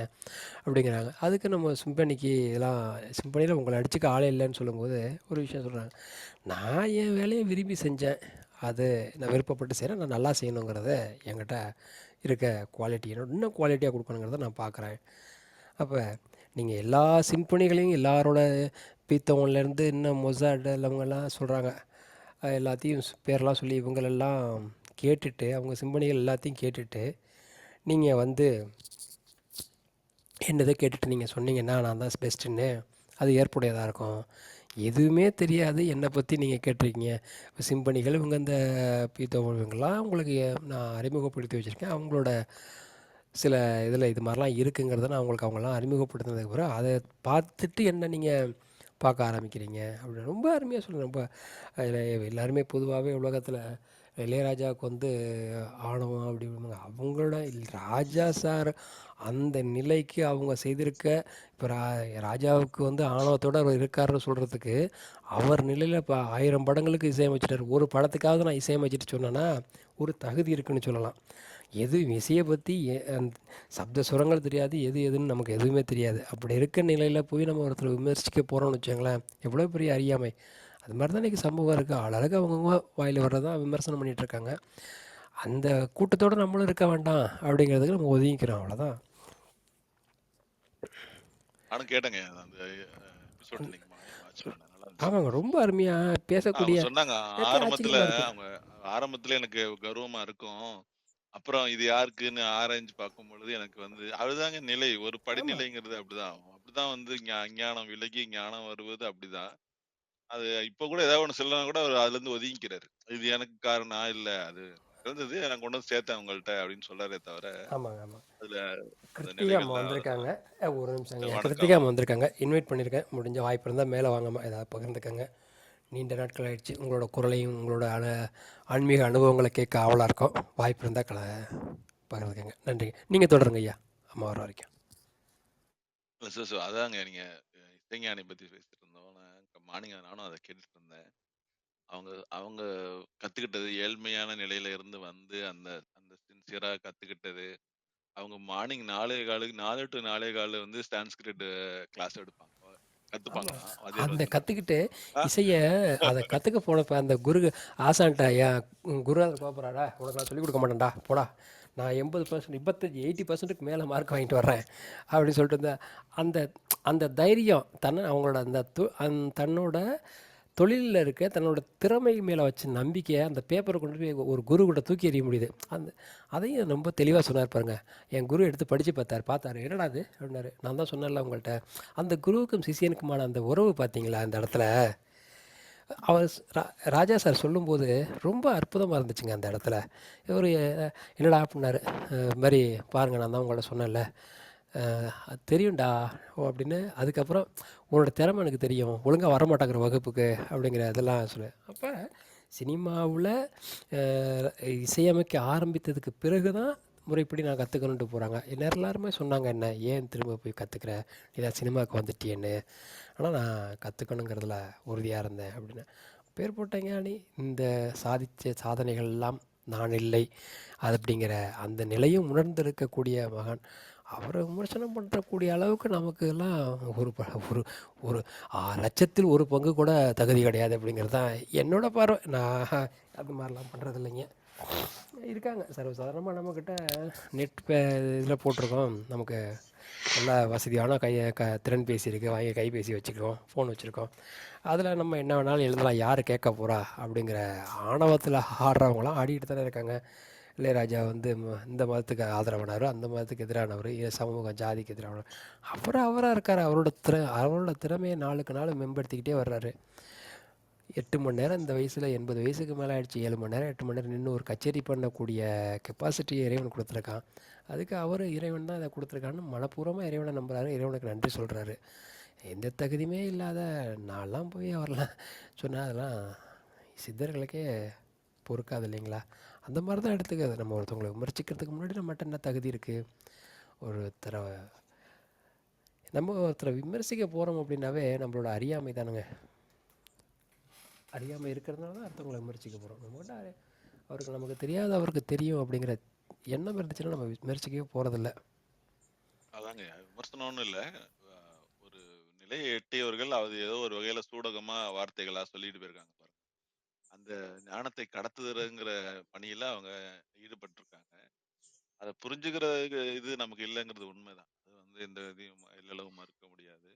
அப்படிங்கிறாங்க. அதுக்கு நம்ம சிம்பனிக்கு இதெல்லாம் சிம்பனியில் உங்களை அடிச்சுக்க ஆளே இல்லைன்னு சொல்லும்போது ஒரு விஷயம் சொல்கிறாங்க, நான் என் வேலையை விரும்பி செஞ்சேன், அது நான் விருப்பப்பட்டு செய்கிறேன், நான் நல்லா செய்யணுங்கிறத என்கிட்ட இருக்க குவாலிட்டி இன்னும் குவாலிட்டியாக கொடுக்கணுங்கிறத நான் பார்க்குறேன். அப்போ நீங்கள் எல்லா சிம்பனிகளையும் எல்லாரோட பீத்தவன்லேருந்து இன்னும் மொசாட் அவங்கெல்லாம் சொல்கிறாங்க, எல்லாத்தையும் பேரெலாம் சொல்லி இவங்களெல்லாம் கேட்டுட்டு அவங்க சிம்பனிகள் எல்லாத்தையும் கேட்டுட்டு நீங்கள் வந்து என்னதை கேட்டுட்டு நீங்கள் சொன்னீங்கன்னா நான் தான் பெஸ்ட்டுன்னு அது ஏற்புடையதாக இருக்கும். எதுவுமே தெரியாது என்னை பற்றி நீங்கள் கேட்டிருக்கீங்க. இப்போ சிம்பனிகள் இவங்க இந்த இவங்கெல்லாம் உங்களுக்கு நான் அறிமுகப்படுத்தி வச்சுருக்கேன். அவங்களோட சில இதில் இது மாதிரிலாம் இருக்குங்கிறத நான் உங்களுக்கு அவங்களாம் அறிமுகப்படுத்தினதுக்கு பிறகு அதை பார்த்துட்டு என்ன நீங்கள் பார்க்க ஆரம்பிக்கிறீங்க அப்படின்னு ரொம்ப அருமையாக சொல்லுங்கள். ரொம்ப அதில் எல்லாருமே பொதுவாகவே உலகத்தில் இளையராஜாவுக்கு வந்து ஆணவம் அப்படிம்பாங்க. அவங்களோட ராஜா சார் அந்த நிலைக்கு அவங்க செய்திருக்க இப்போ ராஜாவுக்கு வந்து ஆணவத்தோடு அவர் இருக்காருன்னு சொல்கிறதுக்கு அவர் நிலையில் இப்போ 1000 படங்களுக்கு இசையமைச்சிட்டார். ஒரு படத்துக்காவது நான் இசையமைச்சிட்டு சொன்னேன்னா ஒரு தகுதி இருக்குதுன்னு சொல்லலாம். எது இசையை பற்றி சப்த சுரங்கள் தெரியாது, எதுன்னு நமக்கு எதுவுமே தெரியாது. அப்படி இருக்க நிலையில் போய் நம்ம ஒருத்தர் விமர்சிக்க போகிறோம்னு வச்சுங்களேன், எவ்வளோ பெரிய அறியாமை. அது மாதிரி தான் இன்றைக்கி சமூகம் இருக்குது. அழகாக அவங்கவுங்க வாயில் வர்றதான் விமர்சனம் பண்ணிகிட்ருக்காங்க. அந்த கூட்டத்தோடு நம்மளும் இருக்க வேண்டாம் அப்படிங்கிறதுக்கு நம்ம ஒதுங்கிக்கிறோம், அவ்வளோதான். நானும் கேட்டேங்க அந்த எபிசோட் நீங்க வாட்ச் பண்ணேன், நல்லா இருந்துச்சு. ஆமாங்க, ரொம்ப அருமையாக பேசக்கூடிய அவங்க சொன்னாங்க ஆரம்பத்துல ஆச்சரியமாக இருக்குது. அவங்க ஆரம்பத்துல எனக்கு கர்வமா இருக்கும், அப்புறம் இது யாருக்குன்னு ஆராய்ஞ்சு பார்க்கும் பொழுது எனக்கு வந்து அதுதாங்க நிலை. ஒரு ஆமாம், படிநிலைங்கிறது அப்படிதான் வந்து ஞானம் விலகி ஞானம் வருவது அப்படிதான். அது இப்ப கூட ஏதாவது ஒண்ணு சொல்லலாம் கூட அவர் அதுல இருந்து ஒதுங்கிக்கிறாரு. இது எனக்கு காரணம் இல்ல, அது இருந்தது நான் கொண்டு வந்து சேர்த்தேன் உங்கள்ட்ட அப்படின்னு சொல்லாரே தவிர ஆமாங்க, ஆமாம். அதுல அந்த கிருத்திகா அம்மா நிலைகள்லாம் வந்திருக்காங்க. ஒரு நிமிஷங்க, வணக்கம். கிருத்திகா அம்மா வந்திருக்காங்க, இன்வைட் பண்ணியிருக்கேன். முடிஞ்ச வாய்ப்பு இருந்தால் மேலே வாங்கம்மா, ஏதாவது பகிர்ந்துக்கங்க. நீண்ட நாட்கள் ஆயிடுச்சு, உங்களோட குரலையும் உங்களோட ஆன்மீக அனுபவங்களை கேட்க ஆவலாக இருக்கும். வாய்ப்பு இருந்தால் பகிர்ந்துக்கங்க. நன்றிங்க. நீங்கள் தொடருங்க ஐயா, அம்மா வர வரைக்கும். இல்ல சார் அதாங்க நீங்க இசைஞானி பத்தி பேசிட்டு இருந்தோம், மார்னிங் நானும் அதை கேட்டுட்டு இருந்தேன். அவங்க அவங்க கத்துக்கிட்டது ஏழ்மையான நிலையில இருந்து வந்து அந்த அந்த சின்சியரா கத்துக்கிட்டது, அவங்க மார்னிங் 4:15 4 to 4:15 வந்து சான்ஸ்கிரிட் கிளாஸ் எடுப்பாங்க. ஆமா. கத்துப்பாங்களாம். வாத்தியார் அந்த வந்து கத்துக்கிட்டு ஆ, இசைய அத கத்துக்க போனப்ப அந்த ஆசான்ட்ட குருநாதர் கோபுராடா உனக்கு நான் சொல்லிக் கொடுக்க மாட்டேன்டா போடா. நான் 80% 85 80%க்கு மேல மார்க் வாங்கிட்டு வர்றேன் அப்படின்னு சொல்லிட்டு இருந்த அந்த அந்த தைரியம் அவங்களோட அந்த தன்னோட தொழிலில் இருக்க தன்னோட திறமை மேலே வச்ச நம்பிக்கையை அந்த பேப்பரை கொண்டு போய் ஒரு குரு கூட தூக்கி எறிய முடியுது. அதையும் ரொம்ப தெளிவாக சொன்னார் பாருங்க. என் குரு எடுத்து படித்து பார்த்தாரு என்னடா அது அப்படின்னாரு. நான் தான் சொன்னேன்ல உங்கள்கிட்ட, அந்த குருவுக்கும் சிஷியனுக்குமான அந்த உறவு பார்த்தீங்களா அந்த இடத்துல. அவர் ராஜா சார் சொல்லும்போது ரொம்ப அற்புதமாக இருந்துச்சுங்க அந்த இடத்துல. ஒரு என்னடா அப்படின்னாரு. இது மாதிரி பாருங்கள் நான் தான் உங்கள்ட்ட சொன்னேன்ல, அது தெரியும்டா ஓ அப்படின்னு. அதுக்கப்புறம் உன்னோட திறமை எனக்கு தெரியும், ஒழுங்காக வரமாட்டாங்கிற வகுப்புக்கு அப்படிங்கிற இதெல்லாம் சொல்லு. அப்போ சினிமாவில் இசையமைக்க ஆரம்பித்ததுக்கு பிறகு தான் முறைப்படி நான் கற்றுக்கணுன்ட்டு போகிறாங்க. எல்லாருமே சொன்னாங்க என்ன ஏன் திரும்ப போய் கற்றுக்குற, நீ தான் சினிமாவுக்கு வந்துட்டியேன்னு. ஆனால் நான் கற்றுக்கணுங்கிறதுல உறுதியாக இருந்தேன் அப்படின்னு. பேர் போட்டேங்க நீ இந்த சாதித்த சாதனைகள் எல்லாம் நான் இல்லை அது அப்படிங்கிற அந்த நிலையும் உணர்ந்திருக்கக்கூடிய மகன். அவரை விமர்சனம் பண்ணுறக்கூடிய அளவுக்கு நமக்கு எல்லாம் ஒரு ஒரு ஒரு லட்சத்தில் ஒரு பங்கு கூட தகுதி கிடையாது அப்படிங்கிறது தான் என்னோட பார்வை. நான் அது மாதிரிலாம் பண்ணுறது இல்லைங்க. இருக்காங்க சர்வசாதாரணமாக நம்மக்கிட்ட நெட் இதில் போட்டிருக்கோம், நமக்கு நல்ல வசதியான திறன்பேசி இருக்குது, வாங்கி கைபேசி வச்சுக்கிறோம், ஃபோன் வச்சுருக்கோம், அதில் நம்ம என்ன வேணாலும் எழுதலாம், யார் கேட்க போகிறா அப்படிங்கிற ஆணவத்தில் ஆடுறவங்களாம் ஆடிக்கிட்டு தானே இருக்காங்க. இளையராஜா வந்து இந்த மதத்துக்கு ஆதரவானவர், அந்த மதத்துக்கு எதிரானவர், சமூகம் ஜாதிக்கு எதிரானவர். அவராக இருக்கார். அவரோட திறமையை நாளுக்கு நாள் மேம்படுத்திக்கிட்டே வர்றாரு. 8 மணி நேரம் இந்த வயசில் 80 வயசுக்கு மேலே ஆயிடுச்சு, 7 மணி நேரம் 8 மணி நேரம் நின்று ஒரு கச்சேரி பண்ணக்கூடிய கெப்பாசிட்டியை இறைவன் கொடுத்துருக்கான். அதுக்கு அவர் இறைவன் தான் அதை கொடுத்துருக்கான்னு மனப்பூர்வமாக இறைவனை நம்புகிறாரு, இறைவனுக்கு நன்றி சொல்கிறாரு. எந்த தகுதியுமே இல்லாத நான்லாம் போய் அவரெல்லாம் சொன்னால் அதெல்லாம் சித்தர்களுக்கே பொறுக்காது இல்லைங்களா. அந்த மாதிரி தான் எடுத்துக்காது. நம்ம ஒருத்தவங்களை விமர்சிக்கிறதுக்கு முன்னாடி நம்மகிட்ட என்ன தகுதி இருக்குது. ஒருத்தரை ஒருத்தரை விமர்சிக்க போகிறோம் அப்படின்னாவே நம்மளோட அறியாமை தானுங்க. அறியாமல் இருக்கிறதுனால தான் அடுத்தவங்களை விமர்சிக்க போகிறோம். நம்மகிட்ட அவருக்கு நமக்கு தெரியாது அவருக்கு தெரியும் அப்படிங்கிற எண்ணம் இருந்துச்சுன்னா நம்ம விமர்சிக்கவே போகிறதில்ல. அதாங்க விமர்சனம்னு இல்ல. ஒரு நிலையை எட்டியவர்கள் அது ஏதோ ஒரு வகையில சூடகமா வார்த்தைகளா சொல்லிட்டு போயிருக்காங்க பாருங்க. அந்த ஞானத்தை கடத்துறதுங்கிற பணியில அவங்க ஈடுபட்டிருக்காங்க. அதை புரிஞ்சுக்கிற இது நமக்கு இல்லைங்கிறது உண்மைதான். அது வந்து எந்த இதையும் எல்லளவும் மறுக்க முடியாது.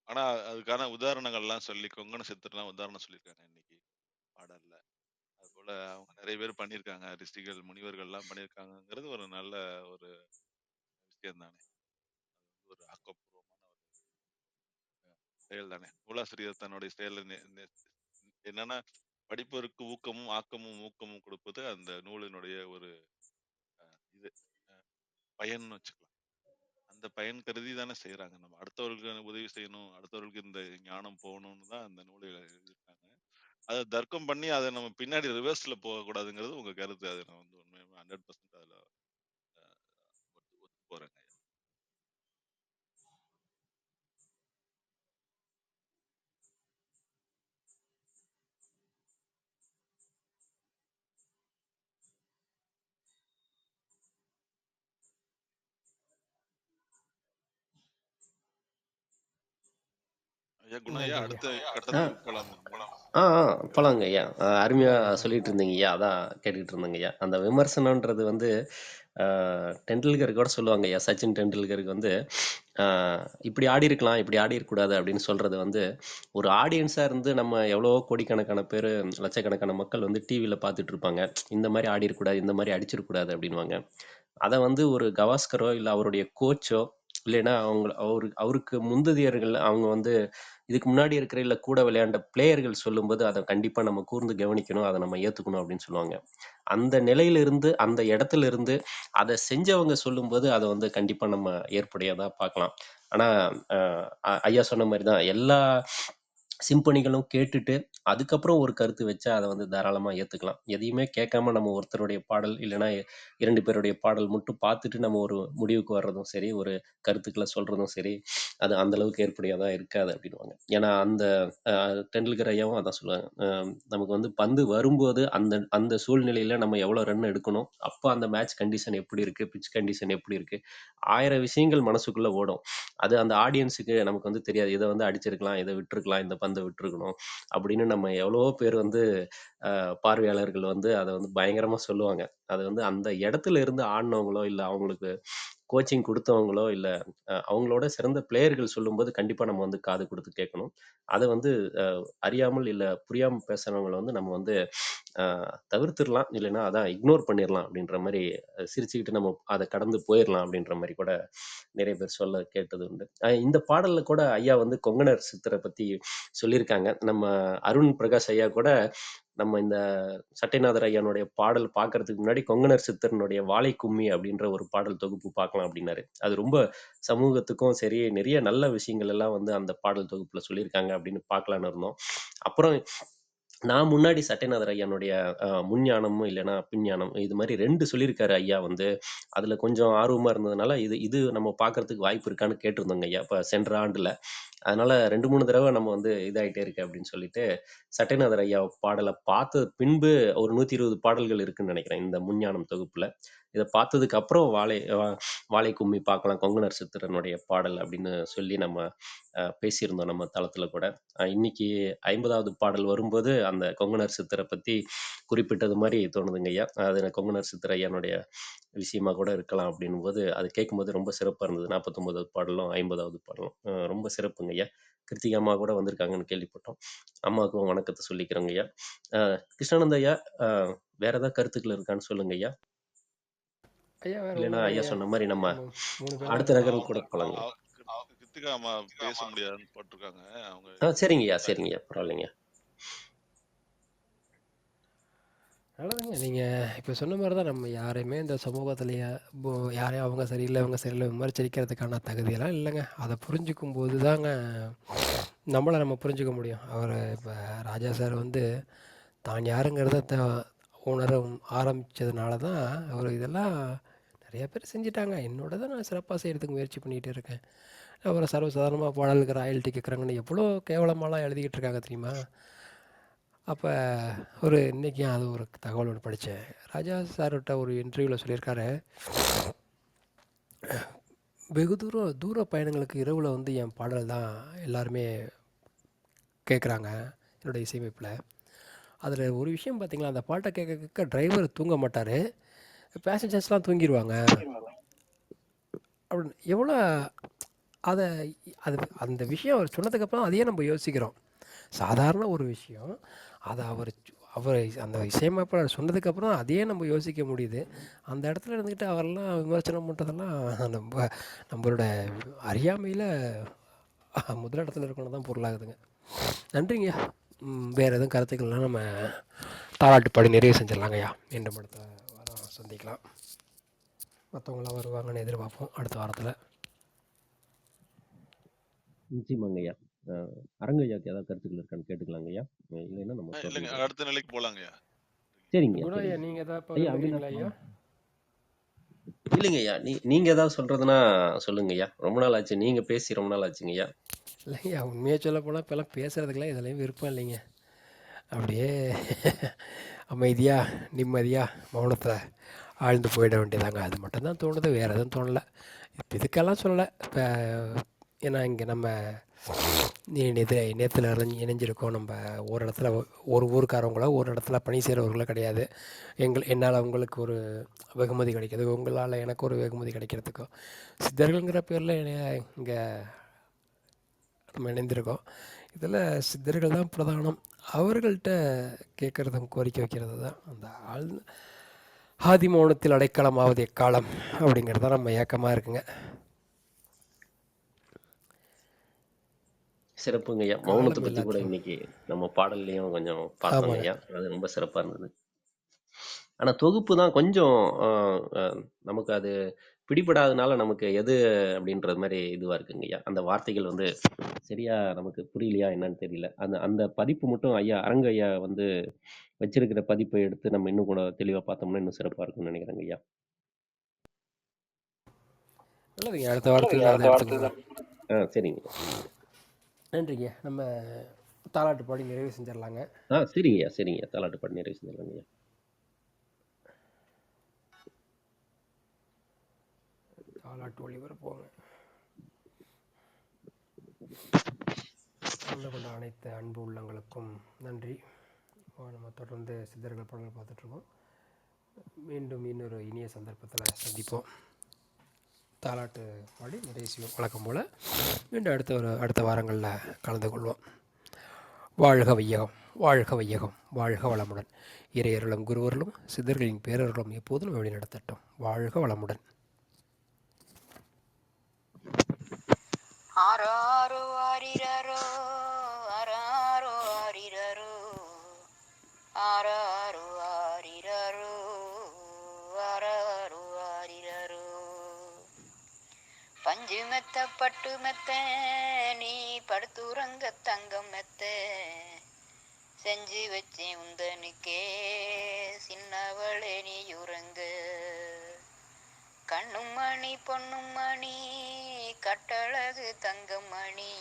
ஆனா அதுக்கான உதாரணங்கள்லாம் சொல்லி கொங்கண சித்தர்லாம் உதாரணம் சொல்லியிருக்காங்க இன்னைக்கு பாடல்ல. அது போல அவங்க நிறைய பேர் பண்ணியிருக்காங்க, ரிஷிகள் முனிவர்கள்லாம் பண்ணியிருக்காங்கங்கிறது ஒரு நல்ல ஒரு விஷயம் தானே. ஒரு ஆக்கப்பூர்வமான ஒரு செயல் தானே. நூலாசிரியர் தன்னுடைய செயல் என்னன்னா படிப்பவருக்கு ஊக்கமும் ஆக்கமும் ஊக்கமும் கொடுப்பது அந்த நூலினுடைய ஒரு இது பயன் வச்சுக்கலாம். அந்த பயன் கருதி தானே செய்யறாங்க. நம்ம அடுத்தவர்களுக்கு உதவி செய்யணும், அடுத்தவர்களுக்கு இந்த ஞானம் போகணும்னு தான் அந்த நூலை எழுதியிருக்காங்க. அதை தர்க்கம் பண்ணி அதை நம்ம பின்னாடி ரிவர்ஸ்ல போகக்கூடாதுங்கிறது உங்க கருத்து. அது நான் வந்து உண்மையுமே 100% அதுல ஒத்து போறேங்க. ஐயா குணா ஐயா, நன்றிங்க. அடுத்த ஆ கட்டத்துக்கு போலாமா? ஆ ஆ போலாங்க ஐயா. அருமையாக சொல்லிட்டு இருந்தீங்க ஐயா. அதான் கேட்டுக்கிட்டு இருந்தேங்க ஐயா. அந்த விமர்சனன்றது வந்து டெண்டுல்கர் கூட சொல்லுவாங்க ஐயா. சச்சின் டெண்டுல்கருக்கு வந்து இப்படி ஆடி இருக்கலாம், இப்படி ஆடி இருக்கக்கூடாது அப்படின்னு சொல்றது வந்து ஒரு ஆடியன்ஸாக இருந்து நம்ம எவ்வளவோ கோடிக்கணக்கான பேர், லட்சக்கணக்கான மக்கள் வந்து டிவியில் பார்த்துட்டு இருப்பாங்க. இந்த மாதிரி ஆடி இருக்கக்கூடாது, இந்த மாதிரி அடிச்சிருக்கக்கூடாது அப்படின்வாங்க. அதை வந்து ஒரு கவாஸ்கரோ இல்லை அவருடைய கோச்சோ இல்லைன்னா அவருக்கு முந்ததியர்கள் அவங்க வந்து இதுக்கு முன்னாடி இருக்கிற இல்லை கூட விளையாண்ட பிளேயர்கள் சொல்லும்போது அதை கண்டிப்பாக நம்ம கூர்ந்து கவனிக்கணும், அதை நம்ம ஏற்றுக்கணும் அப்படின்னு சொல்லுவாங்க. அந்த நிலையிலிருந்து அந்த இடத்துல இருந்து அதை செஞ்சவங்க சொல்லும்போது அதை வந்து கண்டிப்பாக நம்ம ஏற்புடையதாக பார்க்கலாம். ஆனால் ஐயா சொன்ன மாதிரி தான் எல்லா சிம்பனிகளும் கேட்டுட்டு அதுக்கப்புறம் ஒரு கருத்து வச்சா அதை வந்து தாராளமாக ஏற்றுக்கலாம். எதையுமே கேட்காம நம்ம ஒருத்தருடைய பாடல் இல்லைன்னா 2 பேருடைய பாடல் மட்டும் பார்த்துட்டு நம்ம ஒரு முடிவுக்கு வர்றதும் சரி, ஒரு கருத்துக்களை சொல்றதும் சரி, அது அந்த அளவுக்கு ஏற்புடையதா இருக்காது அப்படின்னுவாங்க. ஏன்னா அந்த டெண்டுல்கர் ஐயாவும் அதான் சொல்லுவாங்க. நமக்கு வந்து பந்து வரும்போது அந்த அந்த சூழ்நிலையில நம்ம எவ்வளோ ரன் எடுக்கணும், அப்போ அந்த மேட்ச் கண்டிஷன் எப்படி இருக்கு, பிட்ச் கண்டிஷன் எப்படி இருக்கு, 1000 விஷயங்கள் மனசுக்குள்ள ஓடும். அது அந்த ஆடியன்ஸுக்கு நமக்கு வந்து தெரியாது. இதை வந்து அடிச்சிருக்கலாம், இதை விட்டுருக்கலாம், இந்த பந்தை விட்டுருக்கணும் அப்படின்னு நம்ம எவ்வளவோ பேர் வந்து பார்வையாளர்கள் வந்து அதை வந்து பயங்கரமா சொல்லுவாங்க. அது வந்து அந்த இடத்துல இருந்து ஆடினவங்களோ இல்லை அவங்களுக்கு கோச்சிங் கொடுத்தவங்களோ இல்லை அவங்களோட சிறந்த பிளேயர்கள் சொல்லும்போது கண்டிப்பாக நம்ம வந்து காது கொடுத்து கேட்கணும். அதை வந்து அறியாமல் இல்லை புரியாமல் பேசுகிறவங்களை வந்து நம்ம வந்து தவிர்த்துடலாம், இல்லைன்னா அதான் இக்னோர் பண்ணிடலாம் அப்படின்ற மாதிரி சிரிச்சுக்கிட்டு நம்ம அதை கடந்து போயிடலாம் அப்படின்ற மாதிரி கூட நிறைய பேர் சொல்ல கேட்டது உண்டு. இந்த பாடல்ல கூட ஐயா வந்து கொங்கணர் சித்தரை பற்றி சொல்லியிருக்காங்க. நம்ம அருண் பிரகாஷ் ஐயா கூட நம்ம இந்த சட்டைநாதர் ஐயானுடைய பாடல் பார்க்கறதுக்கு முன்னாடி கொங்கணர் சித்தரனுடைய வாழை கும்மி அப்படின்ற ஒரு பாடல் தொகுப்பு பார்க்கலாம் அப்படின்னாரு. அது ரொம்ப சமூகத்துக்கும் சரி நிறைய நல்ல விஷயங்கள் எல்லாம் வந்து அந்த பாடல் தொகுப்புல சொல்லியிருக்காங்க அப்படின்னு பார்க்கலான்னு இருந்தோம். அப்புறம் நான் முன்னாடி சட்டைநாதர் ஐயானுடைய முன்ஞானமும் இல்லைன்னா பின்ஞானம் இது மாதிரி 2 சொல்லியிருக்காரு ஐயா வந்து. அதுல கொஞ்சம் ஆர்வமா இருந்ததுனால இது இது நம்ம பார்க்கறதுக்கு வாய்ப்பு இருக்கான்னு கேட்டிருந்தோங்க ஐயா இப்போ சென்ற ஆண்டுல. அதனால 2-3 தடவை நம்ம வந்து இதாயிட்டே இருக்கு அப்படின்னு சொல்லிட்டு சட்டைநாதர் ஐயா பாடலை பார்த்த பின்பு ஒரு 120 பாடல்கள் இருக்குன்னு நினைக்கிறேன் இந்த முன்ஞானம் தொகுப்புல. இதை பார்த்ததுக்கு அப்புறம் வாழை கும்மி பார்க்கலாம் கொங்குனர் சித்திரனுடைய பாடல் அப்படின்னு சொல்லி நம்ம பேசியிருந்தோம் நம்ம தளத்துல கூட. இன்னைக்கு 50வது பாடல் வரும்போது அந்த கொங்குனர் சித்தரை பத்தி குறிப்பிட்டது மாதிரி தோணுதுங்க ஐயா. அது கொங்குனர் சித்தர் ஐயானுடைய விஷயமா கூட இருக்கலாம் அப்படின்னும் போது அது கேட்கும்போது ரொம்ப சிறப்பா இருந்தது. 49வது பாடலும் 50வது பாடலும் ரொம்ப சிறப்புங்க ஐயா. கிருத்திகா அம்மா கூட வந்திருக்காங்கன்னு கேள்விப்பட்டோம். அம்மாவுக்கும் வணக்கத்தை சொல்லிக்கிறோங்க ஐயா. கிருஷ்ணானந்த ஐயா, வேற ஏதாவது கருத்துக்கள் இருக்கான்னு சொல்லுங்க ஐயா. ஐயா வேறு இல்லைன்னா ஒன்றும் ஐயா இல்லையா, சொன்ன மாதிரி நம்ம நம்ம 3 பேரும் அடுத்த நகரம் கூட போலாங்க. கிருத்திகா அம்மா பேச முடியாதுன்னு போட்டிருக்காங்க அவங்க. சரிங்க ஐயா, சரிங்க ஐயா, பரவாயில்லைங்க. நல்லதுங்க. நீங்கள் இப்போ சொன்ன மாதிரி தான் நம்ம யாரையுமே இந்த சமூகத்திலேயே யாரையும் அவங்க சரியில்லை இவங்க சரியில்லை விமர்சிக்கிறதுக்கான தகுதியெல்லாம் இல்லைங்க. அதை புரிஞ்சுக்கும் போது தாங்க நம்மளை நம்ம புரிஞ்சுக்க முடியும். அவர் இப்போ ராஜா சார் வந்து தான் யாருங்கிறத உணர ஆரம்பித்ததுனால தான் அவர் இதெல்லாம் நிறைய பேர் செஞ்சிட்டாங்க. என்னோட நான் சிறப்பாக செய்கிறதுக்கு முயற்சி பண்ணிகிட்டு இருக்கேன். அப்புறம் சர்வசாதாரணமாக பாடலுக்கு ராயல்ட்டி கேட்குறாங்கன்னு எவ்வளோ கேவலமாலாம் எழுதிக்கிட்டு இருக்காங்க தெரியுமா. அப்போ ஒரு இன்றைக்கி அது ஒரு தகவல் ஒன்று படித்தேன். ராஜா சார்கிட்ட ஒரு இன்டர்வியூவில் சொல்லியிருக்காரு, வெகு தூர பயணங்களுக்கு இரவில் வந்து என் பாடல் தான் எல்லாருமே கேட்குறாங்க என்னோடய இசையமைப்பில். அதில் ஒரு விஷயம் பார்த்திங்களா, அந்த பாட்டை கேட்க கேட்க டிரைவர் தூங்க மாட்டார், பேசஞ்சர்ஸ்லாம் தூங்கிடுவாங்க அப்படின்னு. எவ்வளோ அதை அது அந்த விஷயம் அவர் சொன்னதுக்கப்புறம் அதையே நம்ம யோசிக்கிறோம். சாதாரண ஒரு விஷயம், அதை அவர் அந்த இசையமைப்பாளர் சொன்னதுக்கப்புறம் அதையே நம்ம யோசிக்க முடியுது. அந்த இடத்துல இருந்துக்கிட்டு அவரெல்லாம் விமர்சனம் பண்ணுறதெல்லாம் நம்மளோட அறியாமையில் முதலிடத்தில் இருக்கணும் தான் பொருளாகுதுங்க. நன்றிங்க. வேறு எதுவும் கருத்துக்கள்லாம் நம்ம தாலாட்டுப்பாடி நிறைவு செஞ்சிடலாங்கய்யா. மீண்டும் அடுத்த வாரம் சந்திக்கலாம். மற்றவங்களாம் வருவாங்கன்னு எதிர்பார்ப்போம் அடுத்த வாரத்தில். நிச்சயமாங்க ஐயா. அரங்கையாக்கு ஏதாவது கருத்துக்கள் இருக்கான்னு கேட்டுக்கலாங்க ஐயா. இல்லைன்னா நம்ம இல்லைங்க, அடுத்த நிலைக்கு போலாங்கய்யா. சரிங்க குணா ஐயா, நீங்கள் ஏதாவது ஐயா. பகிர்ந்துக்கிறீங்களா ஐயா? இல்லைங்க ஐயா, நீங்க ஏதாவது சொல்றதுன்னா சொல்லுங்க ஐயா. ரொம்ப நாள் ஆச்சு, நீங்க பேசி ரொம்ப நாள் ஆச்சுங்க ஐயா. இல்லைங்கய்யா, உண்மையாக சொல்ல போனால் இப்போல்லாம் பேசுகிறதுக்கெல்லாம் இதுலேயும் விருப்பம் இல்லைங்க. அப்படியே அமைதியாக நிம்மதியாக மௌனத்தில் ஆழ்ந்து போயிட வேண்டியதாங்க. அது மட்டும்தான் தோணுது, வேறு எதுவும் தோணலை. இப்போ இதுக்கெல்லாம் சொல்லலை. இப்போ ஏன்னா இங்கே நம்ம நேரத்தில் இணைஞ்சிருக்கோம். நம்ம ஒரு இடத்துல ஒரு ஊருக்காரவங்களோ ஒரு இடத்துல பணி செய்கிறவர்களோ கிடையாது. என்னால் உங்களுக்கு ஒரு வெகுமதி கிடைக்கிது, உங்களால் எனக்கு ஒரு வெகுமதி கிடைக்கிறதுக்கோ சித்தர்கள்ங்கிற பேரில் இங்கே நம்ம இணைந்திருக்கோம். இதில் சித்தர்கள் தான் பிரதானம். அவர்கள்ட்ட கேட்குறதும் கோரிக்கை வைக்கிறது தான் அந்த ஆதி மௌனத்தில் அடைக்கலமாவது எக்காலம் அப்படிங்கிறது தான் நம்ம ஏக்கமாக இருக்குங்க. சிறப்புங்க ஐயா. மௌனத்தை பற்றி கூட இன்னைக்கு நம்ம பாடல்லையும் கொஞ்சம் பார்த்தோங்க ஐயா. அது ரொம்ப சிறப்பாக இருந்தது. ஆனால் தொகுப்பு தான் கொஞ்சம் நமக்கு அது பிடிபடாதனால நமக்கு எது அப்படின்றது மாதிரி இதுவாக இருக்குங்க ஐயா. அந்த வார்த்தைகள் வந்து சரியா நமக்கு புரியலையா என்னன்னு தெரியல. அந்த அந்த பதிப்பு மட்டும் ஐயா அரங்க ஐயா வந்து வச்சிருக்கிற பதிப்பை எடுத்து நம்ம இன்னும் கூட தெளிவாக பார்த்தோம்னா இன்னும் சிறப்பாக இருக்கும்னு நினைக்கிறேங்க ஐயா. நல்லதுங்க. அடுத்த வாரத்துக்கு சரிங்க. நன்றிங்க. நம்ம தாலாட்டு பாடி நிறைவு செஞ்சிடலாங்க. சரிங்கய்யா, சரிங்கய்யா. தாலாட்டு பாடி நிறைவு செஞ்சிடலாங்கய்யா. தாலாட்டு ஒளிபரப்போங்க. கலந்து கொண்ட அனைத்து அன்பு உள்ளங்களுக்கும் நன்றி. நம்ம தொடர்ந்து சித்தர்கள் பாடல்கள் பார்த்துட்ருக்கோம். மீண்டும் இன்னொரு இனிய சந்தர்ப்பத்தில் சந்திப்போம். தாலாட்டு பாடி நிறைவு செய்வோம் வழக்கம் போல். மீண்டும் அடுத்த வாரங்களில் கலந்து கொள்வோம். வாழ்க வையகம், வாழ்க வையகம், வாழ்க வளமுடன். இறையருளும் குருவருளும் சித்தர்களின் பேரருளும் எப்போதும் வழி நடத்தட்டும். வாழ்க வளமுடன். ஆராரோ ஆரிரரோ ஆராரோ ஆரிரரோ ஆராரோ ஆரிரரோ ஆராரோ ஆரிரரோ பஞ்சு மெத்த பட்டு மெத்த நீ படுத்துறங்க தங்கம் மெத்த செஞ்சு வச்சேன் உந்தனுக்கே சின்னவளே நீ உறங்க கண்ணும் மணி பொண்ணும் மணி கட்டழகு தங்கம் மணி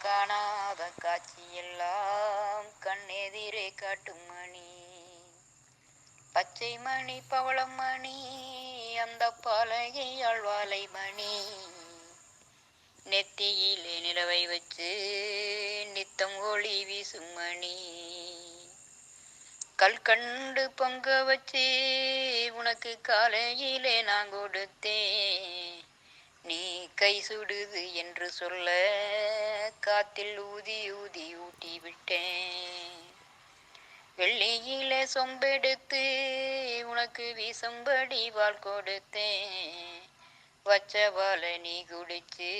காணாத காட்சியெல்லாம் கண்ணெதிரே காட்டும் மணி பச்சை மணி பவளம் மணி அந்த பலகை ஆழ்வாலை மணி நெத்தியிலே நிலவை வச்சு நித்தம் ஒளி வீசும் மணி கல்கண்டு பொங்க வச்சு உனக்கு காலையிலே நான் கொடுத்தேன் நீ கை சுடுது என்று சொல்ல காத்தில் ஊதி ஊதி ஊட்டி விட்டேன் வெள்ளியிலே சொம்பெடுத்து உனக்கு வீசம்படி வாள் கொடுத்தேன் வச்ச வாழை நீ குடிச்சு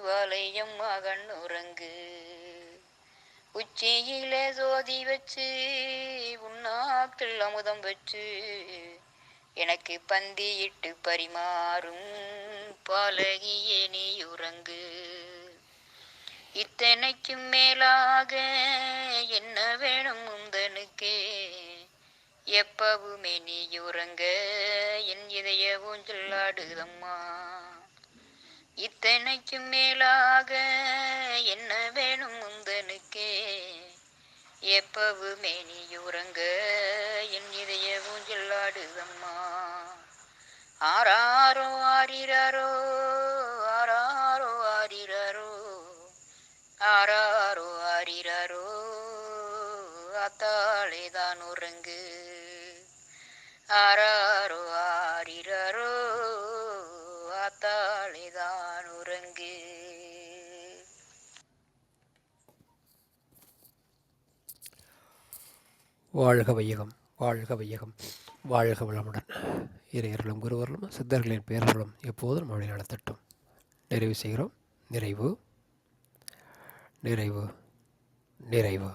வாழையம் மகன் உறங்கு உச்சியிலே சோதி வச்சு உன்னாக்கில் அமுதம் வச்சு எனக்கு பந்தியிட்டு பரிமாறும் பாலகியே நீ உறங்கு இத்தனைக்கும் மேலாக என்ன வேணும் உந்தனுக்கே எப்பவுமே நீ உறங்க என் இதய ஊஞ்சல் ஆடுதம்மா இத்தனைக்கும் மேலாக என்ன வேணும் உந்தனுக்கே எப்பவுமே நீ உறங்க என் இதய ஊஞ்சல் ஆடுதம்மா ஆராரோ ஆரிரரோ ஆராரோ ஆரிரரோ ஆராரோ ஆரிரரோ அத்தாளே தான் உறங்கு ஆராரோ ஆரிரரோ அத்தாளே தான் உறங்கு. வாழ்க வையகம், வாழ்க வையகம், வாழ்க வளமுடன். இறையர்களும் குருவர்களும் சித்தர்களின் பேரர்களும் எப்போதும் வழி நடத்தட்டும். நிறைவு செய்கிறோம். நிறைவு நிறைவு நிறைவு.